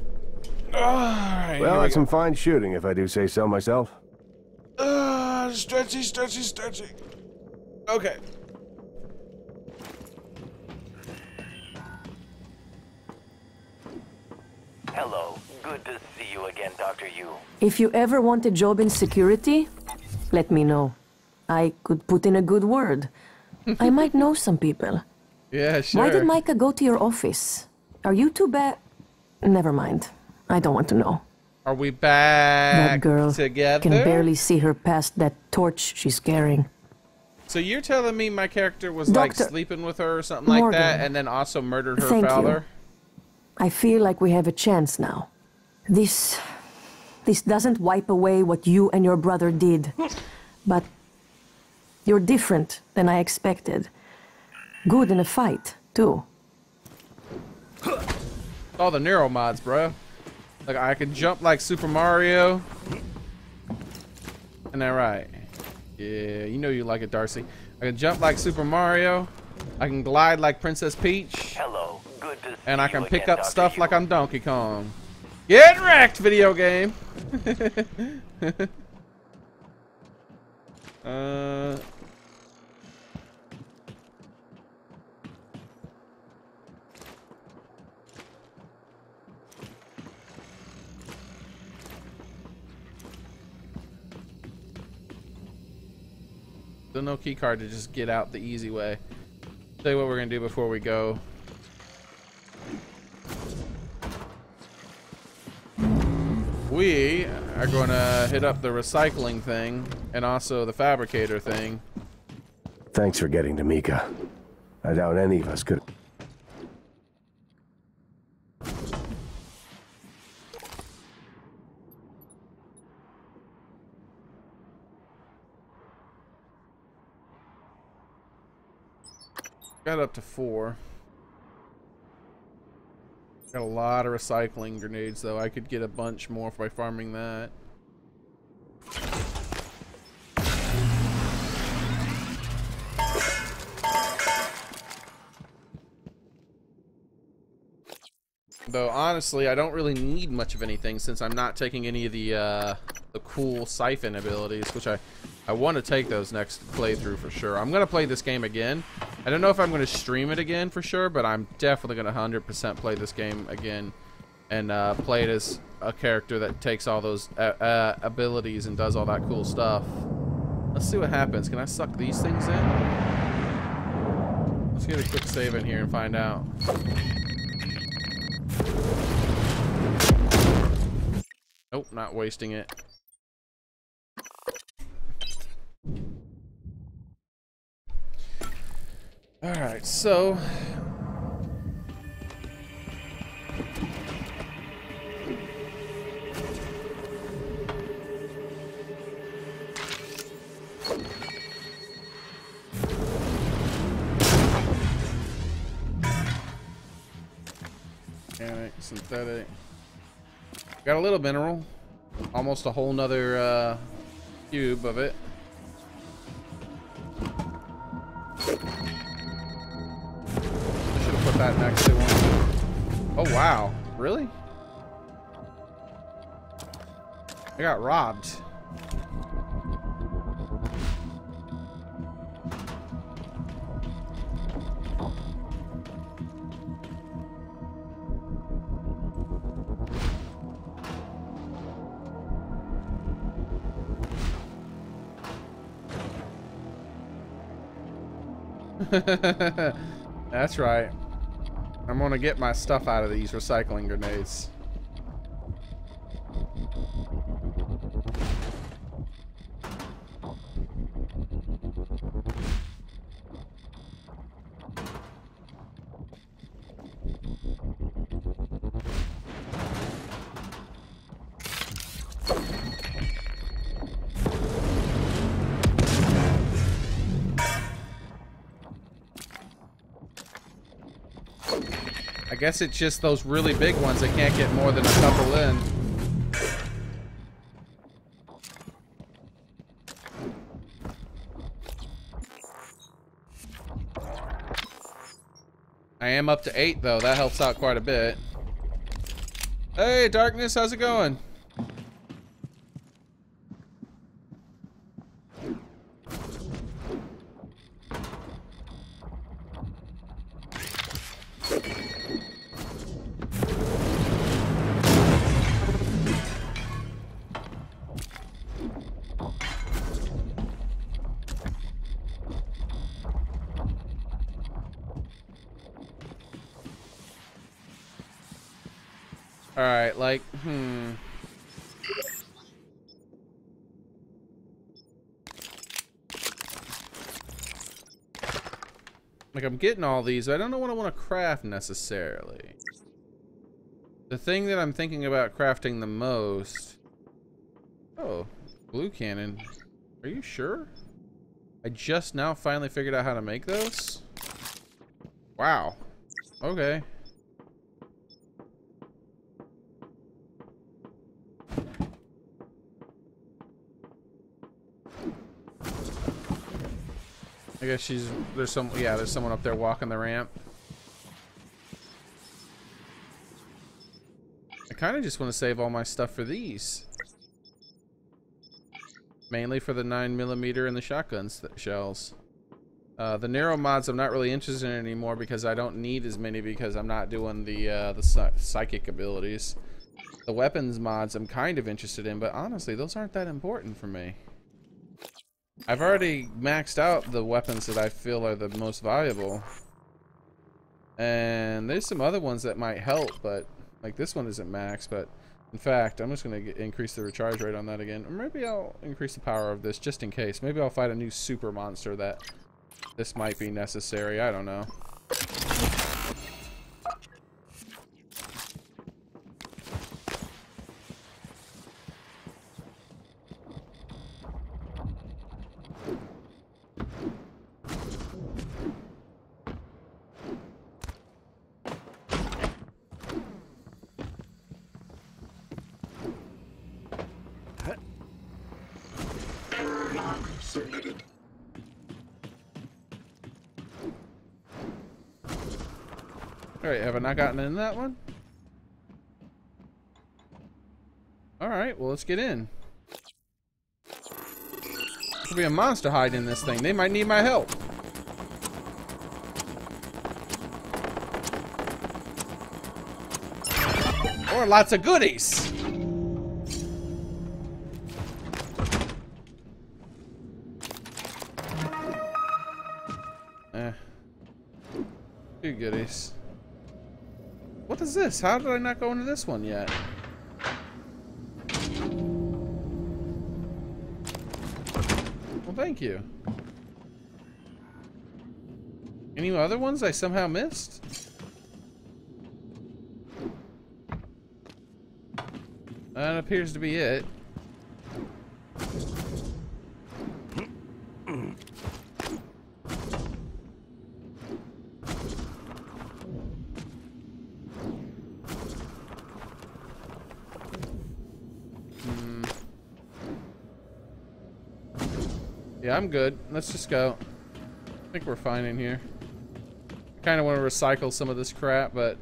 [SPEAKER 1] Alright.
[SPEAKER 11] Well, that's some fine shooting, if I do say so myself.
[SPEAKER 1] Stretchy, stretchy, stretchy. Okay.
[SPEAKER 7] Hello. Good to see you again, Dr. Yu.
[SPEAKER 13] If you ever want a job in security, let me know. I could put in a good word. I might know some people.
[SPEAKER 1] Yeah, sure.
[SPEAKER 13] Why did Micah go to your office? Are you too bad? Never mind. I don't want to know.
[SPEAKER 1] Are we back
[SPEAKER 13] That girl
[SPEAKER 1] together?
[SPEAKER 13] can barely see her past that torch she's carrying.
[SPEAKER 1] So you're telling me my character was
[SPEAKER 13] Doctor
[SPEAKER 1] like sleeping with her or something like
[SPEAKER 13] Morgan,
[SPEAKER 1] that, and then also murdered her
[SPEAKER 13] thank you.
[SPEAKER 1] father?
[SPEAKER 13] I feel like we have a chance now. This doesn't wipe away what you and your brother did, but you're different than I expected. Good in a fight, too.
[SPEAKER 1] All the neuro mods, bro. Like I can jump like Super Mario. Isn't that right? Yeah, you know you like it, Darcy. I can jump like Super Mario. I can glide like Princess Peach.
[SPEAKER 7] Hello. Good to see
[SPEAKER 1] And I can
[SPEAKER 7] you
[SPEAKER 1] pick
[SPEAKER 7] again,
[SPEAKER 1] up
[SPEAKER 7] Dr.
[SPEAKER 1] stuff
[SPEAKER 7] Yu.
[SPEAKER 1] like I'm Donkey Kong. Get wrecked, video game. There's no key card to just get out the easy way. Tell you what we're gonna do before we go. We are gonna hit up the recycling thing and also the fabricator thing.
[SPEAKER 11] Thanks for getting to Mika. I doubt any of us could.
[SPEAKER 1] Got up to 4. Got a lot of recycling grenades though. I could get a bunch more by farming that. Though honestly, I don't really need much of anything since I'm not taking any of the cool siphon abilities, which I want to take those next playthrough for sure. I'm gonna play this game again. I don't know if I'm gonna stream it again for sure, but I'm definitely gonna 100% play this game again and play it as a character that takes all those abilities and does all that cool stuff. Let's see what happens. Can I suck these things in? Let's get a quick save in here and find out. Nope, not wasting it. Alright, so organic, synthetic. Got a little mineral. Almost a whole nother cube of it. I should have put that next to one. Oh wow, really? I got robbed. That's right. I'm gonna get my stuff out of these recycling grenades. I guess it's just those really big ones that can't get more than a couple in. I am up to 8 though, that helps out quite a bit. Hey Darkness, how's it going? Alright, like, Like, I'm getting all these, but I don't know what I want to craft necessarily. The thing that I'm thinking about crafting the most... Oh, blue cannon. Are you sure? I just now finally figured out how to make those? Wow. Okay. I guess there's someone up there walking the ramp. I kind of just want to save all my stuff for these. Mainly for the 9mm and the shotgun shells. The narrow mods I'm not really interested in anymore because I don't need as many because I'm not doing the psychic abilities. The weapons mods I'm kind of interested in, but honestly, those aren't that important for me. I've already maxed out the weapons that I feel are the most valuable. And there's some other ones that might help, but like this one isn't maxed, but in fact, I'm just going to increase the recharge rate on that again. Or maybe I'll increase the power of this just in case. Maybe I'll fight a new super monster that this might be necessary. I don't know. Alright, have I not gotten in that one? Alright, well let's get in. Could be a monster hiding in this thing. They might need my help. Or lots of goodies. Two goodies. What is this? How did I not go into this one yet? Well, thank you. Any other ones I somehow missed? That appears to be it. Yeah, I'm good. Let's just go. I think we're fine in here. I kind of want to recycle some of this crap, but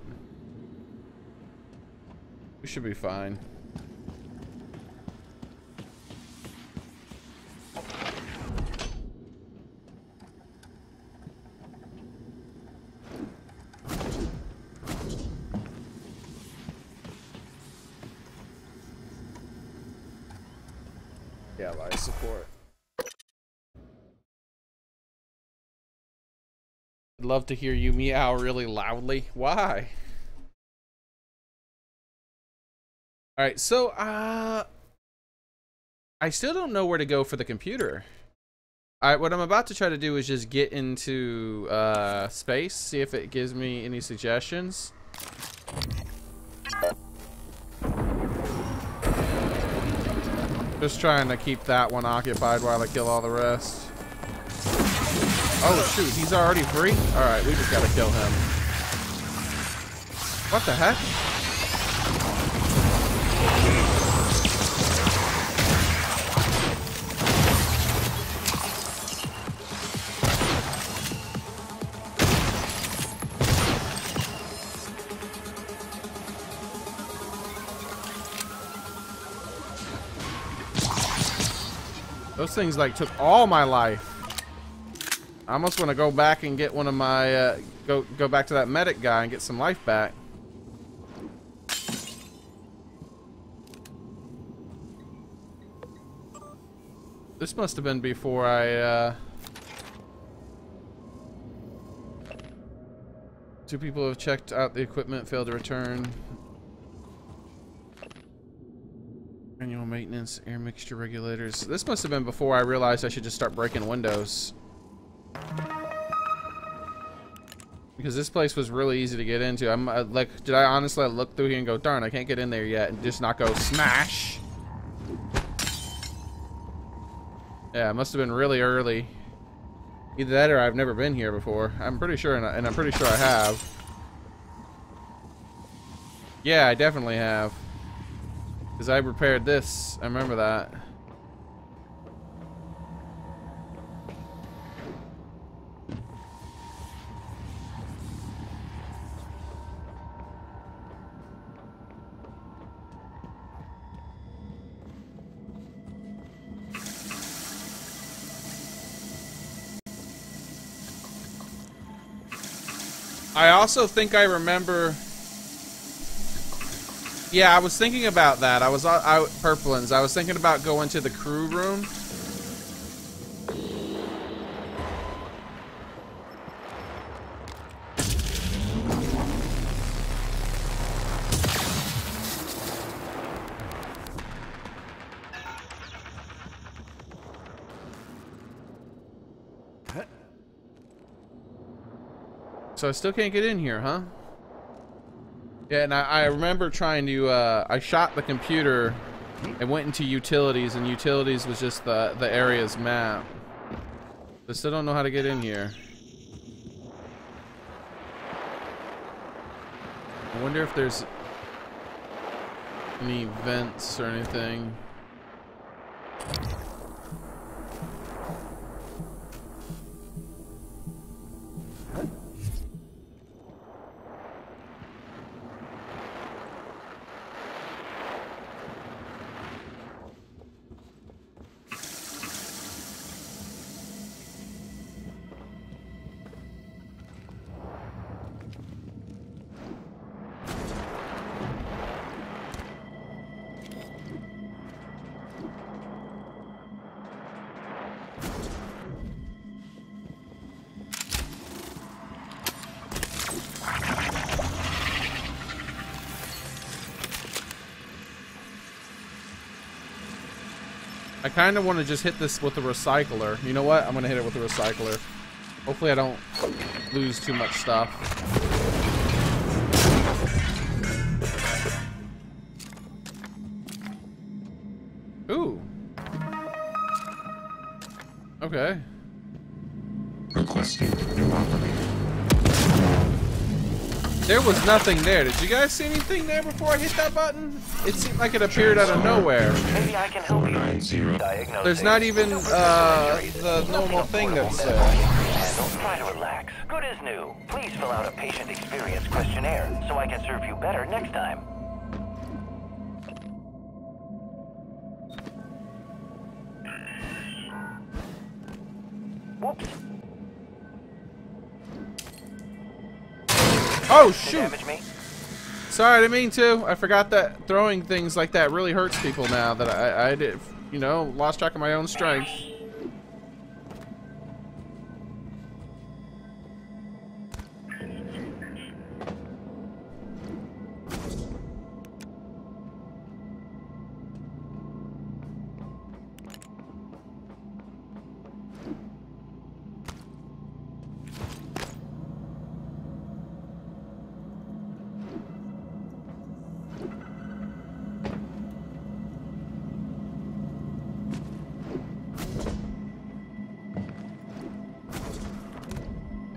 [SPEAKER 1] we should be fine. Yeah, life support. love to hear you meow really loudly. Why? Alright, so, I still don't know where to go for the computer. Alright, what I'm about to try to do is just get into, space, see if it gives me any suggestions. Just trying to keep that one occupied while I kill all the rest. Oh shoot, he's already free? Alright, we just gotta kill him. What the heck? Those things like took all my life. I almost want to go back and get one of my go back to that medic guy and get some life back. This must have been before I two people have checked out the equipment, failed to return. Annual maintenance, air mixture regulators. This must have been before I realized I should just start breaking windows. Because this place was really easy to get into. I'm like, did I honestly look through here and go, darn, I can't get in there yet, and just not go smash? Yeah, it must have been really early. Either that or I've never been here before. I'm pretty sure, and I'm pretty sure I have. Yeah, I definitely have. Because I repaired this. I remember that. I also think I remember. Yeah, I was thinking about that. I was out Purplins. I was thinking about going to the crew room. So I still can't get in here, huh? Yeah, and I remember trying to, I shot the computer and went into utilities, and utilities was just the area's map. I still don't know how to get in here. I wonder if there's any vents or anything. I kind of want to just hit this with a recycler. You know what? I'm going to hit it with a recycler. Hopefully I don't lose too much stuff. Ooh. Okay.
[SPEAKER 2] Requesting new operator.
[SPEAKER 1] There was nothing there. Did you guys see anything there before I hit that button? It seemed like it appeared out of nowhere.
[SPEAKER 7] Maybe I can help you.
[SPEAKER 1] There's not even the normal thing that's there.
[SPEAKER 7] Don't try to relax. Good as new. Please fill out a patient experience questionnaire so I can serve you better next time. Whoops.
[SPEAKER 1] Oh shoot! Sorry, I didn't mean to. I forgot that throwing things like that really hurts people now that I did, you know, lost track of my own strength.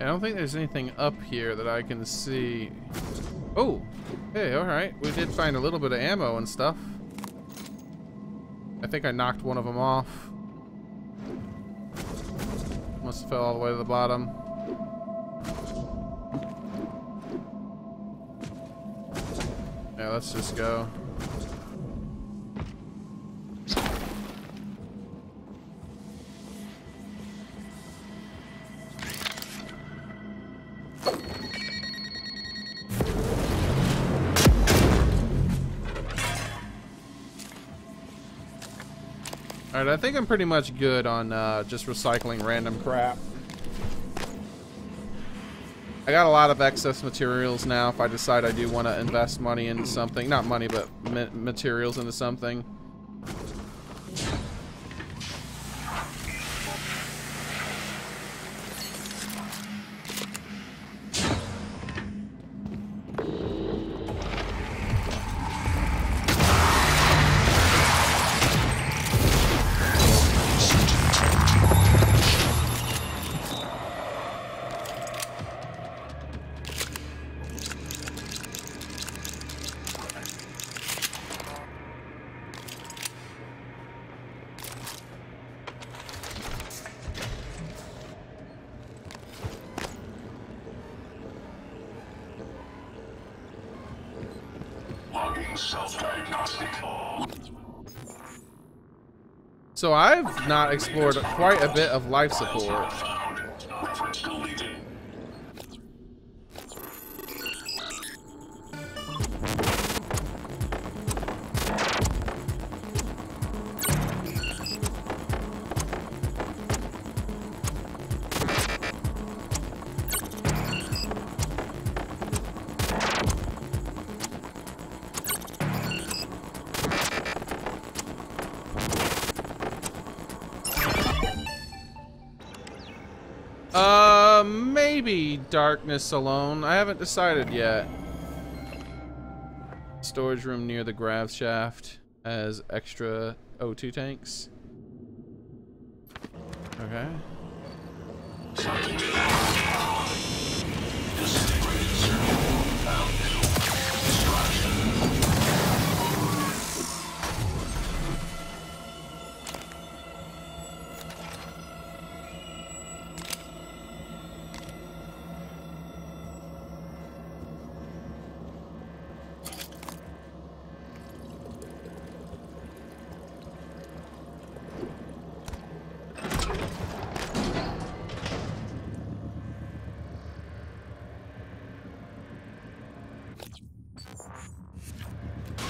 [SPEAKER 1] I don't think there's anything up here that I can see. Oh, hey, alright. We did find a little bit of ammo and stuff. I think I knocked one of them off. Must have fell all the way to the bottom. Yeah, let's just go. Alright, I think I'm pretty much good on just recycling random crap. I got a lot of excess materials now if I decide I do want to invest money into something. Not money, but materials into something. So I've not explored quite a bit of life support. Maybe darkness alone. I haven't decided yet. Storage room near the grav shaft has extra O2 tanks. Okay.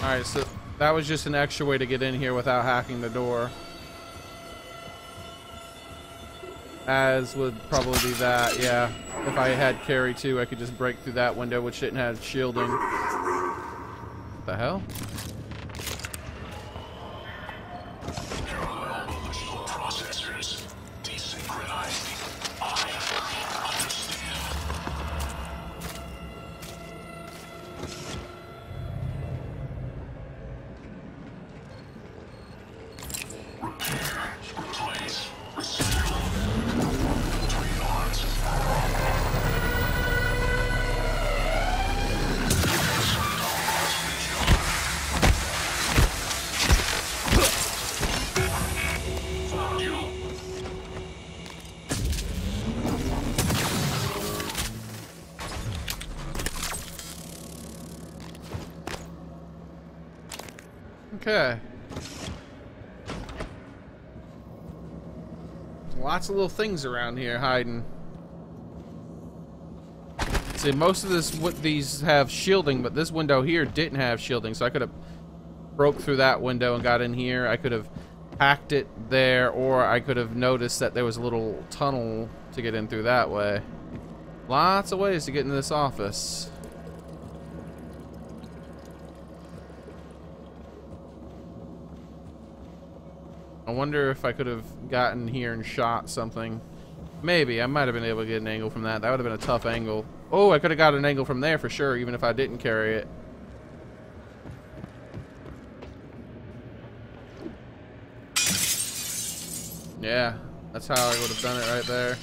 [SPEAKER 1] Alright, so that was just an extra way to get in here without hacking the door. As would probably be that, yeah. If I had carry too, I could just break through that window, which didn't have shielding. What the hell? Okay. Lots of little things around here hiding. See, most of these have shielding, but this window here didn't have shielding, so I could have broke through that window and got in here. I could have hacked it there, or I could have noticed that there was a little tunnel to get in through that way. Lots of ways to get into this office. I wonder if I could have gotten here and shot something. Maybe. I might have been able to get an angle from that. That would have been a tough angle. Oh, I could have got an angle from there for sure, even if I didn't carry it. Yeah, that's how I would have done it right there.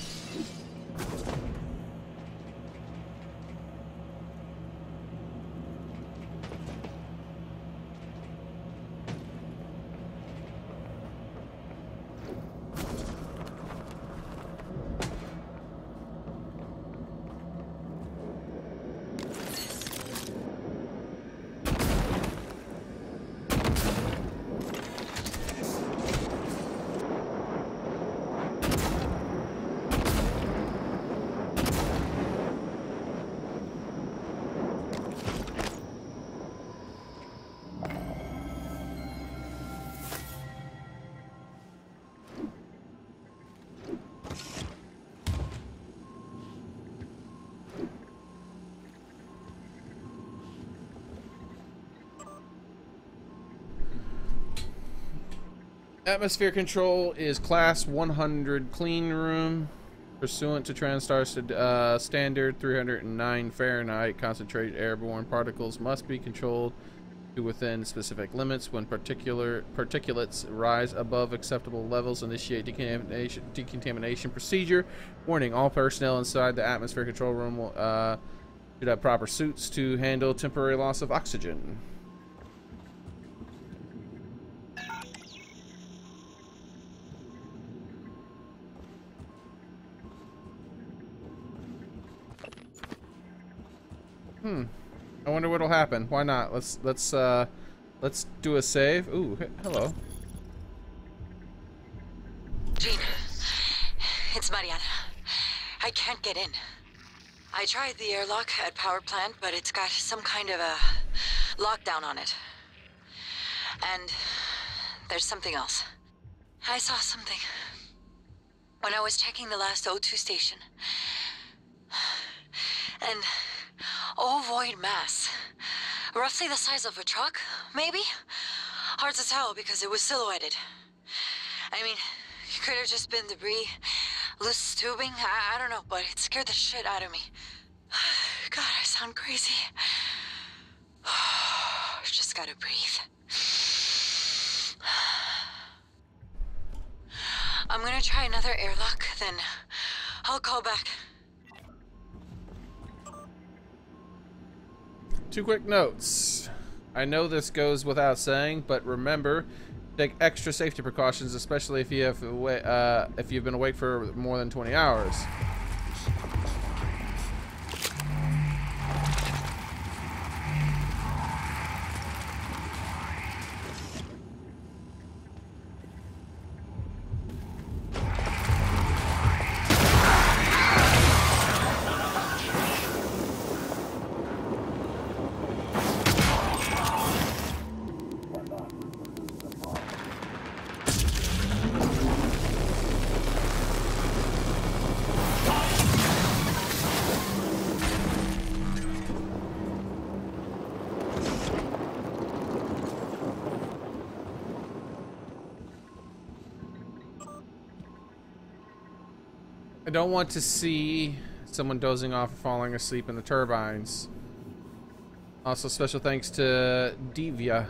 [SPEAKER 1] Atmosphere control is class 100 clean room. Pursuant to TranStar standard 309 Fahrenheit, concentrated airborne particles must be controlled to within specific limits. When particulates rise above acceptable levels, initiate decontamination procedure. Warning, all personnel inside the atmosphere control room will, should have proper suits to handle temporary loss of oxygen. I wonder what'll happen. Why not? Let's do a save. Ooh, hello.
[SPEAKER 14] Jean, it's Mariana. I can't get in. I tried the airlock at power plant, but it's got some kind of a lockdown on it. And there's something else. I saw something when I was checking the last O2 station. An ovoid mass. Roughly the size of a truck, maybe? Hard to tell because it was silhouetted. I mean, it could have just been debris, loose tubing, I don't know, but it scared the shit out of me. God, I sound crazy. Just gotta breathe. I'm gonna try another airlock, then I'll call back.
[SPEAKER 1] 2 quick notes. I know this goes without saying, but remember, take extra safety precautions, especially if you have if you've been awake for more than 20 hours. I don't want to see someone dozing off or falling asleep in the turbines. Also, special thanks to Divya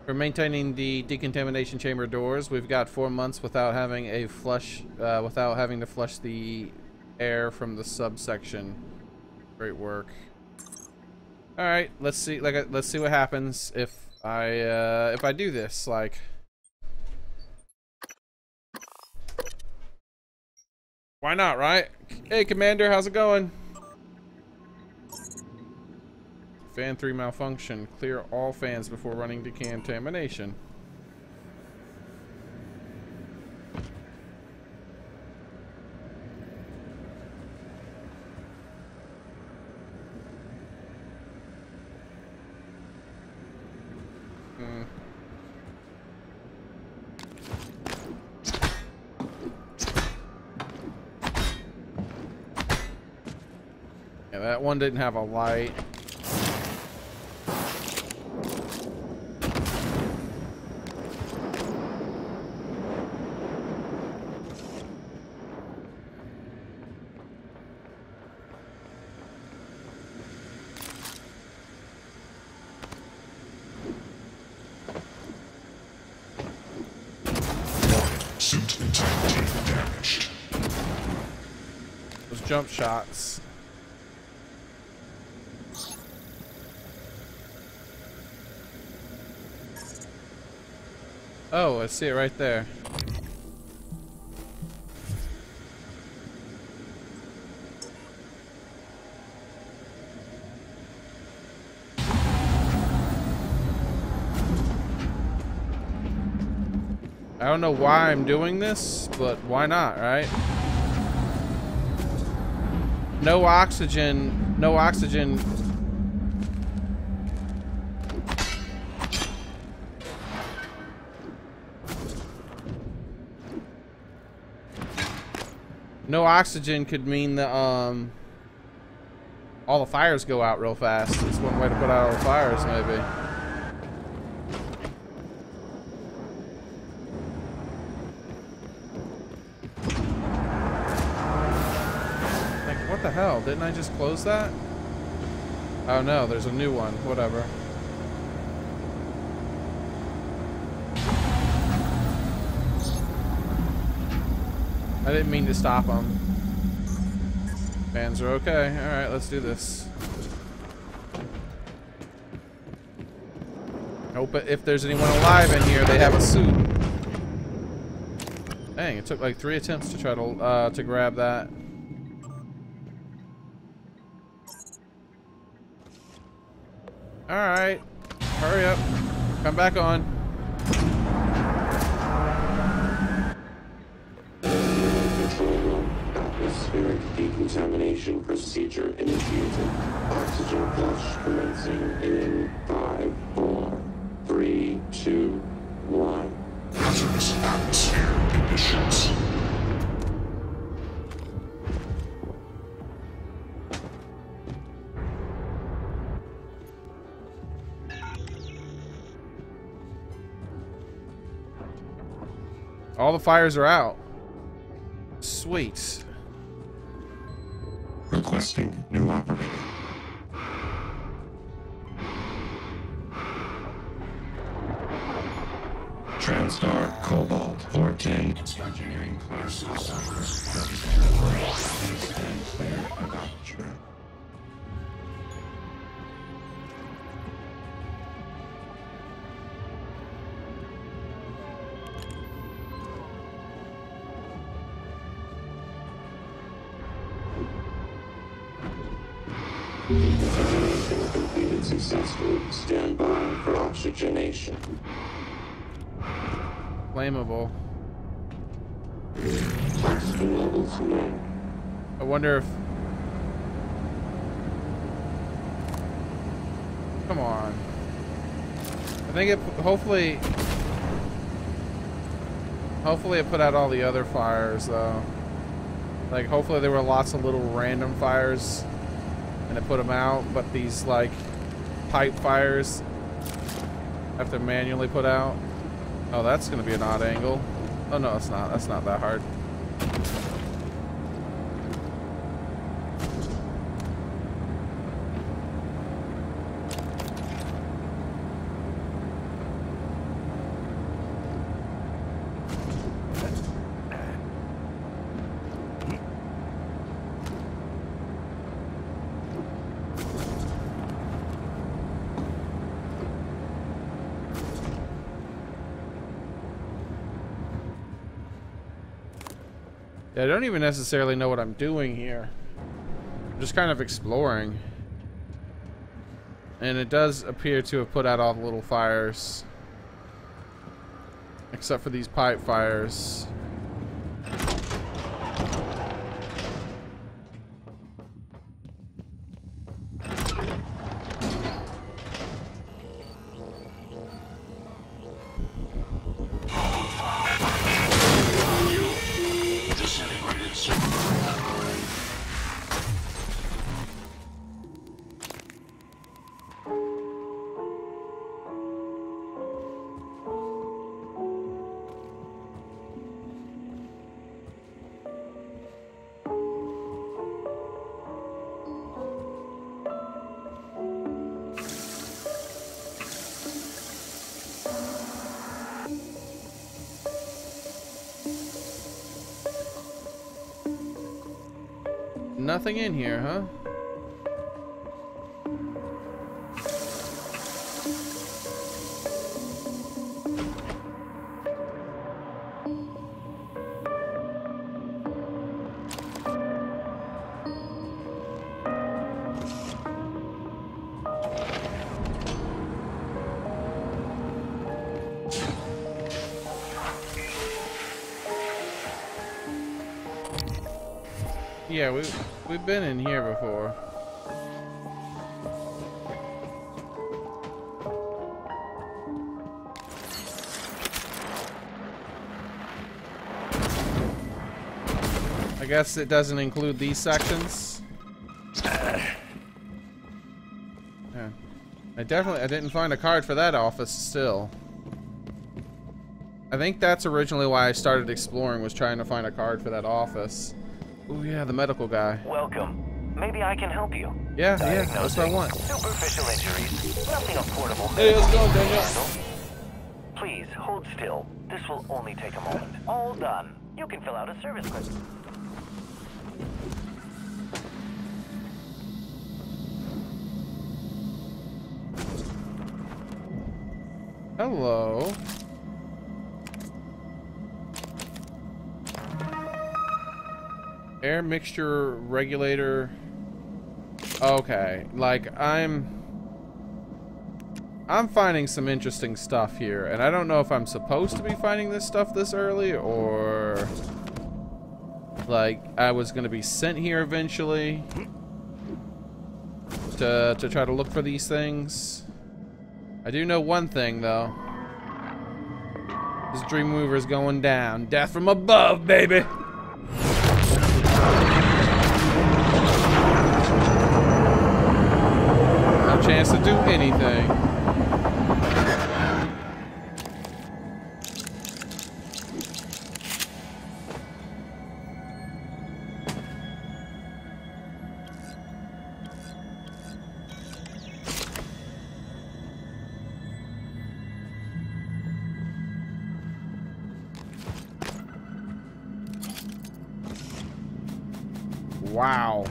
[SPEAKER 1] for maintaining the decontamination chamber doors. We've got 4 months without having a flush, without having to flush the air from the subsection. Great work. All right, let's see. Let's see what happens if I do this. Like. Why not, right? Hey, Commander, how's it going? Fan 3 malfunction. Clear all fans before running decontamination. Yeah, that one didn't have a light.
[SPEAKER 2] Suit integrity damaged.
[SPEAKER 1] Those jump shots. Oh, I see it right there. I don't know why I'm doing this, but why not, right? No oxygen, no oxygen. No oxygen could mean that all the fires go out real fast. It's one way to put out all the fires, maybe. hell? Didn't I just close that? Oh no, there's a new one. Whatever. I didn't mean to stop them. Fans are okay. Alright, let's do this. Hope if there's anyone alive in here, they have a suit. Dang, it took like 3 attempts to try to grab that. Alright. Hurry up. Come back on.
[SPEAKER 15] Control room. Atmospheric decontamination procedure initiated. Oxygen flush commencing in 5, 4, 3, 2, 1.
[SPEAKER 2] Hazardous atmosphere conditions.
[SPEAKER 1] All the fires are out. Sweet.
[SPEAKER 2] Requesting new operator. TranStar Cobalt 410. Engineering classes. Stand clear of aperture.
[SPEAKER 15] Decontamination completed successfully. Stand by for oxygenation.
[SPEAKER 1] Flammable.
[SPEAKER 15] Oxygen levels low.
[SPEAKER 1] I wonder if... Come on. I think it... Hopefully it put out all the other fires, though. Like, hopefully there were lots of little random fires and it put them out, but these, like, pipe fires have to manually put out. Oh, that's gonna be an odd angle. Oh no, it's not. That's not that hard. Yeah, I don't even necessarily know what I'm doing here. I'm just kind of exploring. And it does appear to have put out all the little fires. Except for these pipe fires. Nothing in here, huh? Yeah, we've been in here before. I guess it doesn't include these sections. Yeah. I didn't find a card for that office still. I think that's originally why I started exploring, was trying to find a card for that office. Oh yeah, the medical guy.
[SPEAKER 16] Welcome. Maybe I can help you.
[SPEAKER 1] Yeah, that's what I want.
[SPEAKER 16] Superficial injuries. Nothing of portable.
[SPEAKER 1] Hey, how's it going, Daniel?
[SPEAKER 16] Please, hold still. This will only take a moment. All done. You can fill out a service request.
[SPEAKER 1] Hello. Air mixture regulator. Okay, like I'm finding some interesting stuff here, and I don't know if I'm supposed to be finding this stuff this early, or like I was gonna be sent here eventually to try to look for these things. I do know one thing though. This Dream Mover is going down. Death from above, baby. No chance to do anything. Wow.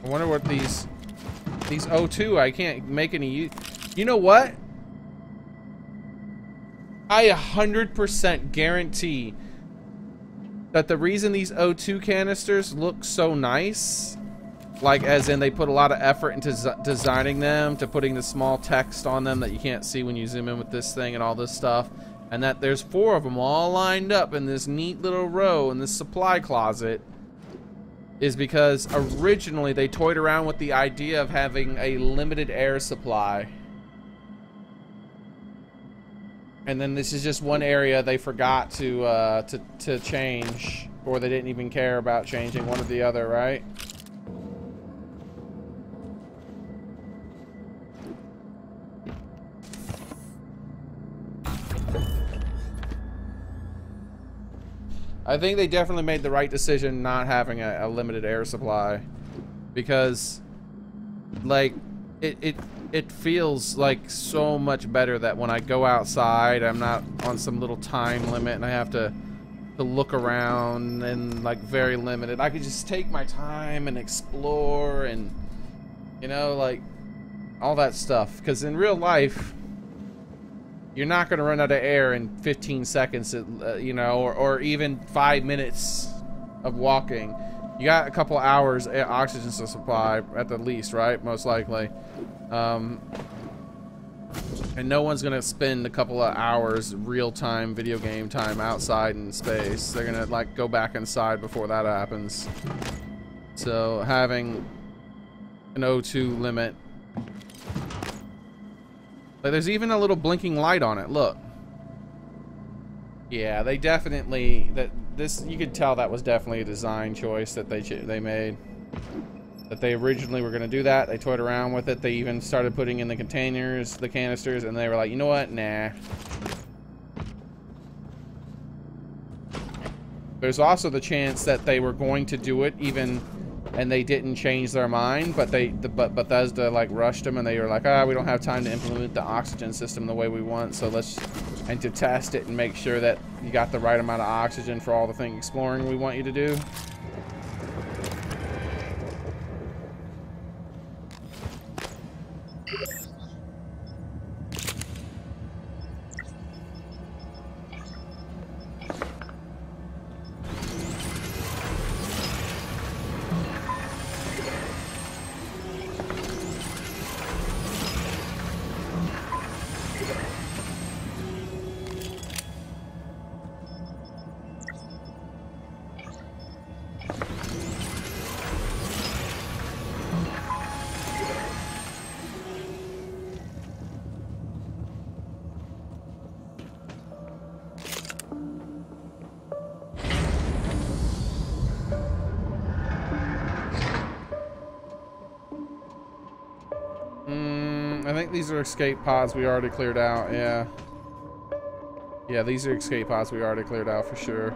[SPEAKER 1] I wonder what these O2, I can't make any use. You know what? I 100% guarantee that the reason these O2 canisters look so nice, like as in they put a lot of effort into designing them, to putting the small text on them that you can't see when you zoom in with this thing and all this stuff, and that there's 4 of them all lined up in this neat little row in this supply closet, is because originally they toyed around with the idea of having a limited air supply. And then this is just one area they forgot to change, or they didn't even care about changing, one or the other, right? I think they definitely made the right decision not having a limited air supply, because like it feels like so much better that when I go outside I'm not on some little time limit and I have to look around and like very limited. I could just take my time and explore and, you know, like all that stuff, because in real life you're not going to run out of air in 15 seconds, you know, or even 5 minutes of walking. You got a couple hours oxygen supply at the least, right? Most likely. And no one's going to spend a couple of hours real-time video game time outside in space. They're going to like go back inside before that happens. So having an O2 limit. Like, there's even a little blinking light on it. Look. Yeah, they definitely you could tell that was definitely a design choice that they made. That they originally were going to do that. They toyed around with it. They even started putting in the containers, the canisters, and they were like, you know what? Nah. There's also the chance that they were going to do it even, and they didn't change their mind, but Bethesda like rushed them, and they were like, we don't have time to implement the oxygen system the way we want, so and to test it and make sure that you got the right amount of oxygen for all the thing exploring we want you to do. I think these are escape pods we already cleared out, yeah. Yeah, these are escape pods we already cleared out for sure.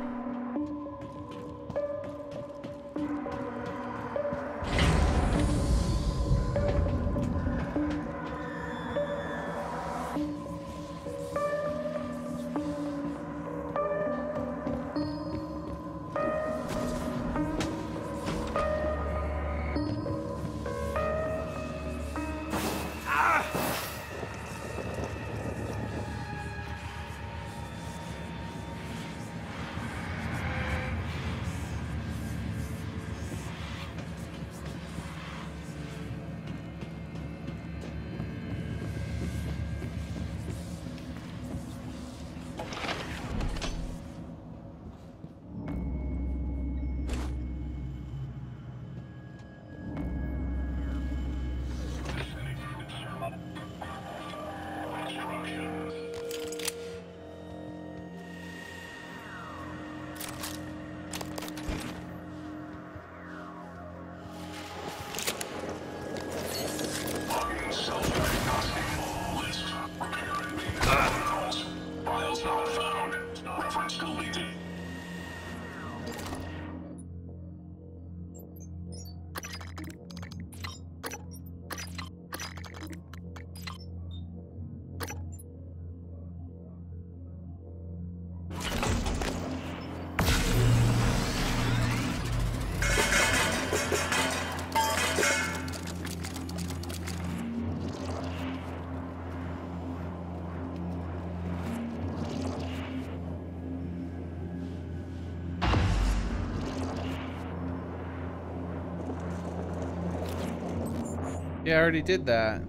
[SPEAKER 1] Yeah, I already did that.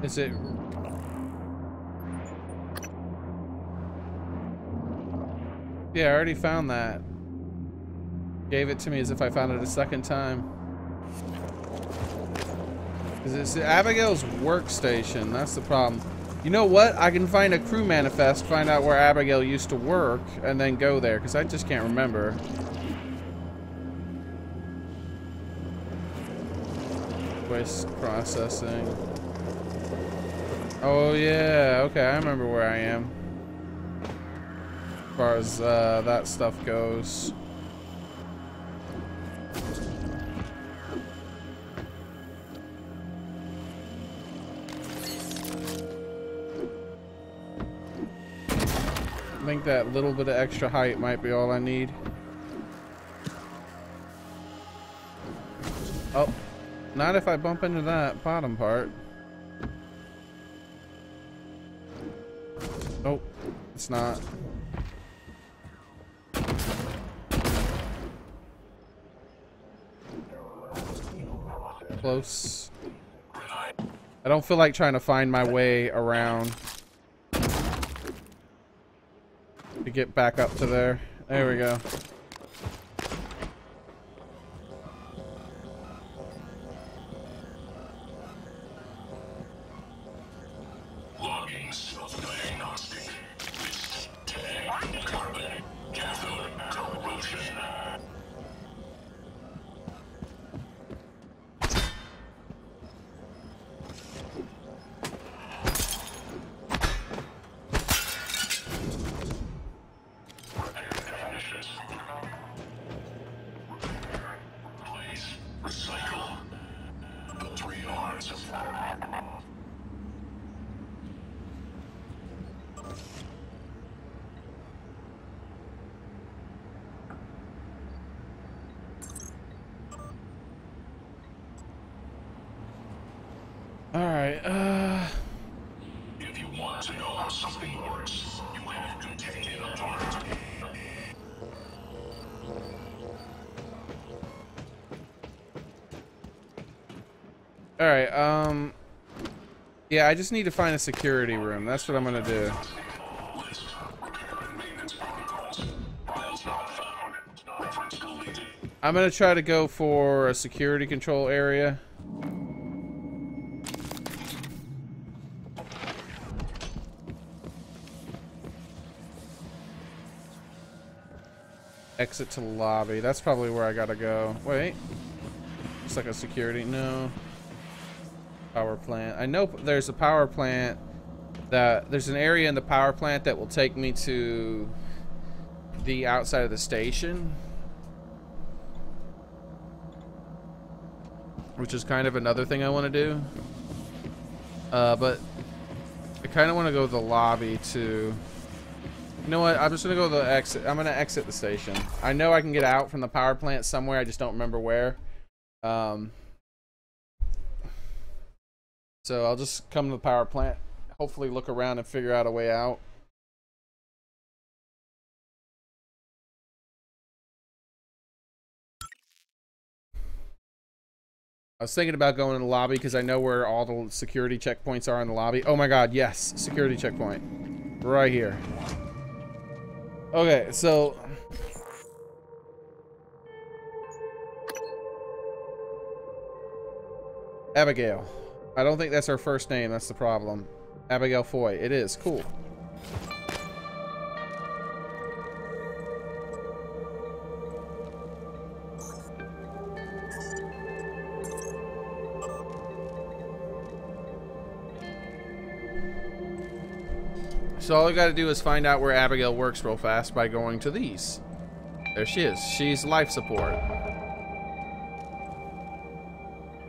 [SPEAKER 1] Is it... Yeah, I already found that. Gave it to me as if I found it a second time. It's Abigail's workstation. That's the problem. You know what? I can find a crew manifest, find out where Abigail used to work, and then go there, because I just can't remember. Waste processing. Oh, yeah. Okay, I remember where I am. As far as that stuff goes. I think that little bit of extra height might be all I need. Oh, not if I bump into that bottom part. Oh, it's not. Close. I don't feel like trying to find my way around to get back up to there. There we go.
[SPEAKER 2] Logging self-diagnostic. List tag carbon cathode corrosion. Recycle. The 3 R's of
[SPEAKER 1] Alright,
[SPEAKER 2] if you want to know how something works, you have to take it apart.
[SPEAKER 1] Alright, yeah, I just need to find a security room. That's what I'm gonna do. I'm gonna try to go for a security control area. Exit to lobby. That's probably where I gotta go. Wait. Looks like a security. No. Power plant. I know there's a power plant that... There's an area in the power plant that will take me to the outside of the station. Which is kind of another thing I want to do. But I kind of want to go to the lobby too. You know what? I'm just gonna go to the exit. I'm gonna exit the station. I know I can get out from the power plant somewhere. I just don't remember where. So I'll just come to the power plant. Hopefully, look around and figure out a way out. I was thinking about going in the lobby because I know where all the security checkpoints are in the lobby. Oh my God! Yes, security checkpoint right here. Okay, so Abigail. I don't think that's her first name. That's the problem. Abigail Foy. It is. Cool. So all I gotta do is find out where Abigail works real fast by going to these. There she is. She's life support.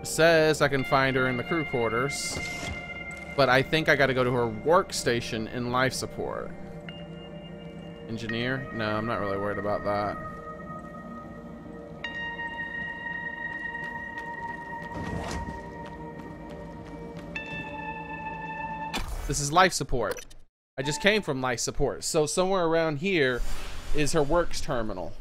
[SPEAKER 1] It says I can find her in the crew quarters, but I think I gotta go to her workstation in life support. Engineer? No, I'm not really worried about that. This is life support. I just came from life support. So somewhere around here is her works terminal.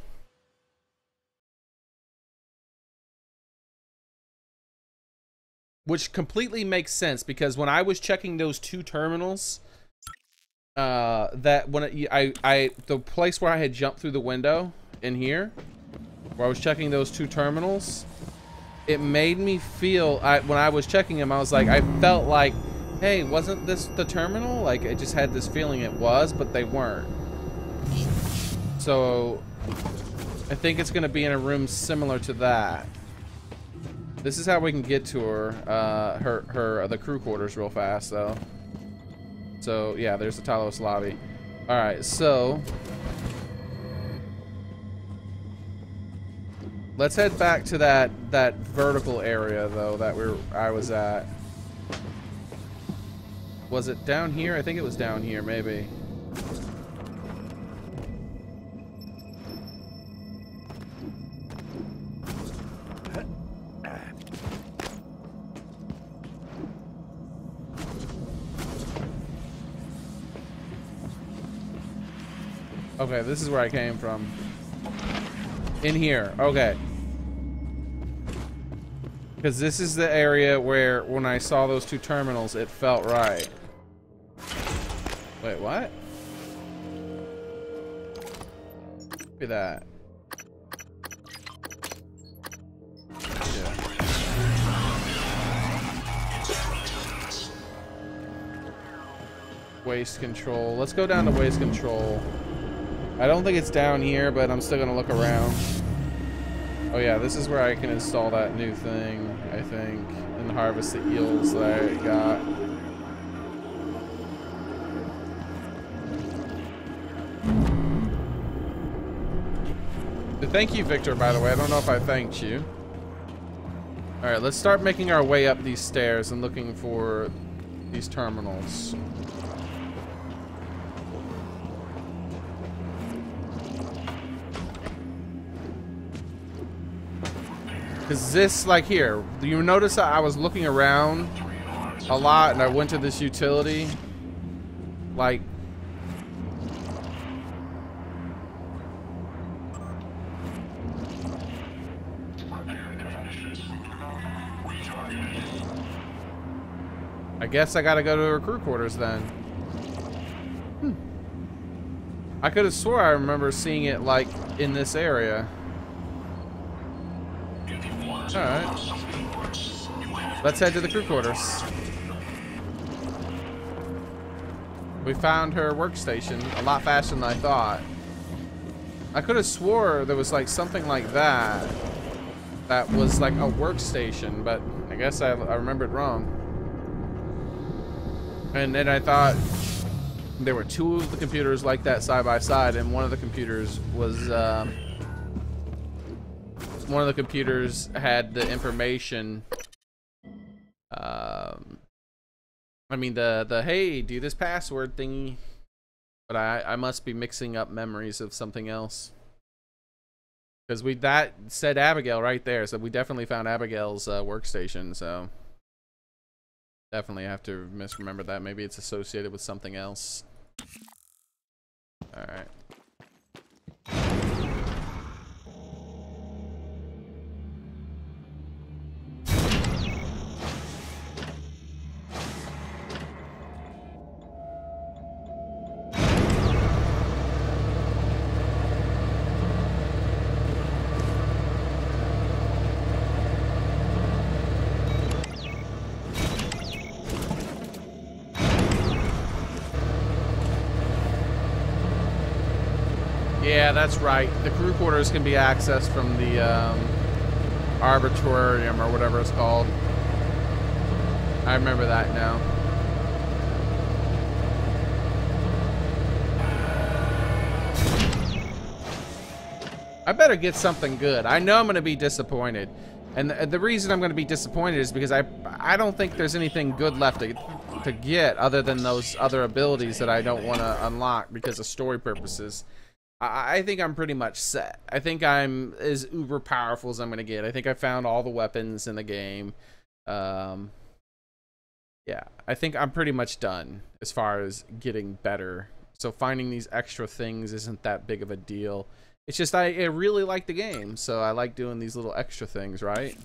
[SPEAKER 1] which completely makes sense because when I was checking those 2 terminals, that when the place where I had jumped through the window in here, where I was checking those 2 terminals, it made me feel, when I was checking them, I was like, I felt like, hey, wasn't this the terminal? Like, I just had this feeling it was, but they weren't. So, I think it's going to be in a room similar to that. This is how we can get to her, the crew quarters real fast, though. So, yeah, there's the Talos lobby. Alright, so... let's head back to that vertical area, though, that I was at. Was it down here? I think it was down here, maybe. Okay, this is where I came from. In here, okay. Because this is the area where, when I saw those 2 terminals, it felt right. Wait, what? Look at that. Yeah. Waste control. Let's go down to waste control. I don't think it's down here, but I'm still gonna look around. Oh yeah, this is where I can install that new thing, I think, and harvest the eels that I got. Thank you, Victor, by the way. I don't know if I thanked you. Alright, let's start making our way up these stairs and looking for these terminals. Because this, like here, you notice that I was looking around a lot and I went to this utility. Like, I guess I gotta go to her crew quarters then. I could have swore I remember seeing it like in this area. Alright. Let's head to the crew quarters. We found her workstation a lot faster than I thought. I could have swore there was like something like that. That was like a workstation, but I guess I remembered wrong. And then I thought there were 2 of the computers like that side by side, and one of the computers was one of the computers had the information. I mean the hey, do this password thingy. But I must be mixing up memories of something else. Because that said Abigail right there, so we definitely found Abigail's workstation, so definitely have to misremember that. Maybe it's associated with something else. Alright. Yeah, that's right. The crew quarters can be accessed from the arbitrarium or whatever it's called. I remember that now. I better get something good. I know I'm going to be disappointed. And the reason I'm going to be disappointed is because I don't think there's anything good left to get other than those other abilities that I don't want to unlock because of story purposes. I think I'm pretty much set. I think I'm as uber powerful as I'm going to get. I think I found all the weapons in the game. Yeah, I think I'm pretty much done as far as getting better. So finding these extra things isn't that big of a deal. It's just I really like the game, so I like doing these little extra things, right?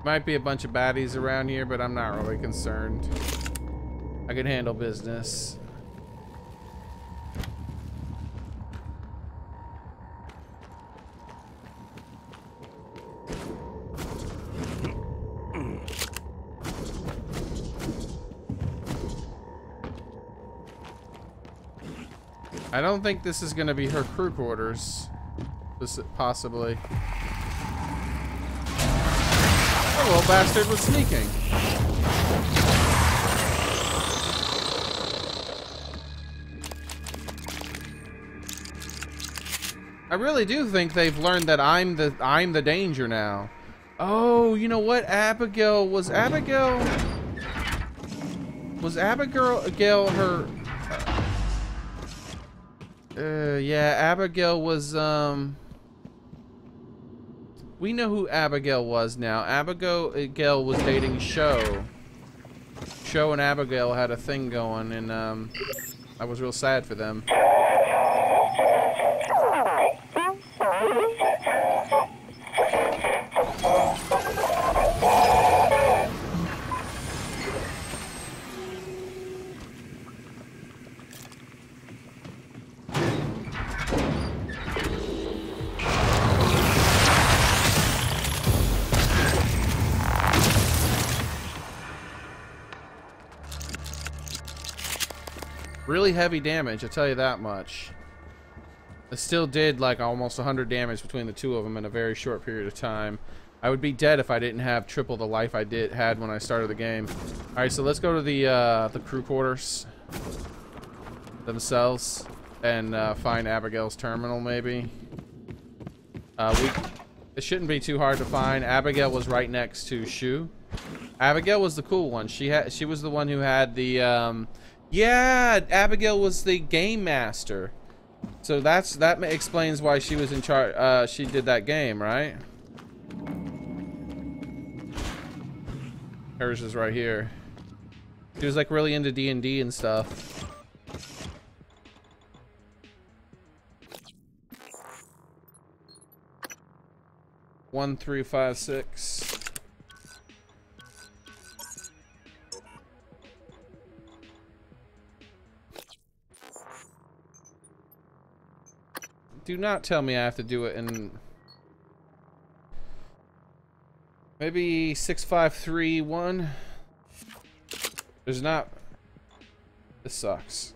[SPEAKER 1] Might be a bunch of baddies around here, but I'm not really concerned. I can handle business. I don't think this is going to be her crew quarters. Possibly. The little bastard was sneaking. I really do think they've learned that I'm the danger now. Oh, you know what? Abigail her yeah, Abigail was we know who Abigail was now. Abigail was dating Sho. Sho and Abigail had a thing going, and I was real sad for them. Really heavy damage, I tell you that much. I still did like almost 100 damage between the two of them in a very short period of time. I would be dead if I didn't have triple the life I had when I started the game. All right, so let's go to the crew quarters themselves and find Abigail's terminal, maybe. It shouldn't be too hard to find. Abigail was right next to Shu. Abigail was the cool one. She was the one who had the yeah, Abigail was the game master. So that explains why she was in charge. She did that game, right? Hers is right here. She was like really into D&D and stuff. One, 3, 5, 6. Do not tell me I have to do it in maybe 6, 5, 3, 1. There's not. This sucks.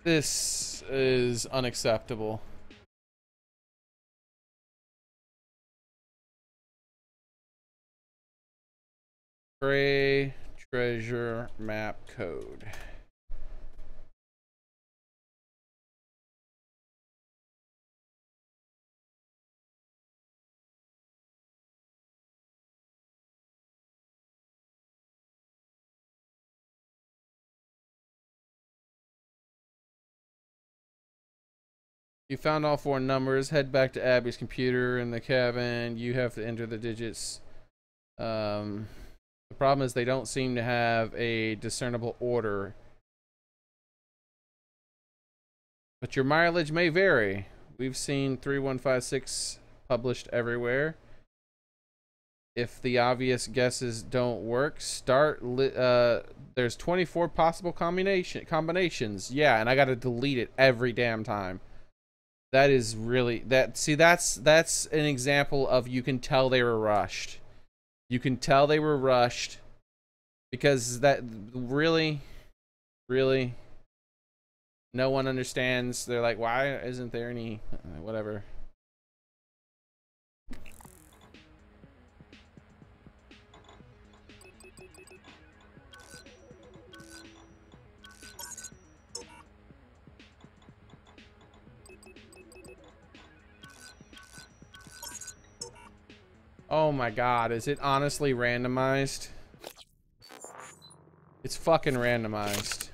[SPEAKER 1] This is unacceptable. Gray treasure map code. You found all 4 numbers. Head back to Abby's computer in the cabin. You have to enter the digits. The problem is they don't seem to have a discernible order. But your mileage may vary. We've seen 3156 published everywhere. If the obvious guesses don't work, there's 24 possible combinations. Yeah, and I gotta delete it every damn time. That is really that's an example of you can tell they were rushed. You can tell they were rushed because that really Really? No one understands. They're like, why isn't there any... whatever. Oh my god, is it honestly randomized? It's fucking randomized.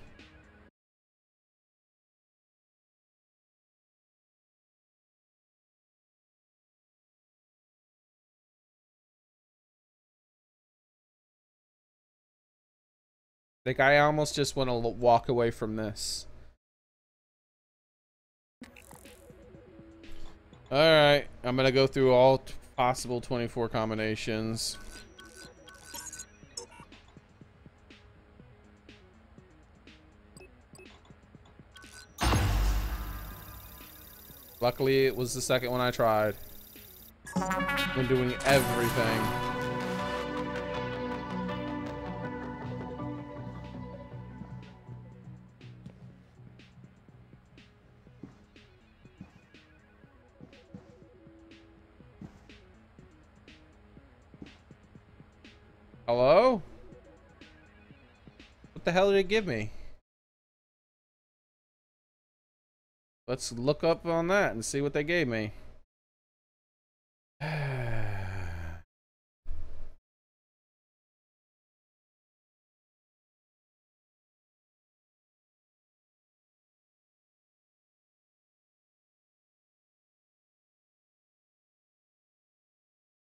[SPEAKER 1] Like, I almost just want to walk away from this. Alright, I'm gonna go through all possible 24 combinations. Luckily, it was the second one I tried. When doing everything. Hello? What the hell did it give me? Let's look up on that and see what they gave me.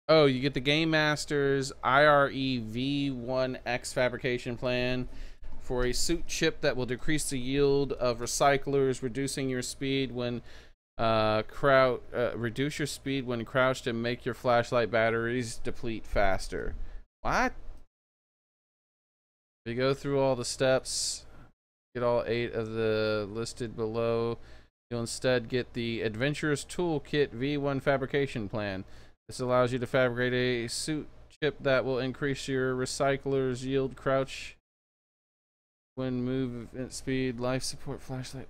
[SPEAKER 1] Oh, you get the Game Master's IRE V1X fabrication plan for a suit chip that will decrease the yield of recyclers, reducing your speed when reduce your speed when crouched and make your flashlight batteries deplete faster. What? If you go through all the steps, get all 8 of the listed below, you'll instead get the Adventurous Toolkit V1 fabrication plan. This allows you to fabricate a suit chip that will increase your recycler's yield, crouch when movement speed, life support, flashlight.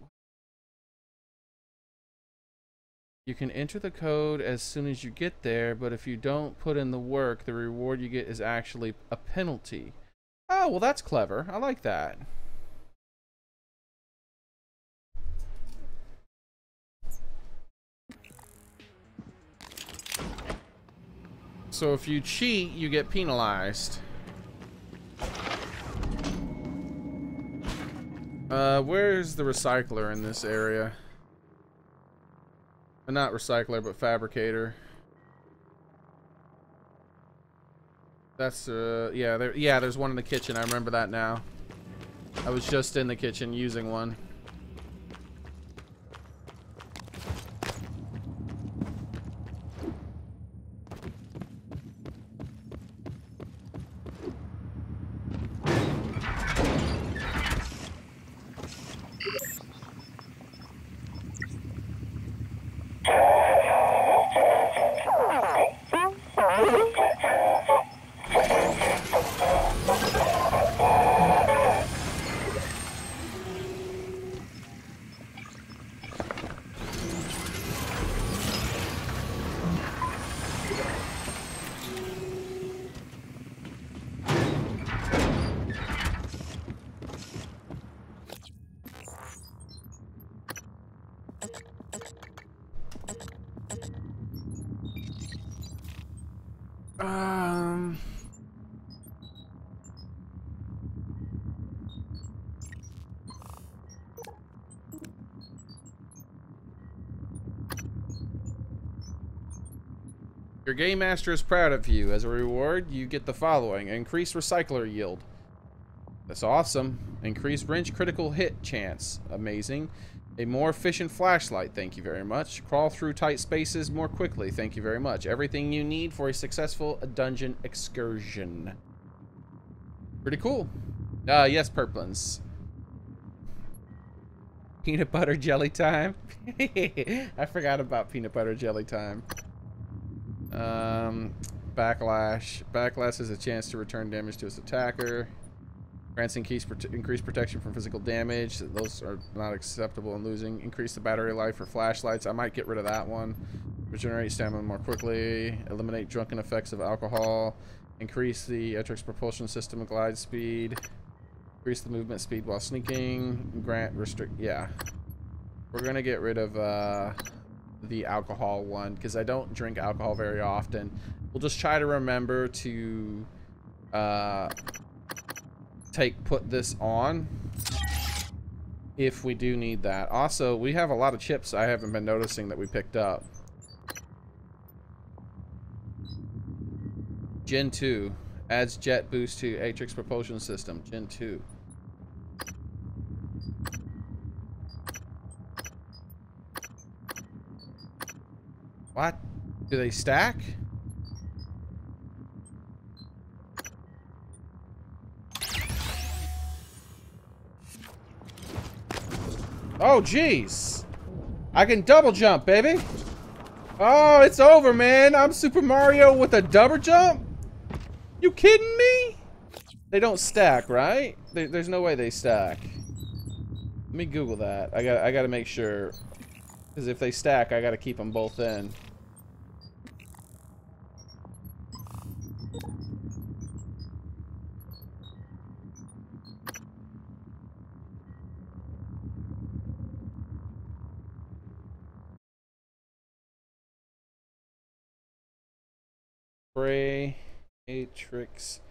[SPEAKER 1] You can enter the code as soon as you get there, but if you don't put in the work, the reward you get is actually a penalty. Oh, well, that's clever. I like that. So if you cheat, you get penalized. Where's the recycler in this area? Not recycler, but fabricator. That's yeah, there's one in the kitchen. I remember that now. I was just in the kitchen using one. Your Game Master is proud of you. As a reward, you get the following. Increased recycler yield. That's awesome. Increased wrench critical hit chance. Amazing. A more efficient flashlight. Thank you very much. Crawl through tight spaces more quickly. Thank you very much. Everything you need for a successful dungeon excursion. Pretty cool. Yes, Purplins. Peanut butter jelly time. I forgot about peanut butter jelly time. Backlash. Backlash is a chance to return damage to its attacker. Grants increased protection from physical damage. Those are not acceptable in losing. Increase the battery life for flashlights. I might get rid of that one. Regenerate stamina more quickly. Eliminate drunken effects of alcohol. Increase the Xearrik's propulsion system glide speed. Increase the movement speed while sneaking. Grant restrict. Yeah. We're going to get rid of the alcohol one because I don't drink alcohol very often. We'll just try to remember to put this on if we do need that. Also, we have a lot of chips I haven't been noticing that we picked up. Gen 2 adds jet boost to Xearrik's propulsion system. Gen 2. What? Do they stack? Oh, jeez. I can double jump, baby. Oh, it's over, man. I'm Super Mario with a double jump? You kidding me? They don't stack, right? There's no way they stack. Let me Google that. I gotta make sure. Because if they stack, I gotta keep them both in. Xearrik's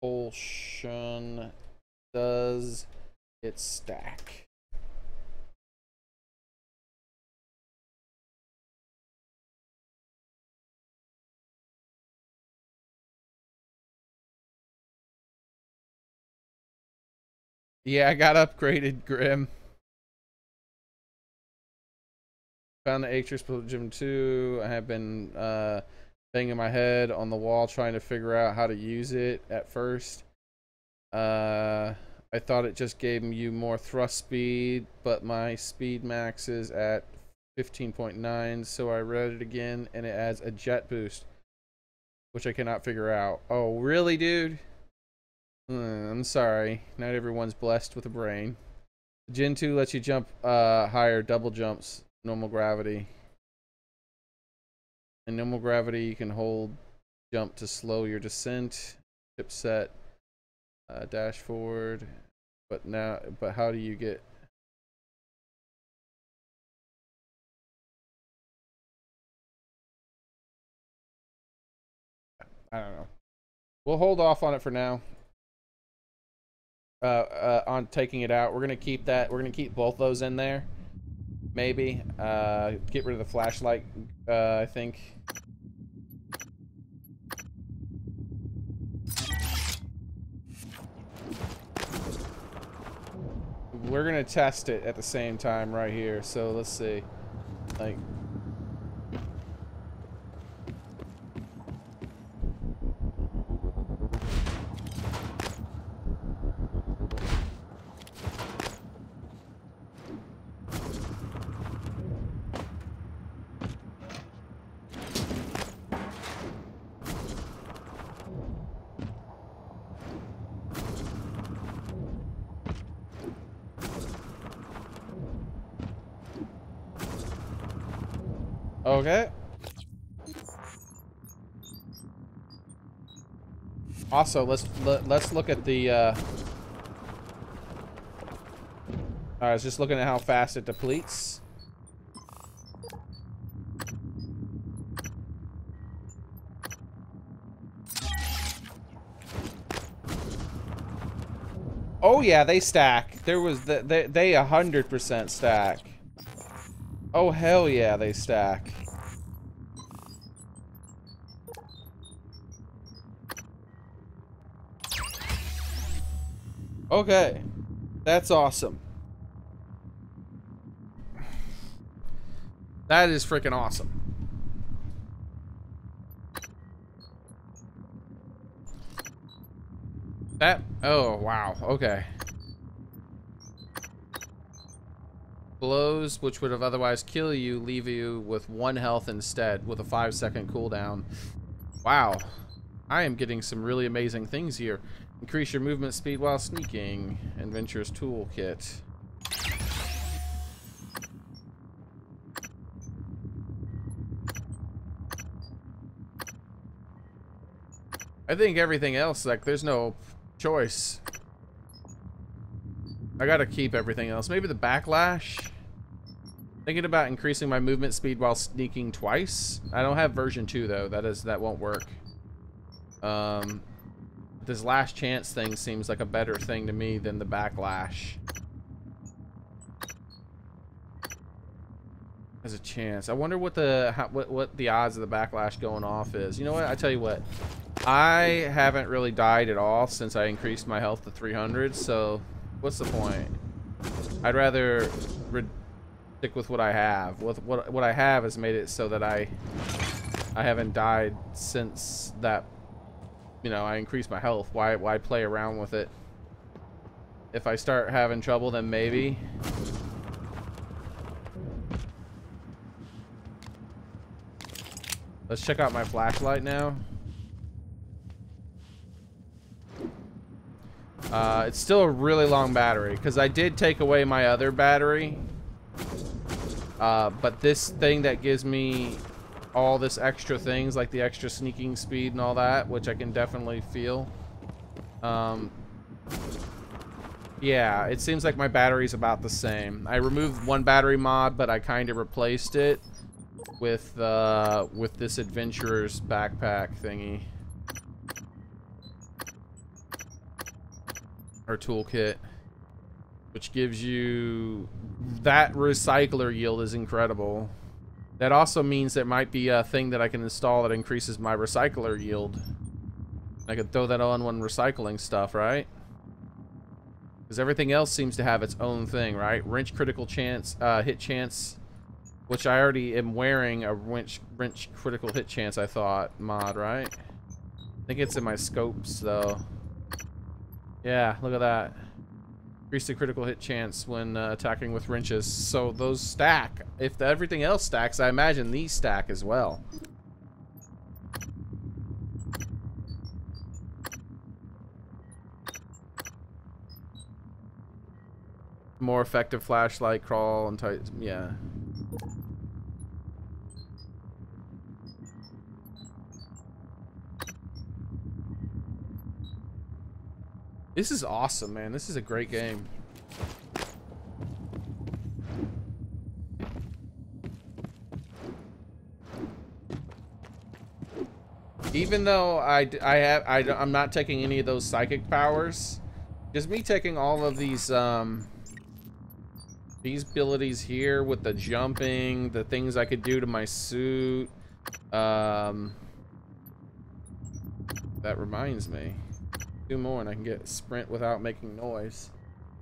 [SPEAKER 1] propulsion, does it stack? Yeah, I got upgraded, Grim. Found the Xearrik's Gym 2. I have been banging my head on the wall trying to figure out how to use it at first. I thought it just gave you more thrust speed, but my speed max is at 15.9, so I read it again, and it adds a jet boost, which I cannot figure out. Oh, really, dude? I'm sorry. Not everyone's blessed with a brain. Gen 2 lets you jump higher, double jumps, normal gravity. In normal gravity, you can hold jump to slow your descent. Chipset, dash forward. But how do you get? I don't know. We'll hold off on it for now. On taking it out, we're gonna keep that. We're gonna keep both those in there. Maybe get rid of the flashlight. I think. We're gonna test it at the same time right here. So let's see. Like. Okay. Also, let's look at the. I was just looking at how fast it depletes. Oh yeah, they stack. There was they 100% stack. Oh hell yeah, they stack. Okay, that's awesome. That is freaking awesome. That, oh wow, okay. Blows, which would have otherwise killed you, leave you with 1 health instead, with a 5-second cooldown. Wow, I am getting some really amazing things here. Increase your movement speed while sneaking. Adventurer's toolkit. I think everything else, like, there's no choice. I gotta keep everything else. Maybe the backlash. Thinking about increasing my movement speed while sneaking twice. I don't have version 2 though. That won't work. This last chance thing seems like a better thing to me than the backlash. There's a chance. I wonder what the odds of the backlash going off is. You know what? I tell you what. I haven't really died at all since I increased my health to 300. So what's the point? I'd rather stick with what I have. What I have has made it so that I haven't died since that. You know, I increased my health. Why play around with it? If I start having trouble, then maybe. Let's check out my flashlight now. It's still a really long battery because I did take away my other battery. But this thing that gives me all this extra things, like the extra sneaking speed and all that, which I can definitely feel. Yeah, it seems like my battery's about the same. I removed one battery mod, but I kind of replaced it with this adventurer's backpack thingy. Or toolkit, which gives you that recycler yield is incredible. That also means there might be a thing that I can install that increases my recycler yield. I could throw that on when recycling stuff, right? Because everything else seems to have its own thing, right? Wrench critical chance, hit chance, which I already am wearing a wrench critical hit chance, I thought, mod, right? I think it's in my scopes, though. Yeah, look at that. Increase the critical hit chance when attacking with wrenches. So those stack. If everything else stacks, I imagine these stack as well. More effective flashlight, crawl, and tight. Yeah. This is awesome, man. This is a great game. Even though I'm not taking any of those psychic powers, just me taking all of these abilities here with the jumping, the things I could do to my suit. That reminds me. 2 more and I can get sprint without making noise.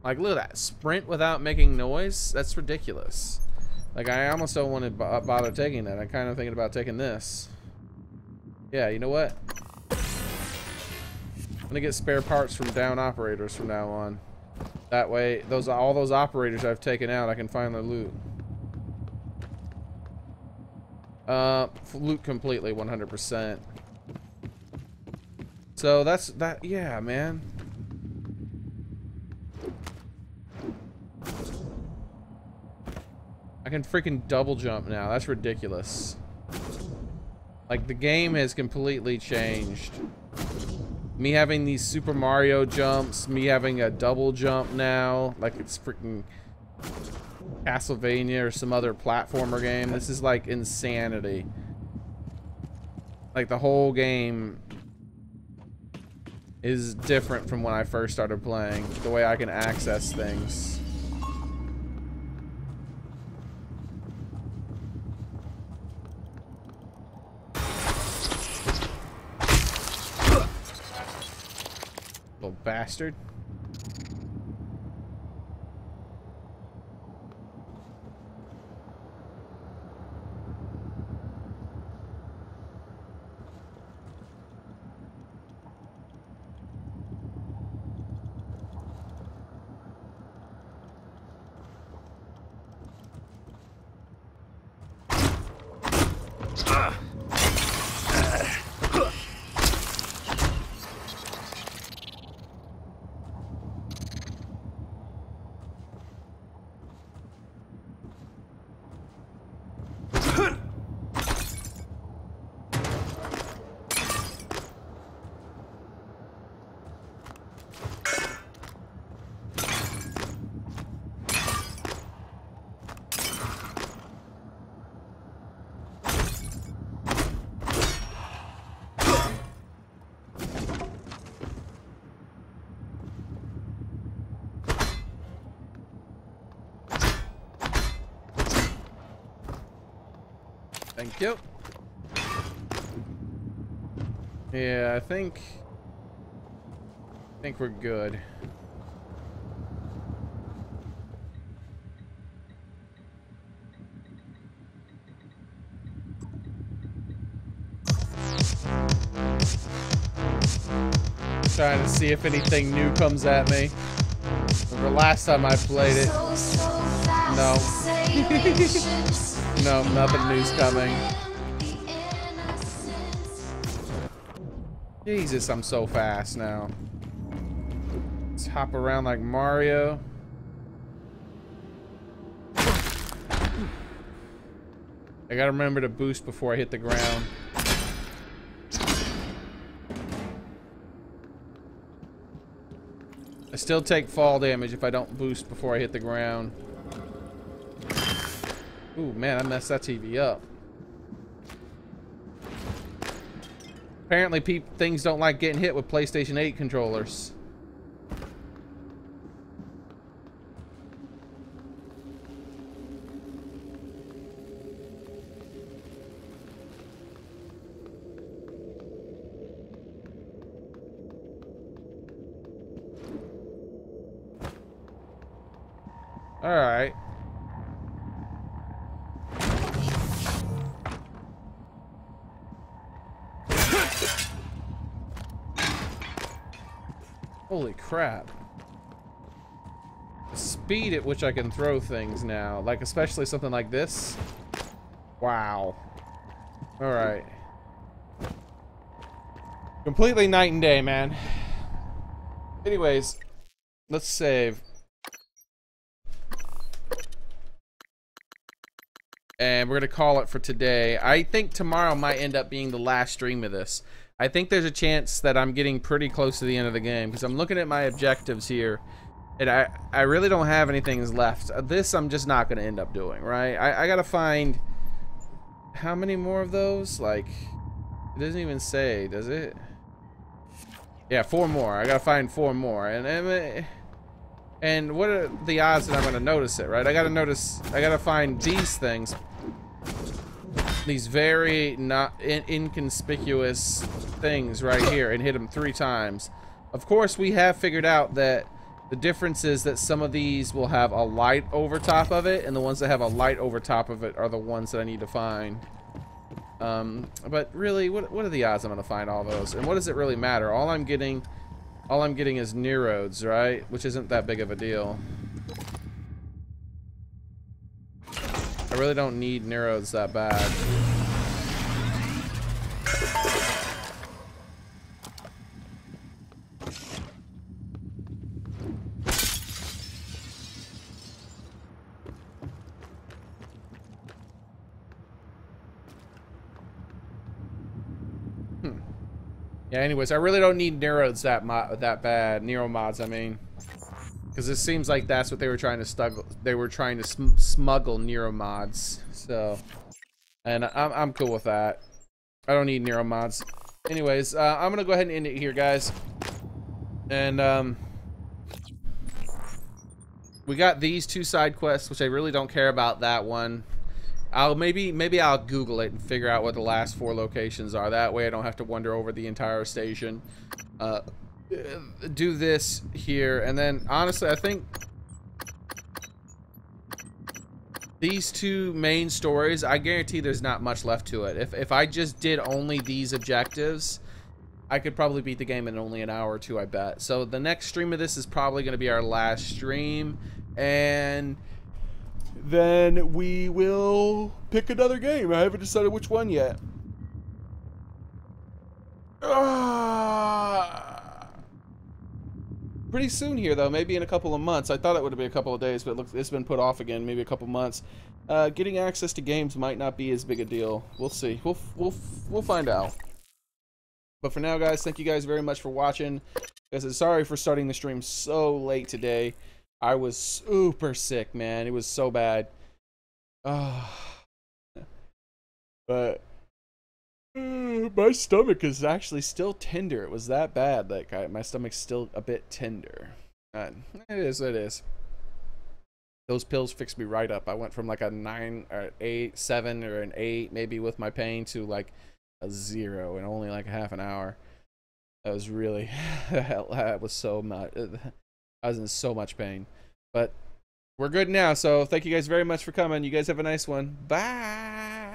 [SPEAKER 1] Like, look at that. Sprint without making noise? That's ridiculous. Like, I almost don't want to bother taking that. I'm kind of thinking about taking this. Yeah, you know what? I'm gonna get spare parts from down operators from now on. That way, all those operators I've taken out, I can find their loot. Loot completely, 100%. So that's that. Yeah, man. I can freaking double jump now. That's ridiculous. Like, the game has completely changed. Me having these Super Mario jumps, me having a double jump now, like it's freaking Castlevania or some other platformer game. This is like insanity. Like, the whole game is different from when I first started playing. The way I can access things. Little bastard. Thank you. Yeah, I think we're good. Trying to see if anything new comes at me. Remember last time I played it? No. No, nothing new's coming. Jesus, I'm so fast now. Let's hop around like Mario. I gotta remember to boost before I hit the ground. I still take fall damage if I don't boost before I hit the ground. Ooh, man, I messed that TV up. Apparently, things don't like getting hit with PlayStation 8 controllers. All right. Holy crap. The speed at which I can throw things now, like especially something like this. Wow. All right. Completely night and day, man. Anyways, let's save. And we're gonna call it for today. I think tomorrow might end up being the last stream of this. I think there's a chance that I'm getting pretty close to the end of the game because I'm looking at my objectives here, and I really don't have anything left. This I'm just not gonna end up doing, right? I gotta find how many more of those. Like, it doesn't even say, does it? Yeah, 4 more. I gotta find 4 more, and what are the odds that I'm gonna notice it, right? I gotta find these things. These very not inconspicuous things right here and hit them 3 times. Of course, we have figured out that the difference is that some of these will have a light over top of it, and the ones that have a light over top of it are the ones that I need to find. But really, what are the odds I'm gonna find all those? And what does it really matter? All I'm getting is Neurodes, right? Which isn't that big of a deal. I really don't need Neurodes that bad. Yeah, anyways, I really don't need Neurodes that bad. Neuromods, I mean. Because it seems like that's what they were trying to smuggle Neuromods. So, and I'm cool with that. I don't need Neuromods. Anyways, I'm gonna go ahead and end it here, guys. And we got these 2 side quests, which I really don't care about that one. Maybe I'll Google it and figure out what the last 4 locations are. That way I don't have to wander over the entire station. Do this here, and then honestly I think these 2 main stories, I guarantee there's not much left to it. If I just did only these objectives, I could probably beat the game in only an hour or 2, I bet. So the next stream of this is probably going to be our last stream, and then we will pick another game. I haven't decided which one yet. Pretty soon here, though, maybe in a couple of months. I thought it would be a couple of days, but look, it's been put off again, maybe a couple months. Getting access to games might not be as big a deal. We'll see. We'll find out. But for now, guys, thank you guys very much for watching. Guys, I'm sorry for starting the stream so late today. I was super sick, man. It was so bad. But my stomach is actually still tender. It was that bad. Like, my stomach's still a bit tender. It is what it is. Those pills fixed me right up. I went from like a 9 or 8, 7 or an 8 maybe with my pain to like a 0 in only like half an hour. That was really, that was so much. I was in so much pain, but we're good now. So thank you guys very much for coming. You guys have a nice one. Bye.